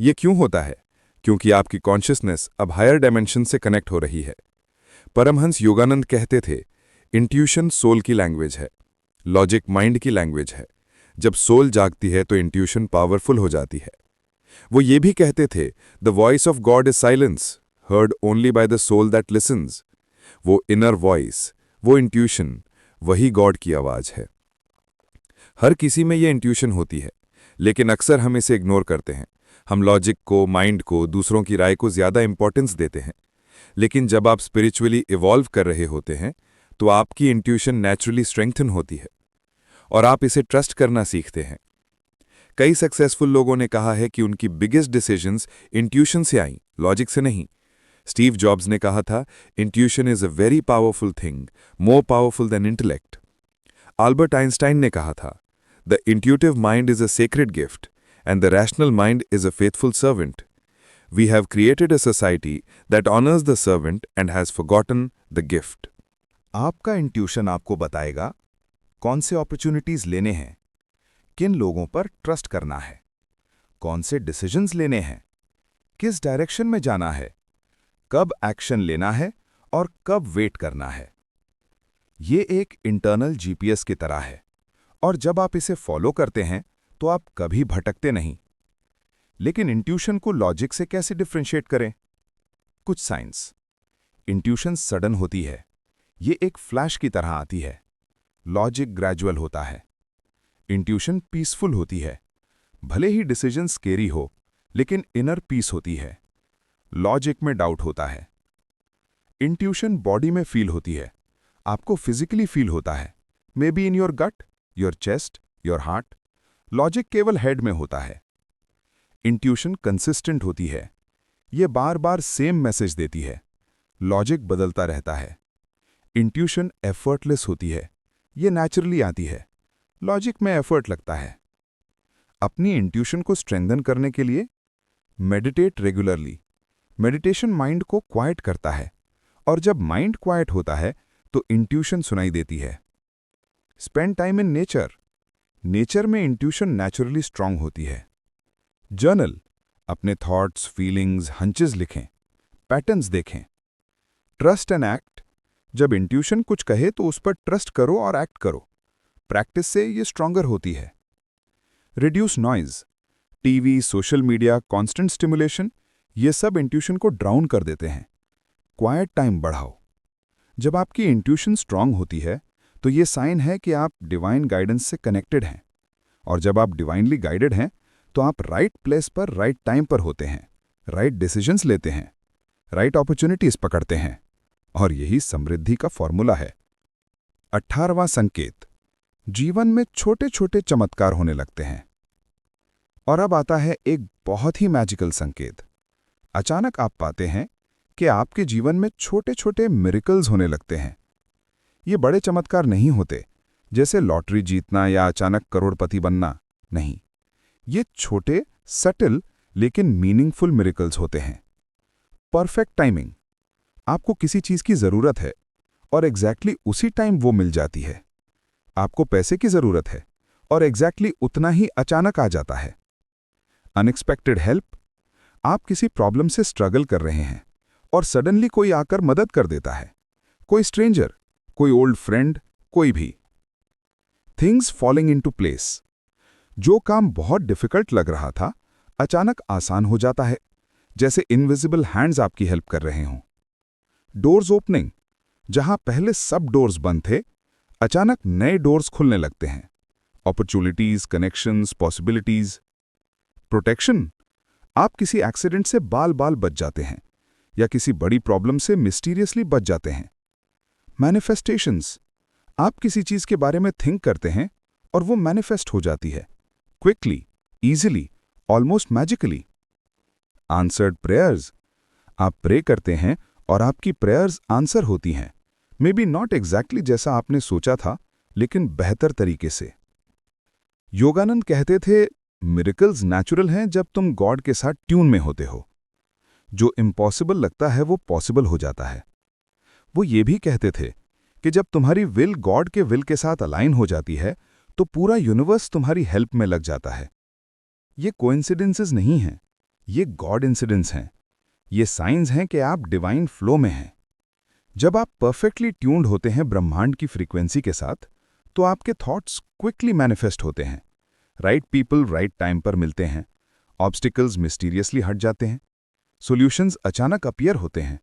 ये क्यों होता है? क्योंकि आपकी कॉन्शियसनेस अब हायर डायमेंशन से कनेक्ट हो रही है। परमहंस योगानंद कहते थे, इंट्यूशन सोल की लैंग्वेज है, लॉजिक माइंड की लैंग्वेज है। जब सोल जागती है तो इंट्यूशन पावरफुल हो जाती है। वो ये भी कहते थे, the voice of God is silence, heard only by the soul that listens. वो इनर वॉइस, वो इंट्यूशन, वही गॉड की आवाज है। हर किसी में ये इंट्यूशन होती है, लेकिन अक्सर हम इसे इग्नोर करते हैं। हम लॉजिक को, माइंड को, दूसरों की राय को ज्यादा इंपॉर्टेंस देते हैं। लेकिन जब आप स्पिरिचुअली इवॉल्व कर रहे होते हैं तो आपकी इंट्यूशन नेचुरली स्ट्रेंथन होती है, और आप इसे ट्रस्ट करना सीखते हैं। कई सक्सेसफुल लोगों ने कहा है कि उनकी बिगेस्ट डिसीजंस इंट्यूशन से आईं, लॉजिक से नहीं। स्टीव जॉब्स ने कहा था, intuition is a very powerful thing, more powerful than intellect. Albert Einstein ने कहा था, the intuitive mind is a sacred gift and the rational mind is a faithful servant. We have created a society that honours the servant and has forgotten the gift. आपका intuition आपको बताएगा कौन से opportunities लेने हैं, किन लोगों पर ट्रस्ट करना है, कौन से डिसीजंस लेने हैं, किस डायरेक्शन में जाना है, कब एक्शन लेना है और कब वेट करना है. ये एक इंटरनल जीपीएस की तरह है और जब आप इसे फॉलो करते हैं तो आप कभी भटकते नहीं. लेकिन इंट्यूशन को लॉजिक से कैसे डिफरेंशिएट करें? कुछ साइंस. इंट्यूशन सडन होती है, ये एक फ्लैश की तरह आती है. लॉजिक ग्रेजुअल होता है. इंट्यूशन पीसफुल होती है, भले ही डिसीजन स्केरी हो लेकिन इनर पीस होती है. लॉजिक में डाउट होता है. इंट्यूशन बॉडी में फील होती है, आपको फिजिकली फील होता है, maybe in your gut, your chest, your heart. Logic केवल हेड में होता है. इंट्यूशन कंसिस्टेंट होती है, ये बार बार सेम मैसेज देती है. लॉजिक बदलता रहता है. इंट्यूशन एफर्टलेस होती है, ये नेचुरली आती है. लॉजिक में एफर्ट लगता है. अपनी इंट्यूशन को स्ट्रेंथन करने के लिए मेडिटेट रेगुलरली. मेडिटेशन माइंड को क्वाइट करता है और जब माइंड क्वाइट होता है तो इंट्यूशन सुनाई देती है. Spend time in nature. Nature में इंट्यूशन नेचुरली स्ट्रांग होती है. जर्नल. अपने थॉट्स, फीलिंग्स, हंचेस लिखें, पैटर्न्स देखें. Trust and act. जब इंट्यूशन कुछ कहे तो उस पर ट्रस्ट करो और एक्ट करो. प्रैक्टिस से ये स्ट्रांगर होती है. Reduce noise. TV, social media, constant stimulation, ये सब इंट्यूशन को ड्राउन कर देते हैं. क्वाइट टाइम बढ़ाओ. जब आपकी इंट्यूशन स्ट्रांग होती है तो ये साइन है कि आप डिवाइन गाइडेंस से कनेक्टेड हैं. और जब आप डिवाइनली गाइडेड हैं तो आप राइट प्लेस पर राइट टाइम पर होते हैं, राइट डिसीजंस लेते हैं, राइट अपॉर्चुनिटीज पकड़ते हैं. और यही समृद्धि का फॉर्मूला है. 18वां संकेत. जीवन में छोटे छोटे चमत्कार होने लगते हैं. और अब आता है एक बहुत ही मैजिकल संकेत. अचानक आप पाते हैं कि आपके जीवन में छोटे छोटे मिरेकल्स होने लगते हैं. ये बड़े चमत्कार नहीं होते, जैसे लॉटरी जीतना या अचानक करोड़पति बनना. नहीं, ये छोटे, सटल लेकिन मीनिंगफुल मिरेकल्स होते हैं. Perfect timing. आपको किसी चीज की जरूरत है और एग्जैक्टली उसी टाइम वो मिल जाती है. आपको पैसे की जरूरत है और एग्जैक्टली उतना ही अचानक आ जाता है. Unexpected help. आप किसी प्रॉब्लम से स्ट्रगल कर रहे हैं और सडनली कोई आकर मदद कर देता है. कोई स्ट्रेंजर, कोई ओल्ड फ्रेंड, कोई भी. Things falling into place. जो काम बहुत डिफिकल्ट लग रहा था अचानक आसान हो जाता है, जैसे इनविजिबल हैंड्स आपकी हेल्प कर रहे हों. Doors opening. जहां पहले सब डोर्स बंद थे अचानक नए डोर्स खुलने लगते हैं. Opportunities, connections, possibilities. प्रोटेक्शन. आप किसी एक्सीडेंट से बाल बाल बच जाते हैं या किसी बड़ी प्रॉब्लम से मिस्टीरियसली बच जाते हैं. मैनिफेस्टेशंस. आप किसी चीज के बारे में थिंक करते हैं और वो मैनिफेस्ट हो जाती है, quickly, easily, almost magically. Answered prayers. आप प्रे करते हैं और आपकी प्रेयर्स आंसर होती हैं, मे बी नॉट एग्जैक्टली जैसा आपने सोचा था लेकिन बेहतर तरीके से. योगानंद कहते थे, मिरेकल्स नेचुरल हैं जब तुम गॉड के साथ ट्यून में होते हो. जो इम्पॉसिबल लगता है वो पॉसिबल हो जाता है. वो ये भी कहते थे कि जब तुम्हारी विल गॉड के विल के साथ अलाइन हो जाती है तो पूरा यूनिवर्स तुम्हारी हेल्प में लग जाता है. ये कोइंसिडेंसेस नहीं हैं, ये गॉड इंसिडेंस हैं. ये साइंस हैं कि आप डिवाइन फ्लो में हैं. जब आप परफेक्टली ट्यून्ड होते हैं ब्रह्मांड की फ्रीक्वेंसी के साथ तो आपके थॉट्स क्विकली मैनिफेस्ट होते हैं. राइट पीपल राइट टाइम पर मिलते हैं. ऑब्स्टिकल्स मिस्टीरियसली हट जाते हैं. सॉल्यूशंस अचानक अपीयर होते हैं.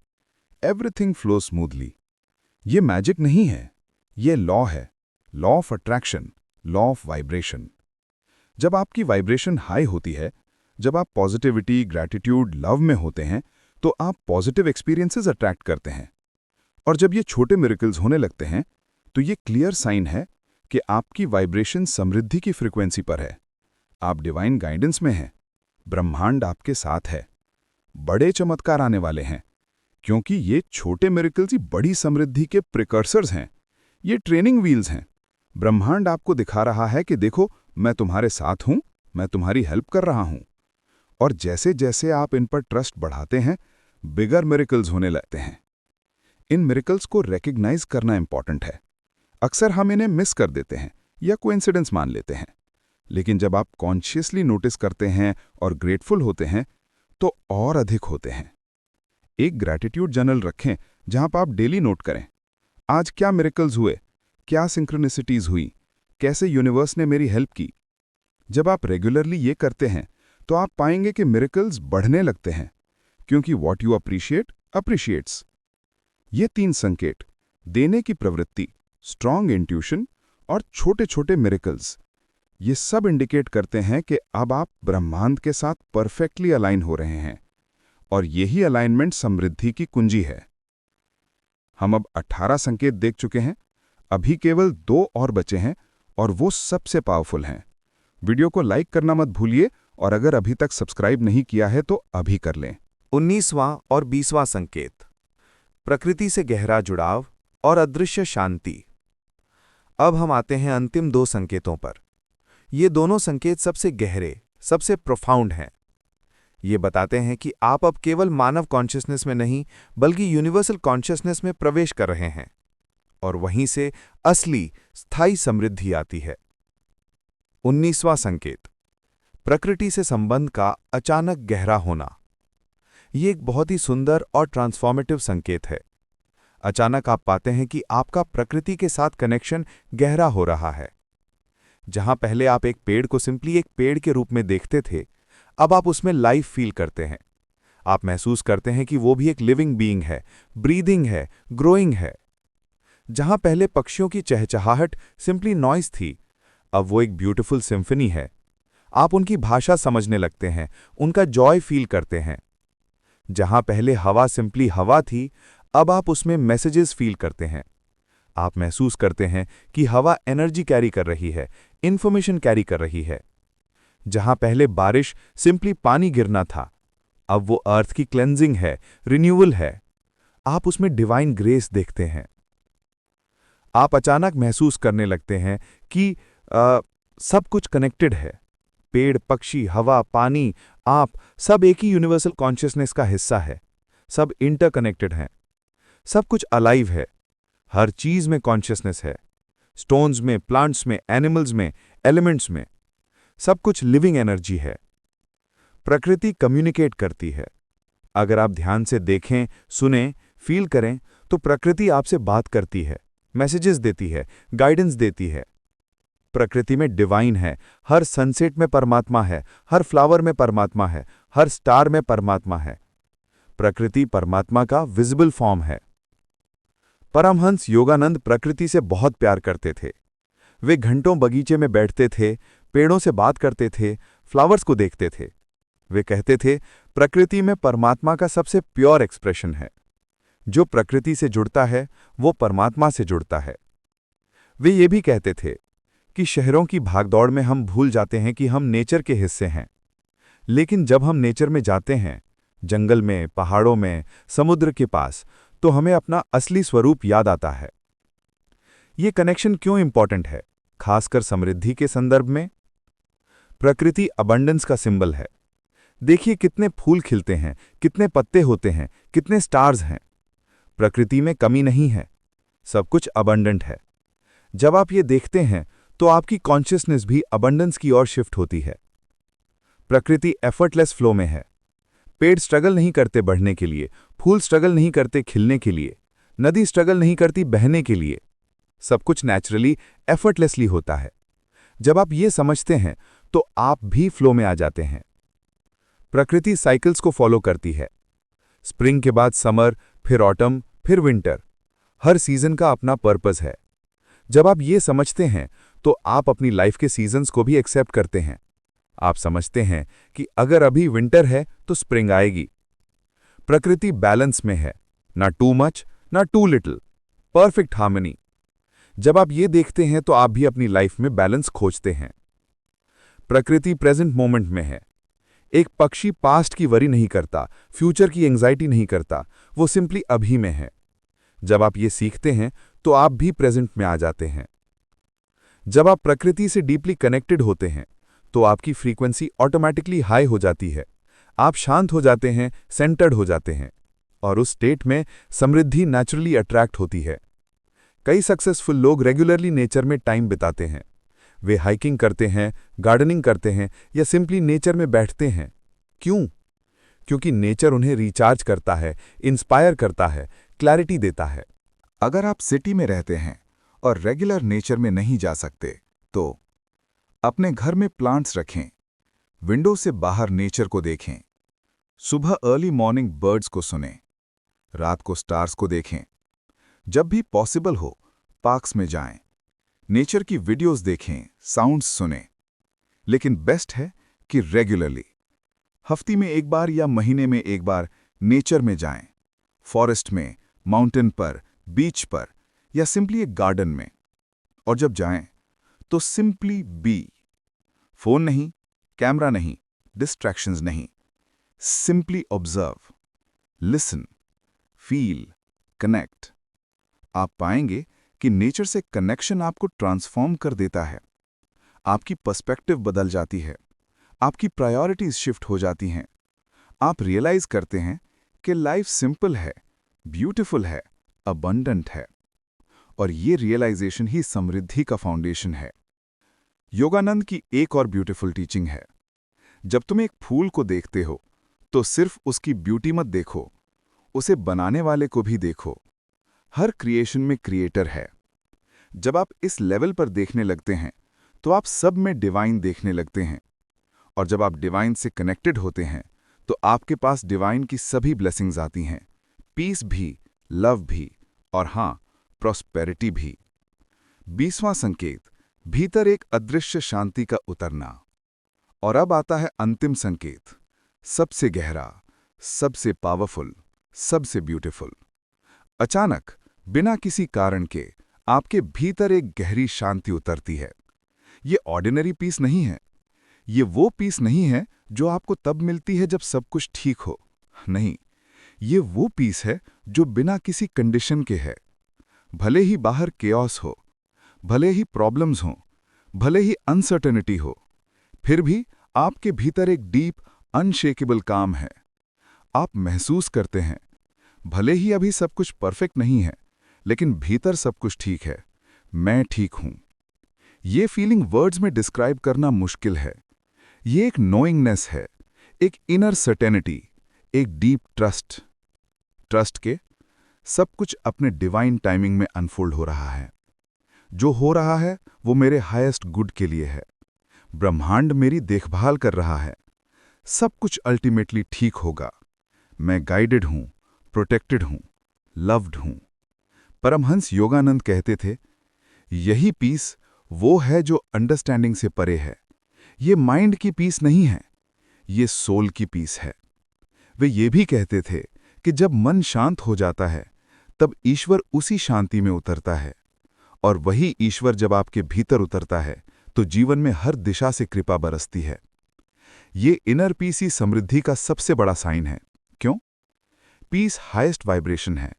Everything flow smoothly. ये मैजिक नहीं है, ये लॉ है. Law of attraction, law of vibration. जब आपकी वाइब्रेशन हाई होती है, जब आप पॉजिटिविटी, ग्रैटिट्यूड, लव में होते हैं तो आप पॉजिटिव एक्सपीरियंसेस अट्रैक्ट करते हैं. और जब ये छोटे मिरेकल्स होने लगते हैं तो ये क्लियर साइन है कि आपकी वाइब्रेशन समृद्धि की फ्रीक्वेंसी पर है. आप डिवाइन गाइडेंस में हैं. ब्रह्मांड आपके साथ है. बड़े चमत्कार आने वाले हैं क्योंकि ये छोटे मिरेकल्स ही बड़ी समृद्धि के प्रिकर्सर्स हैं. ये ट्रेनिंग व्हील्स हैं. ब्रह्मांड आपको दिखा रहा है कि देखो, मैं तुम्हारे साथ हूं, मैं तुम्हारी हेल्प कर रहा हूं। और जैसे जैसे आप इन पर ट्रस्ट बढ़ाते हैं, बिगर मिरेकल्स होने लगते हैं। इन मिरेकल्स को रिकॉग्नाइज करना इंपॉर्टेंट है। अक्सर हम इन्हें मिस कर देते हैं या कोइंसिडेंस मान लेते हैं, लेकिन जब आप कॉन्शियसली नोटिस करते हैं और ग्रेटफुल होते हैं तो और अधिक होते हैं। एक ग्रैटिट्यूड जर्नल रखें जहां पर आप डेली नोट करें, आज क्या मिरेकल्स हुए, क्या सिंक्रोनिसिटीज हुई, कैसे यूनिवर्स ने मेरी हेल्प की। जब आप रेगुलरली ये करते हैं तो आप पाएंगे कि मिरेकल्स बढ़ने लगते हैं, क्योंकि वॉट यू अप्रिशिएट अप्रिशिएट्स। ये 3 संकेत, देने की प्रवृत्ति, स्ट्रॉन्ग इंट्यूशन और छोटे छोटे मिरेकल्स, ये सब इंडिकेट करते हैं कि अब आप ब्रह्मांड के साथ परफेक्टली अलाइन हो रहे हैं, और यही अलाइनमेंट समृद्धि की कुंजी है। हम अब 18 संकेत देख चुके हैं, अभी केवल 2 और बचे हैं और वो सबसे पावरफुल हैं। वीडियो को लाइक करना मत भूलिए, और अगर अभी तक सब्सक्राइब नहीं किया है तो अभी कर लें। 19वां और 20वां संकेत, प्रकृति से गहरा जुड़ाव और अदृश्य शांति। अब हम आते हैं अंतिम 2 संकेतों पर। ये दोनों संकेत सबसे गहरे, सबसे प्रोफाउंड हैं। ये बताते हैं कि आप अब केवल मानव कॉन्शियसनेस में नहीं, बल्कि यूनिवर्सल कॉन्शियसनेस में प्रवेश कर रहे हैं, और वहीं से असली स्थायी समृद्धि आती है। 19वां संकेत, प्रकृति से संबंध का अचानक गहरा होना। ये एक बहुत ही सुंदर और ट्रांसफॉर्मेटिव संकेत है। अचानक आप पाते हैं कि आपका प्रकृति के साथ कनेक्शन गहरा हो रहा है। जहां पहले आप एक पेड़ को सिंपली एक पेड़ के रूप में देखते थे, अब आप उसमें लाइफ फील करते हैं। आप महसूस करते हैं कि वो भी एक लिविंग बीइंग है, ब्रीदिंग है, ग्रोइंग है। जहां पहले पक्षियों की चहचहाहट सिंपली नॉइज थी, अब वो एक ब्यूटीफुल सिम्फनी है। आप उनकी भाषा समझने लगते हैं, उनका जॉय फील करते हैं। जहां पहले हवा सिंपली हवा थी, अब आप उसमें मैसेजेस फील करते हैं। आप महसूस करते हैं कि हवा एनर्जी कैरी कर रही है, इंफॉर्मेशन कैरी कर रही है। जहां पहले बारिश सिंपली पानी गिरना था, अब वो अर्थ की क्लेंजिंग है, रिन्यूअल है। आप उसमें डिवाइन ग्रेस देखते हैं। आप अचानक महसूस करने लगते हैं कि सब कुछ कनेक्टेड है। पेड़, पक्षी, हवा, पानी, आप सब एक ही यूनिवर्सल कॉन्शियसनेस का हिस्सा है। सब इंटरकनेक्टेड हैं। सब कुछ अलाइव है। हर चीज में कॉन्शियसनेस है। स्टोन्स में, प्लांट्स में, एनिमल्स में, एलिमेंट्स में, सब कुछ लिविंग एनर्जी है। प्रकृति कम्युनिकेट करती है। अगर आप ध्यान से देखें, सुनें, फील करें, तो प्रकृति आपसे बात करती है, मैसेजेस देती है, गाइडेंस देती है। प्रकृति में डिवाइन है। हर सनसेट में परमात्मा है, हर फ्लावर में परमात्मा है, हर स्टार में परमात्मा है। प्रकृति परमात्मा का विजिबल फॉर्म है। परमहंस योगानंद प्रकृति से बहुत प्यार करते थे। वे घंटों बगीचे में बैठते थे, पेड़ों से बात करते थे, फ्लावर्स को देखते थे। वे कहते थे, प्रकृति में परमात्मा का सबसे प्योर एक्सप्रेशन है। जो प्रकृति से जुड़ता है, वो परमात्मा से जुड़ता है। वे ये भी कहते थे कि शहरों की भागदौड़ में हम भूल जाते हैं कि हम नेचर के हिस्से हैं। लेकिन जब हम नेचर में जाते हैं, जंगल में, पहाड़ों में, समुद्र के पास, तो हमें अपना असली स्वरूप याद आता है। ये कनेक्शन क्यों इंपॉर्टेंट है, खासकर समृद्धि के संदर्भ में? प्रकृति अबंडेंस का सिंबल है। देखिए कितने फूल खिलते हैं, कितने पत्ते होते हैं, कितने स्टार्स हैं। प्रकृति में कमी नहीं है, सब कुछ अबंडेंट है। जब आप ये देखते हैं तो आपकी कॉन्शियसनेस भी अबंडेंस की ओर शिफ्ट होती है। प्रकृति एफर्टलेस फ्लो में है। पेड़ स्ट्रगल नहीं करते बढ़ने के लिए, फूल स्ट्रगल नहीं करते खिलने के लिए, नदी स्ट्रगल नहीं करती बहने के लिए। सब कुछ नेचुरली, एफर्टलेसली होता है। जब आप ये समझते हैं तो आप भी फ्लो में आ जाते हैं। प्रकृति साइकिल्स को फॉलो करती है। स्प्रिंग के बाद समर, फिर ऑटम, फिर विंटर। हर सीजन का अपना पर्पस है। जब आप ये समझते हैं तो आप अपनी लाइफ के सीजन्स को भी एक्सेप्ट करते हैं। आप समझते हैं कि अगर अभी विंटर है तो स्प्रिंग आएगी। प्रकृति बैलेंस में है, ना टू मच ना टू लिटिल, परफेक्ट हार्मनी। जब आप ये देखते हैं तो आप भी अपनी लाइफ में बैलेंस खोजते हैं। प्रकृति प्रेजेंट मोमेंट में है। एक पक्षी पास्ट की वरी नहीं करता, फ्यूचर की एंजाइटी नहीं करता, वो सिंपली अभी में है। जब आप ये सीखते हैं तो आप भी प्रेजेंट में आ जाते हैं। जब आप प्रकृति से डीपली कनेक्टेड होते हैं तो आपकी फ्रीक्वेंसी ऑटोमेटिकली हाई हो जाती है। आप शांत हो जाते हैं, सेंटर्ड हो जाते हैं, और उस स्टेट में समृद्धि नेचुरली अट्रैक्ट होती है। कई सक्सेसफुल लोग रेगुलरली नेचर में टाइम बिताते हैं। वे हाइकिंग करते हैं, गार्डनिंग करते हैं या सिंपली नेचर में बैठते हैं। क्यों? क्योंकि नेचर उन्हें रिचार्ज करता है, इंस्पायर करता है, क्लैरिटी देता है। अगर आप सिटी में रहते हैं और रेगुलर नेचर में नहीं जा सकते, तो अपने घर में प्लांट्स रखें, विंडो से बाहर नेचर को देखें, सुबह अर्ली मॉर्निंग बर्ड्स को सुनें, रात को स्टार्स को देखें। जब भी पॉसिबल हो पार्क्स में जाएं, नेचर की वीडियोस देखें, साउंड्स सुनें। लेकिन बेस्ट है कि रेगुलरली, हफ्ते में एक बार या महीने में एक बार नेचर में जाएं, फॉरेस्ट में, माउंटेन पर, बीच पर या सिंपली एक गार्डन में। और जब जाएं तो सिंपली बी। फोन नहीं, कैमरा नहीं, डिस्ट्रैक्शंस नहीं, simply observe, listen, feel, connect. आप पाएंगे कि नेचर से कनेक्शन आपको ट्रांसफॉर्म कर देता है। आपकी पर्सपेक्टिव बदल जाती है, आपकी प्रायोरिटीज शिफ्ट हो जाती हैं। आप रियलाइज करते हैं कि लाइफ सिंपल है, ब्यूटीफुल है, अबंडेंट है। और ये रियलाइजेशन ही समृद्धि का फाउंडेशन है। योगानंद की एक और ब्यूटीफुल टीचिंग है, जब तुम एक फूल को देखते हो तो सिर्फ उसकी ब्यूटी मत देखो, उसे बनाने वाले को भी देखो। हर क्रिएशन में क्रिएटर है। जब आप इस लेवल पर देखने लगते हैं तो आप सब में डिवाइन देखने लगते हैं। और जब आप डिवाइन से कनेक्टेड होते हैं तो आपके पास डिवाइन की सभी ब्लेसिंग्स आती हैं, पीस भी, लव भी, और हाँ, प्रॉस्पेरिटी भी। 20वां संकेत, भीतर एक अदृश्य शांति का उतरना। और अब आता है अंतिम संकेत, सबसे गहरा, सबसे पावरफुल, सबसे ब्यूटीफुल। अचानक, बिना किसी कारण के, आपके भीतर एक गहरी शांति उतरती है। ये ऑर्डिनरी पीस नहीं है। ये वो पीस नहीं है जो आपको तब मिलती है जब सब कुछ ठीक हो। नहीं, ये वो पीस है जो बिना किसी कंडीशन के है। भले ही बाहर केओस हो, भले ही प्रॉब्लम्स हों, भले ही अनसर्टेनिटी हो, फिर भी आपके भीतर एक डीप, अनशेकेबल काम है। आप महसूस करते हैं, भले ही अभी सब कुछ परफेक्ट नहीं है, लेकिन भीतर सब कुछ ठीक है। मैं ठीक हूं। ये फीलिंग वर्ड्स में डिस्क्राइब करना मुश्किल है। ये एक नोइंगनेस है, एक इनर सर्टेनिटी, एक डीप ट्रस्ट के सब कुछ अपने डिवाइन टाइमिंग में अनफोल्ड हो रहा है। जो हो रहा है वो मेरे हाईएस्ट गुड के लिए है। ब्रह्मांड मेरी देखभाल कर रहा है। सब कुछ अल्टीमेटली ठीक होगा। मैं गाइडेड हूं, प्रोटेक्टेड हूं, लव्ड हूं। परमहंस योगानंद कहते थे, यही पीस वो है जो अंडरस्टैंडिंग से परे है। ये माइंड की पीस नहीं है, ये सोल की पीस है। वे ये भी कहते थे कि जब मन शांत हो जाता है तब ईश्वर उसी शांति में उतरता है, और वही ईश्वर जब आपके भीतर उतरता है तो जीवन में हर दिशा से कृपा बरसती है। ये इनर पीस ही समृद्धि का सबसे बड़ा साइन है। क्यों? पीस हाईएस्ट वाइब्रेशन है।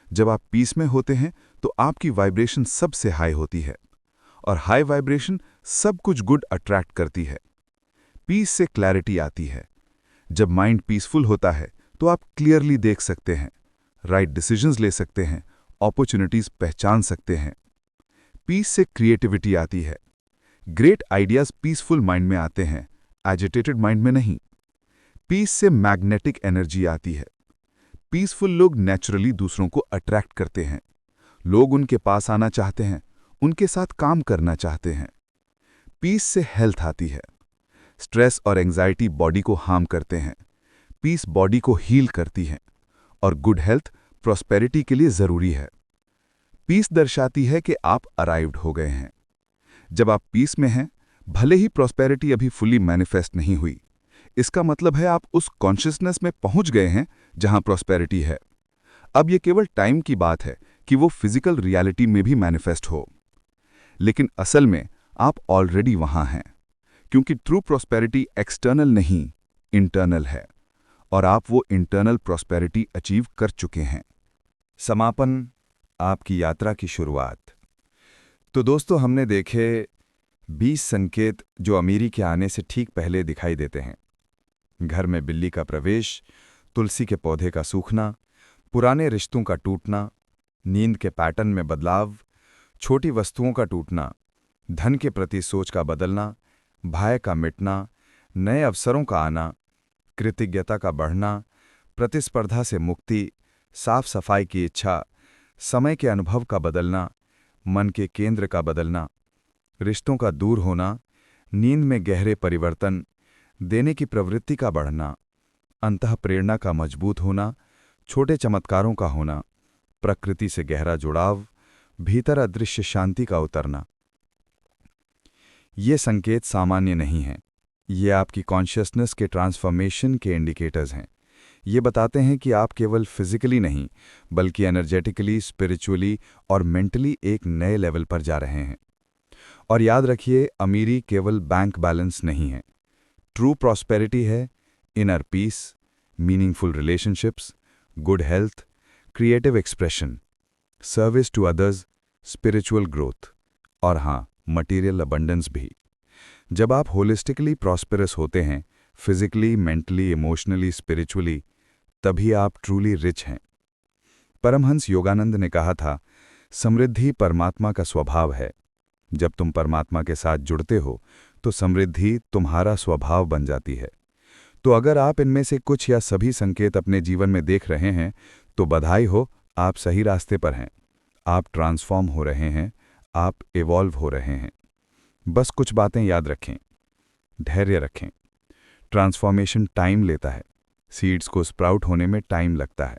जब आप पीस में होते हैं तो आपकी वाइब्रेशन सबसे हाई होती है, और हाई वाइब्रेशन सब कुछ गुड अट्रैक्ट करती है। पीस से क्लैरिटी आती है। जब माइंड पीसफुल होता है तो आप क्लियरली देख सकते हैं, राइट डिसीजंस ले सकते हैं, अपॉर्चुनिटीज पहचान सकते हैं। पीस से क्रिएटिविटी आती है। ग्रेट आइडियाज पीसफुल माइंड में आते हैं, एजिटेटेड माइंड में नहीं। पीस से मैग्नेटिक एनर्जी आती है। पीसफुल लोग नेचुरली दूसरों को अट्रैक्ट करते हैं। लोग उनके पास आना चाहते हैं, उनके साथ काम करना चाहते हैं। पीस से हेल्थ आती है। स्ट्रेस और एंजाइटी बॉडी को हार्म करते हैं। पीस बॉडी को हील करती है, और गुड हेल्थ प्रॉस्पेरिटी के लिए जरूरी है। पीस दर्शाती है कि आप अराइव्ड हो गए हैं। जब आप पीस में हैं, भले ही प्रॉस्पेरिटी अभी फुली मैनिफेस्ट नहीं हुई, इसका मतलब है आप उस कॉन्शियसनेस में पहुंच गए हैं जहां प्रॉस्पेरिटी है। अब यह केवल टाइम की बात है कि वो फिजिकल रियलिटी में भी मैनिफेस्ट हो। लेकिन असल में आप ऑलरेडी वहां हैं, क्योंकि ट्रू प्रॉस्पेरिटी एक्सटर्नल नहीं, इंटरनल है, और आप वो इंटरनल प्रॉस्पेरिटी अचीव कर चुके हैं। समापन, आपकी यात्रा की शुरुआत। तो दोस्तों, हमने देखे 20 संकेत जो अमीरी के आने से ठीक पहले दिखाई देते हैं। घर में बिल्ली का प्रवेश, तुलसी के पौधे का सूखना, पुराने रिश्तों का टूटना, नींद के पैटर्न में बदलाव, छोटी वस्तुओं का टूटना, धन के प्रति सोच का बदलना, भय का मिटना, नए अवसरों का आना, कृतज्ञता का बढ़ना, प्रतिस्पर्धा से मुक्ति, साफ सफाई की इच्छा, समय के अनुभव का बदलना, मन के केंद्र का बदलना, रिश्तों का दूर होना, नींद में गहरे परिवर्तन, देने की प्रवृत्ति का बढ़ना, अंतःप्रेरणा का मजबूत होना, छोटे चमत्कारों का होना, प्रकृति से गहरा जुड़ाव, भीतर अदृश्य शांति का उतरना। ये संकेत सामान्य नहीं हैं। ये आपकी कॉन्शियसनेस के ट्रांसफॉर्मेशन के इंडिकेटर्स हैं। ये बताते हैं कि आप केवल फिजिकली नहीं, बल्कि एनर्जेटिकली, स्पिरिचुअली और मेंटली एक नए लेवल पर जा रहे हैं। और याद रखिए, अमीरी केवल बैंक बैलेंस नहीं है। ट्रू प्रॉस्पेरिटी है inner peace, meaningful relationships, good health, creative expression, service to others, spiritual growth और हाँ, मटीरियल अबंडेंस भी। जब आप होलिस्टिकली प्रॉस्पेरस होते हैं, फिजिकली, मेंटली, इमोशनली, स्पिरिचुअली, तभी आप ट्रूली रिच हैं। परमहंस योगानंद ने कहा था, समृद्धि परमात्मा का स्वभाव है। जब तुम परमात्मा के साथ जुड़ते हो तो समृद्धि तुम्हारा स्वभाव बन जाती है। तो अगर आप इनमें से कुछ या सभी संकेत अपने जीवन में देख रहे हैं तो बधाई हो, आप सही रास्ते पर हैं। आप ट्रांसफॉर्म हो रहे हैं, आप इवॉल्व हो रहे हैं। बस कुछ बातें याद रखें, धैर्य रखें। ट्रांसफॉर्मेशन टाइम लेता है, सीड्स को स्प्राउट होने में टाइम लगता है।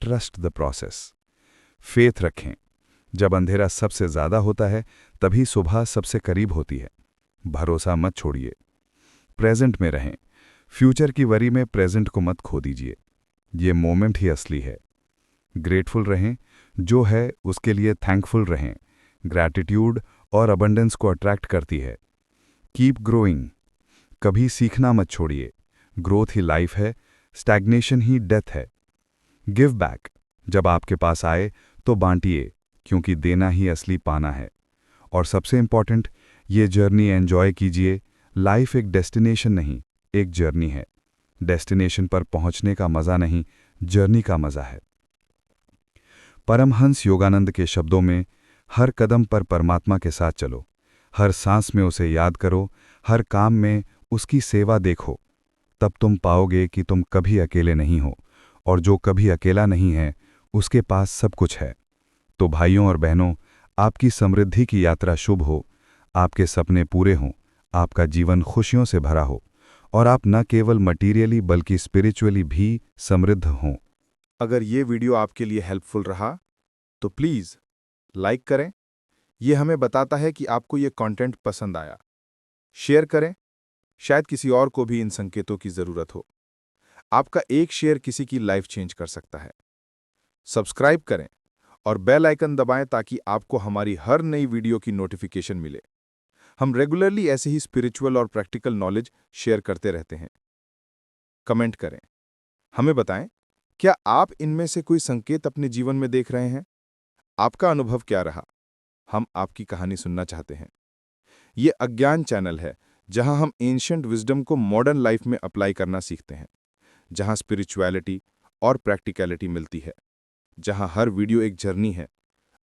Trust the process. फेथ रखें, जब अंधेरा सबसे ज़्यादा होता है तभी सुबह सबसे करीब होती है। भरोसा मत छोड़िए। प्रेजेंट में रहें, फ्यूचर की वरी में प्रेजेंट को मत खो दीजिए। ये मोमेंट ही असली है। ग्रेटफुल रहें, जो है उसके लिए थैंकफुल रहें। ग्रैटिट्यूड और अबंडेंस को अट्रैक्ट करती है। कीप ग्रोइंग, कभी सीखना मत छोड़िए। ग्रोथ ही लाइफ है, स्टैग्नेशन ही डेथ है। गिव बैक, जब आपके पास आए तो बांटिए, क्योंकि देना ही असली पाना है। और सबसे इंपॉर्टेंट, ये जर्नी एंजॉय कीजिए। लाइफ एक डेस्टिनेशन नहीं, एक जर्नी है। डेस्टिनेशन पर पहुंचने का मजा नहीं, जर्नी का मजा है। परमहंस योगानंद के शब्दों में, हर कदम पर परमात्मा के साथ चलो, हर सांस में उसे याद करो, हर काम में उसकी सेवा देखो। तब तुम पाओगे कि तुम कभी अकेले नहीं हो, और जो कभी अकेला नहीं है उसके पास सब कुछ है। तो भाइयों और बहनों, आपकी समृद्धि की यात्रा शुभ हो, आपके सपने पूरे हों, आपका जीवन खुशियों से भरा हो, और आप न केवल मटीरियली बल्कि स्पिरिचुअली भी समृद्ध हों। अगर ये वीडियो आपके लिए हेल्पफुल रहा तो प्लीज़ लाइक करें। ये हमें बताता है कि आपको ये कंटेंट पसंद आया। शेयर करें, शायद किसी और को भी इन संकेतों की ज़रूरत हो। आपका एक शेयर किसी की लाइफ चेंज कर सकता है। सब्सक्राइब करें और बेल आइकन दबाएं ताकि आपको हमारी हर नई वीडियो की नोटिफिकेशन मिले। हम रेगुलरली ऐसे ही स्पिरिचुअल और प्रैक्टिकल नॉलेज शेयर करते रहते हैं। कमेंट करें, हमें बताएं, क्या आप इनमें से कोई संकेत अपने जीवन में देख रहे हैं? आपका अनुभव क्या रहा? हम आपकी कहानी सुनना चाहते हैं। ये अज्ञान चैनल है, जहां हम एंशिएंट विजडम को मॉडर्न लाइफ में अप्लाई करना सीखते हैं, जहां स्पिरिचुअलिटी और प्रैक्टिकलिटी मिलती है, जहां हर वीडियो एक जर्नी है,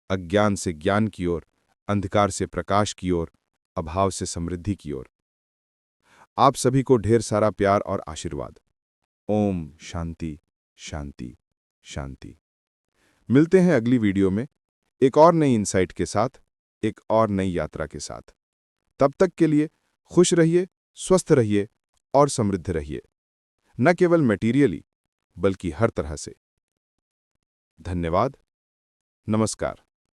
अज्ञान से ज्ञान की ओर, अंधकार से प्रकाश की ओर, अभाव से समृद्धि की ओर। आप सभी को ढेर सारा प्यार और आशीर्वाद। ओम शांति शांति शांति। मिलते हैं अगली वीडियो में एक और नई इंसाइट के साथ, एक और नई यात्रा के साथ। तब तक के लिए खुश रहिए, स्वस्थ रहिए और समृद्ध रहिए, न केवल मटीरियली बल्कि हर तरह से। धन्यवाद। नमस्कार।